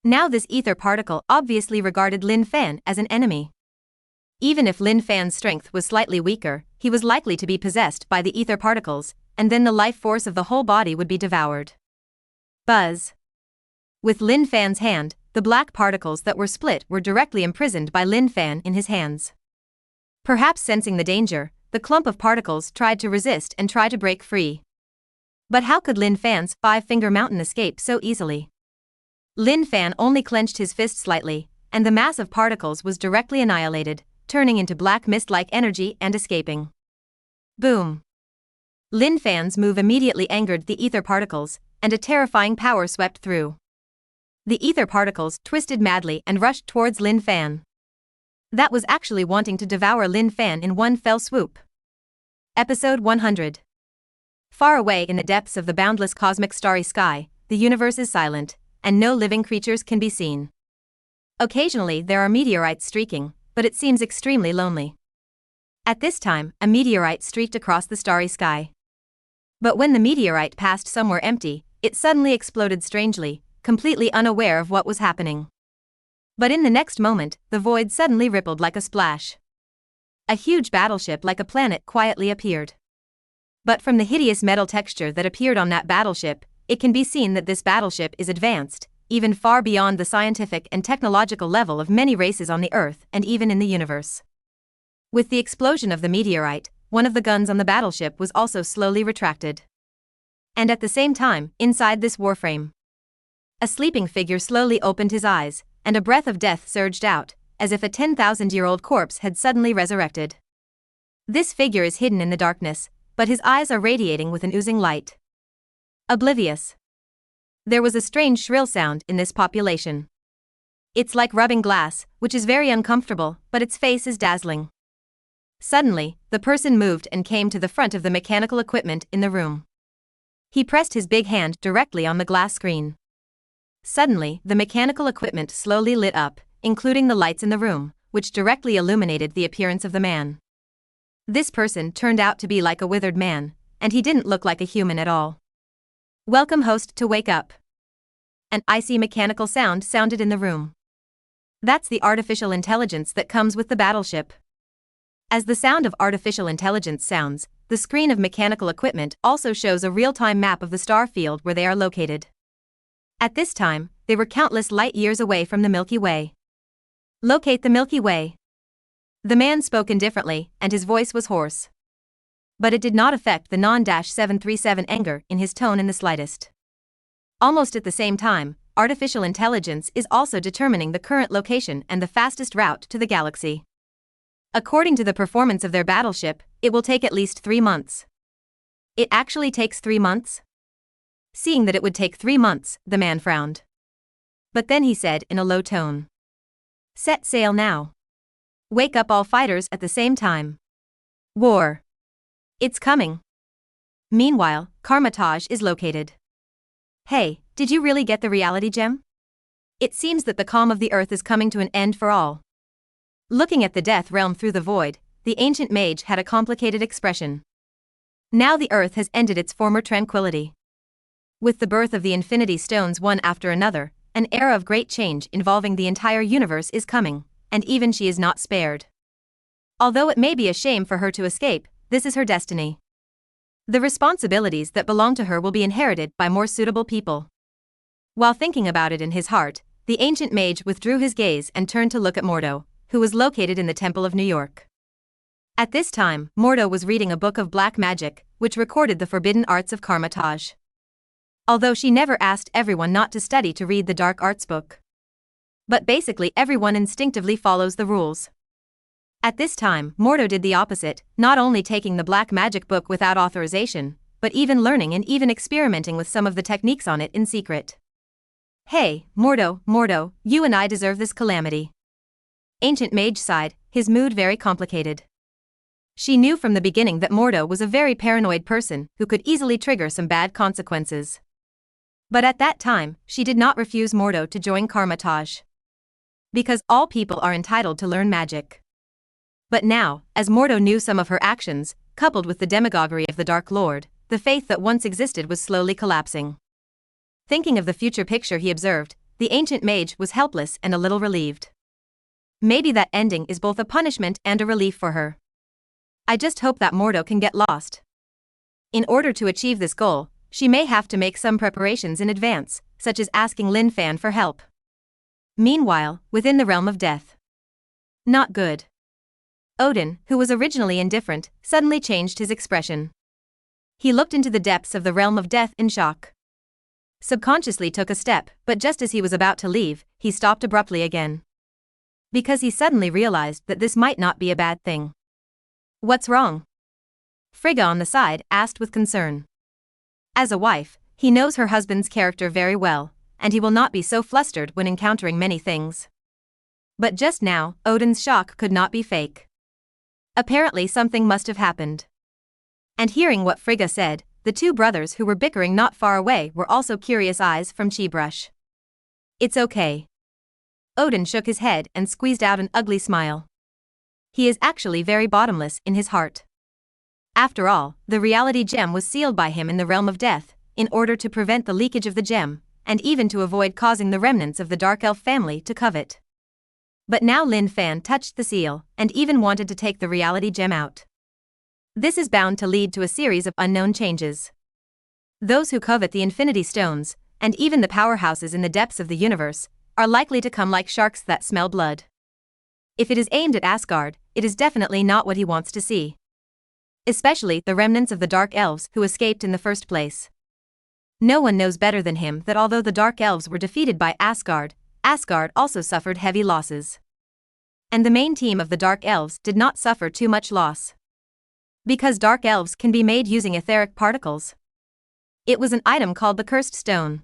S1: Now this ether particle obviously regarded Lin Fan as an enemy. Even if Lin Fan's strength was slightly weaker, he was likely to be possessed by the ether particles, and then the life force of the whole body would be devoured. Buzz. With Lin Fan's hand, the black particles that were split were directly imprisoned by Lin Fan in his hands. Perhaps sensing the danger, the clump of particles tried to resist and try to break free. But how could Lin Fan's 5-finger mountain escape so easily? Lin Fan only clenched his fist slightly, and the mass of particles was directly annihilated, turning into black mist-like energy and escaping. Boom. Lin Fan's move immediately angered the ether particles, and a terrifying power swept through. The ether particles twisted madly and rushed towards Lin Fan. That was actually wanting to devour Lin Fan in one fell swoop. Episode 100. Far away in the depths of the boundless cosmic starry sky, the universe is silent, and no living creatures can be seen. Occasionally there are meteorites streaking, but it seems extremely lonely. At this time, a meteorite streaked across the starry sky. But when the meteorite passed somewhere empty, it suddenly exploded strangely, completely unaware of what was happening. But in the next moment, the void suddenly rippled like a splash. A huge battleship like a planet quietly appeared. But from the hideous metal texture that appeared on that battleship, it can be seen that this battleship is advanced, even far beyond the scientific and technological level of many races on the Earth and even in the universe. With the explosion of the meteorite, one of the guns on the battleship was also slowly retracted. And at the same time, inside this warframe, a sleeping figure slowly opened his eyes, and a breath of death surged out, as if a 10,000-year-old corpse had suddenly resurrected. This figure is hidden in the darkness, but his eyes are radiating with an oozing light. Oblivious. There was a strange shrill sound in this population. It's like rubbing glass, which is very uncomfortable, but its face is dazzling. Suddenly, the person moved and came to the front of the mechanical equipment in the room. He pressed his big hand directly on the glass screen. Suddenly, the mechanical equipment slowly lit up, including the lights in the room, which directly illuminated the appearance of the man. This person turned out to be like a withered man, and he didn't look like a human at all. Welcome, host, to wake up. An icy mechanical sound sounded in the room. That's the artificial intelligence that comes with the battleship. As the sound of artificial intelligence sounds, the screen of mechanical equipment also shows a real-time map of the star field where they are located. At this time, they were countless light years away from the Milky Way. Locate the Milky Way. The man spoke indifferently, and his voice was hoarse. But it did not affect the non-737 anger in his tone in the slightest. Almost at the same time, artificial intelligence is also determining the current location and the fastest route to the galaxy. According to the performance of their battleship, it will take at least 3 months. It actually takes 3 months? Seeing that it would take 3 months, the man frowned. But then he said in a low tone, "Set sail now. Wake up all fighters at the same time. War. It's coming." Meanwhile, Karmatage is located. Hey, did you really get the reality gem? It seems that the calm of the earth is coming to an end for all. Looking at the death realm through the void, the ancient mage had a complicated expression. Now the earth has ended its former tranquility. With the birth of the Infinity Stones one after another, an era of great change involving the entire universe is coming, and even she is not spared. Although it may be a shame for her to escape, this is her destiny. The responsibilities that belong to her will be inherited by more suitable people. While thinking about it in his heart, the ancient mage withdrew his gaze and turned to look at Mordo, who was located in the Temple of New York. At this time, Mordo was reading a book of black magic, which recorded the forbidden arts of Karmatage. Although she never asked everyone not to study to read the dark arts book. But basically everyone instinctively follows the rules. At this time, Mordo did the opposite, not only taking the black magic book without authorization, but even learning and even experimenting with some of the techniques on it in secret. Hey, Mordo, you and I deserve this calamity. Ancient Mage sighed, his mood very complicated. She knew from the beginning that Mordo was a very paranoid person who could easily trigger some bad consequences. But at that time, she did not refuse Mordo to join Karmatage. Because all people are entitled to learn magic. But now, as Mordo knew some of her actions, coupled with the demagoguery of the Dark Lord, the faith that once existed was slowly collapsing. Thinking of the future picture he observed, the ancient mage was helpless and a little relieved. Maybe that ending is both a punishment and a relief for her. I just hope that Mordo can get lost. In order to achieve this goal, she may have to make some preparations in advance, such as asking Lin Fan for help. Meanwhile, within the realm of death. Not good. Odin, who was originally indifferent, suddenly changed his expression. He looked into the depths of the realm of death in shock. Subconsciously took a step, but just as he was about to leave, he stopped abruptly again. Because he suddenly realized that this might not be a bad thing. What's wrong? Frigga on the side asked with concern. As a wife, he knows her husband's character very well, and he will not be so flustered when encountering many things. But just now, Odin's shock could not be fake. Apparently something must have happened. And hearing what Frigga said, the two brothers who were bickering not far away were also curious eyes from Chi-Brush. It's okay. Odin shook his head and squeezed out an ugly smile. He is actually very bottomless in his heart. After all, the reality gem was sealed by him in the realm of death, in order to prevent the leakage of the gem, and even to avoid causing the remnants of the Dark Elf family to covet. But now Lin Fan touched the seal, and even wanted to take the reality gem out. This is bound to lead to a series of unknown changes. Those who covet the Infinity Stones, and even the powerhouses in the depths of the universe, are likely to come like sharks that smell blood. If it is aimed at Asgard, it is definitely not what he wants to see. Especially the remnants of the Dark Elves who escaped in the first place. No one knows better than him that although the Dark Elves were defeated by Asgard, Asgard also suffered heavy losses. And the main team of the Dark Elves did not suffer too much loss. Because Dark Elves can be made using etheric particles. It was an item called the Cursed Stone.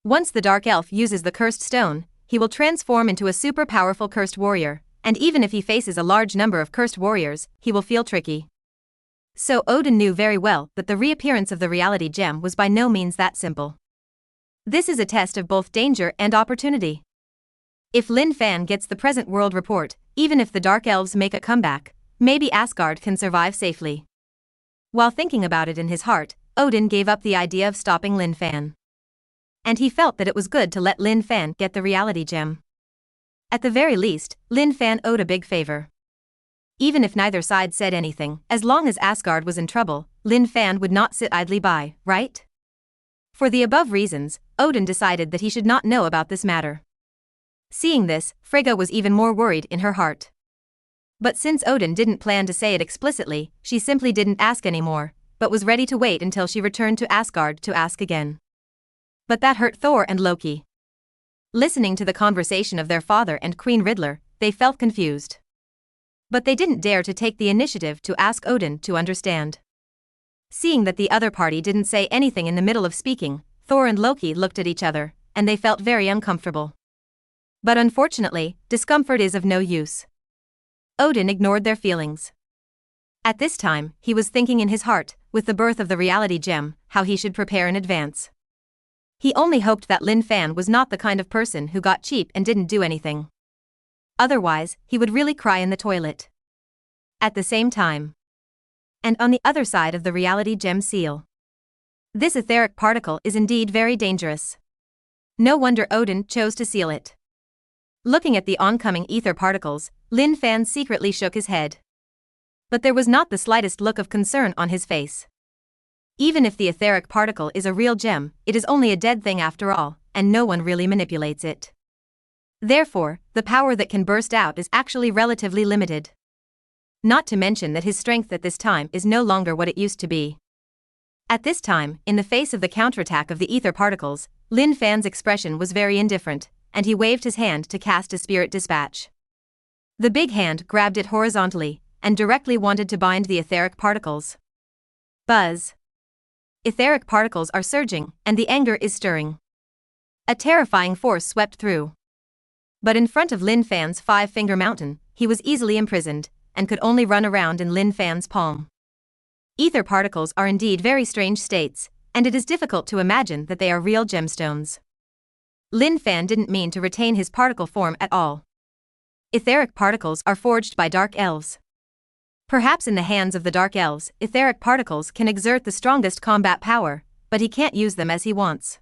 S1: Once the Dark Elf uses the Cursed Stone, he will transform into a super powerful Cursed Warrior, and even if he faces a large number of Cursed Warriors, he will feel tricky. So Odin knew very well that the reappearance of the reality gem was by no means that simple. This is a test of both danger and opportunity. If Lin Fan gets the present world report, even if the Dark Elves make a comeback, maybe Asgard can survive safely. While thinking about it in his heart, Odin gave up the idea of stopping Lin Fan. And he felt that it was good to let Lin Fan get the reality gem. At the very least, Lin Fan owed a big favor. Even if neither side said anything, as long as Asgard was in trouble, Lin Fan would not sit idly by, right? For the above reasons, Odin decided that he should not know about this matter. Seeing this, Frigga was even more worried in her heart. But since Odin didn't plan to say it explicitly, she simply didn't ask anymore, but was ready to wait until she returned to Asgard to ask again. But that hurt Thor and Loki. Listening to the conversation of their father and Queen Riddler, they felt confused. But they didn't dare to take the initiative to ask Odin to understand. Seeing that the other party didn't say anything in the middle of speaking, Thor and Loki looked at each other, and they felt very uncomfortable. But unfortunately, discomfort is of no use. Odin ignored their feelings. At this time, he was thinking in his heart, with the birth of the reality gem, how he should prepare in advance. He only hoped that Lin Fan was not the kind of person who got cheap and didn't do anything. Otherwise, he would really cry in the toilet. At the same time, and on the other side of the reality gem seal, this etheric particle is indeed very dangerous. No wonder Odin chose to seal it. Looking at the oncoming ether particles, Lin Fan secretly shook his head. But there was not the slightest look of concern on his face. Even if the etheric particle is a real gem, it is only a dead thing after all, and no one really manipulates it. Therefore, the power that can burst out is actually relatively limited. Not to mention that his strength at this time is no longer what it used to be. At this time, in the face of the counterattack of the ether particles, Lin Fan's expression was very indifferent, and he waved his hand to cast a spirit dispatch. The big hand grabbed it horizontally, and directly wanted to bind the etheric particles. Buzz. Etheric particles are surging, and the anger is stirring. A terrifying force swept through. But in front of Lin Fan's five-finger mountain, he was easily imprisoned, and could only run around in Lin Fan's palm. Ether particles are indeed very strange states, and it is difficult to imagine that they are real gemstones. Lin Fan didn't mean to retain his particle form at all. Etheric particles are forged by dark elves. Perhaps in the hands of the dark elves, etheric particles can exert the strongest combat power, but he can't use them as he wants.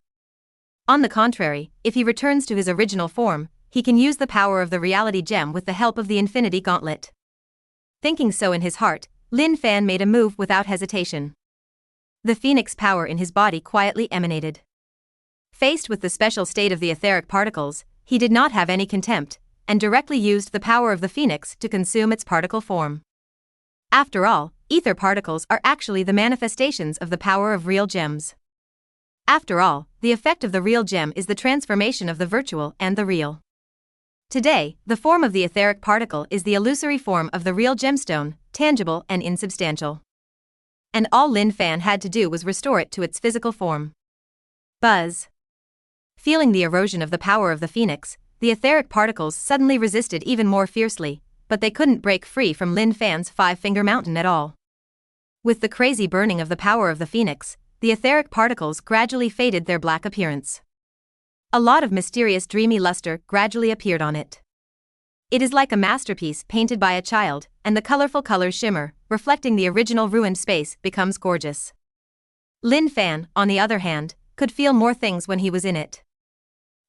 S1: On the contrary, if he returns to his original form, he can use the power of the reality gem with the help of the Infinity Gauntlet. Thinking so in his heart, Lin Fan made a move without hesitation. The phoenix power in his body quietly emanated. Faced with the special state of the etheric particles, he did not have any contempt, and directly used the power of the phoenix to consume its particle form. After all, ether particles are actually the manifestations of the power of real gems. After all, the effect of the real gem is the transformation of the virtual and the real. Today, the form of the etheric particle is the illusory form of the real gemstone, tangible and insubstantial. And all Lin Fan had to do was restore it to its physical form. Buzz. Feeling the erosion of the power of the phoenix, the etheric particles suddenly resisted even more fiercely, but they couldn't break free from Lin Fan's five-finger mountain at all. With the crazy burning of the power of the phoenix, the etheric particles gradually faded their black appearance. A lot of mysterious dreamy luster gradually appeared on it. It is like a masterpiece painted by a child, and the colorful colors shimmer, reflecting the original ruined space becomes gorgeous. Lin Fan, on the other hand, could feel more things when he was in it.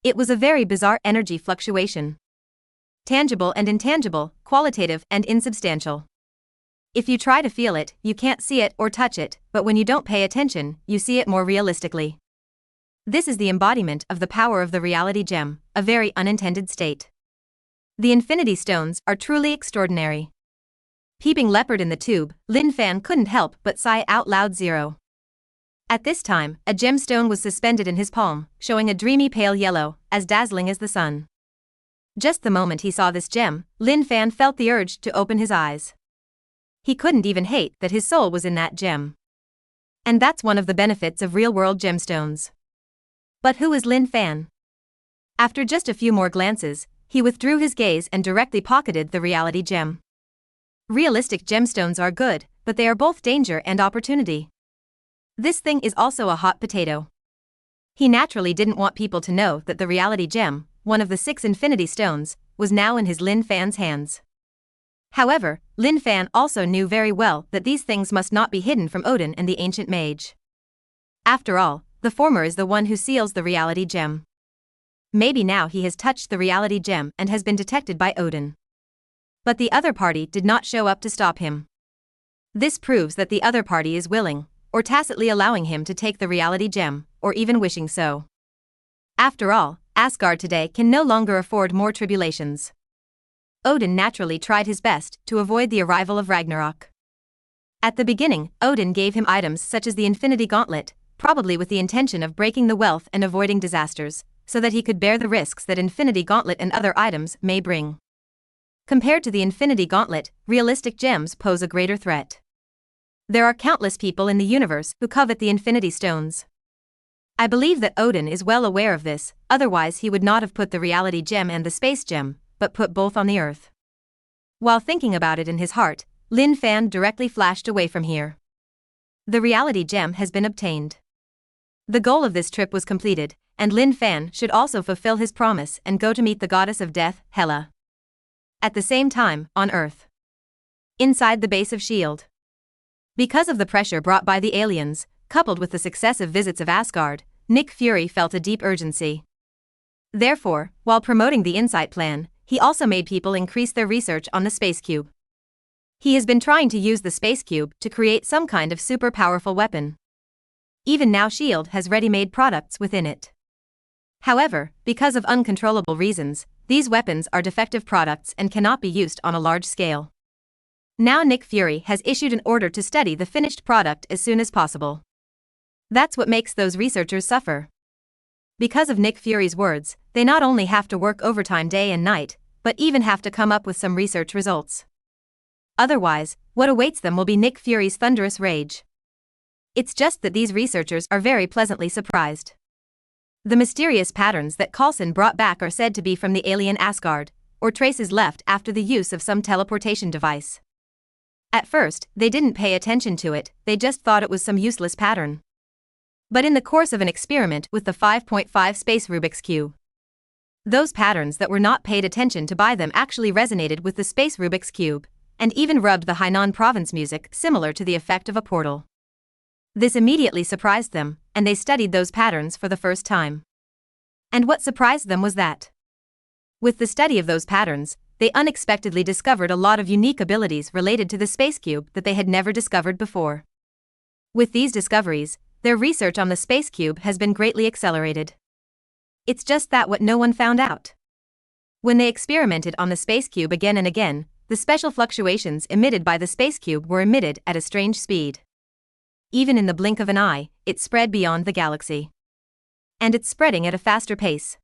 S1: It was a very bizarre energy fluctuation. Tangible and intangible, qualitative and insubstantial. If you try to feel it, you can't see it or touch it, but when you don't pay attention, you see it more realistically. This is the embodiment of the power of the reality gem, a very unintended state. The Infinity Stones are truly extraordinary. Peeping leopard in the tube, Lin Fan couldn't help but sigh out loud. Zero. At this time, a gemstone was suspended in his palm, showing a dreamy pale yellow, as dazzling as the sun. Just the moment he saw this gem, Lin Fan felt the urge to open his eyes. He couldn't even hate that his soul was in that gem. And that's one of the benefits of real-world gemstones. But who is Lin Fan? After just a few more glances, he withdrew his gaze and directly pocketed the reality gem. Realistic gemstones are good, but they are both danger and opportunity. This thing is also a hot potato. He naturally didn't want people to know that the reality gem, one of the 6 Infinity Stones, was now in his Lin Fan's hands. However, Lin Fan also knew very well that these things must not be hidden from Odin and the ancient mage. After all, the former is the one who seals the reality gem. Maybe now he has touched the reality gem and has been detected by Odin. But the other party did not show up to stop him. This proves that the other party is willing, or tacitly allowing him to take the reality gem, or even wishing so. After all, Asgard today can no longer afford more tribulations. Odin naturally tried his best to avoid the arrival of Ragnarok. At the beginning, Odin gave him items such as the Infinity Gauntlet, probably with the intention of breaking the wealth and avoiding disasters, so that he could bear the risks that Infinity Gauntlet and other items may bring. Compared to the Infinity Gauntlet, realistic gems pose a greater threat. There are countless people in the universe who covet the Infinity Stones. I believe that Odin is well aware of this, otherwise he would not have put the reality gem and the space gem, but put both on the earth. While thinking about it in his heart, Lin Fan directly flashed away from here. The reality gem has been obtained. The goal of this trip was completed, and Lin Fan should also fulfill his promise and go to meet the goddess of death, Hela. At the same time, on Earth. Inside the base of S.H.I.E.L.D. Because of the pressure brought by the aliens, coupled with the successive visits of Asgard, Nick Fury felt a deep urgency. Therefore, while promoting the Insight Plan, he also made people increase their research on the Space Cube. He has been trying to use the Space Cube to create some kind of super powerful weapon. Even now S.H.I.E.L.D. has ready-made products within it. However, because of uncontrollable reasons, these weapons are defective products and cannot be used on a large scale. Now Nick Fury has issued an order to study the finished product as soon as possible. That's what makes those researchers suffer. Because of Nick Fury's words, they not only have to work overtime day and night, but even have to come up with some research results. Otherwise, what awaits them will be Nick Fury's thunderous rage. It's just that these researchers are very pleasantly surprised. The mysterious patterns that Coulson brought back are said to be from the alien Asgard, or traces left after the use of some teleportation device. At first, they didn't pay attention to it, they just thought it was some useless pattern. But in the course of an experiment with the 5.5 space Rubik's Cube, those patterns that were not paid attention to by them actually resonated with the space Rubik's Cube, and even rubbed the Hainan province music similar to the effect of a portal. This immediately surprised them, and they studied those patterns for the first time. And what surprised them was that, with the study of those patterns, they unexpectedly discovered a lot of unique abilities related to the Space Cube that they had never discovered before. With these discoveries, their research on the Space Cube has been greatly accelerated. It's just that what no one found out. When they experimented on the Space Cube again and again, the special fluctuations emitted by the Space Cube were emitted at a strange speed. Even in the blink of an eye, it spread beyond the galaxy. And it's spreading at a faster pace.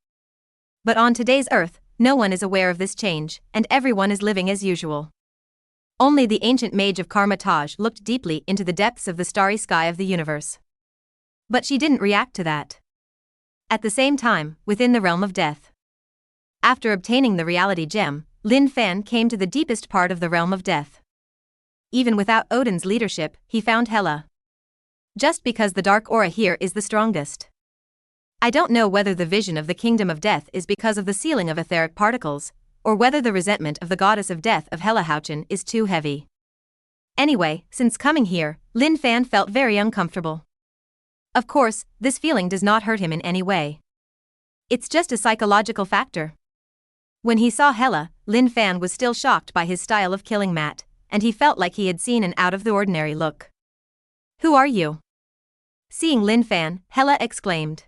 S1: But on today's Earth, no one is aware of this change, and everyone is living as usual. Only the ancient mage of Karma-Taj looked deeply into the depths of the starry sky of the universe. But she didn't react to that. At the same time, within the realm of death, after obtaining the reality gem, Lin Fan came to the deepest part of the realm of death. Even without Odin's leadership, he found Hela. Just because the dark aura here is the strongest. I don't know whether the vision of the kingdom of death is because of the sealing of etheric particles, or whether the resentment of the goddess of death of Helahauchen is too heavy. Anyway, since coming here, Lin Fan felt very uncomfortable. Of course, this feeling does not hurt him in any way. It's just a psychological factor. When he saw Hela, Lin Fan was still shocked by his style of killing Matt, and he felt like he had seen an out-of-the-ordinary look. "Who are you?" Seeing Lin Fan, Hela exclaimed.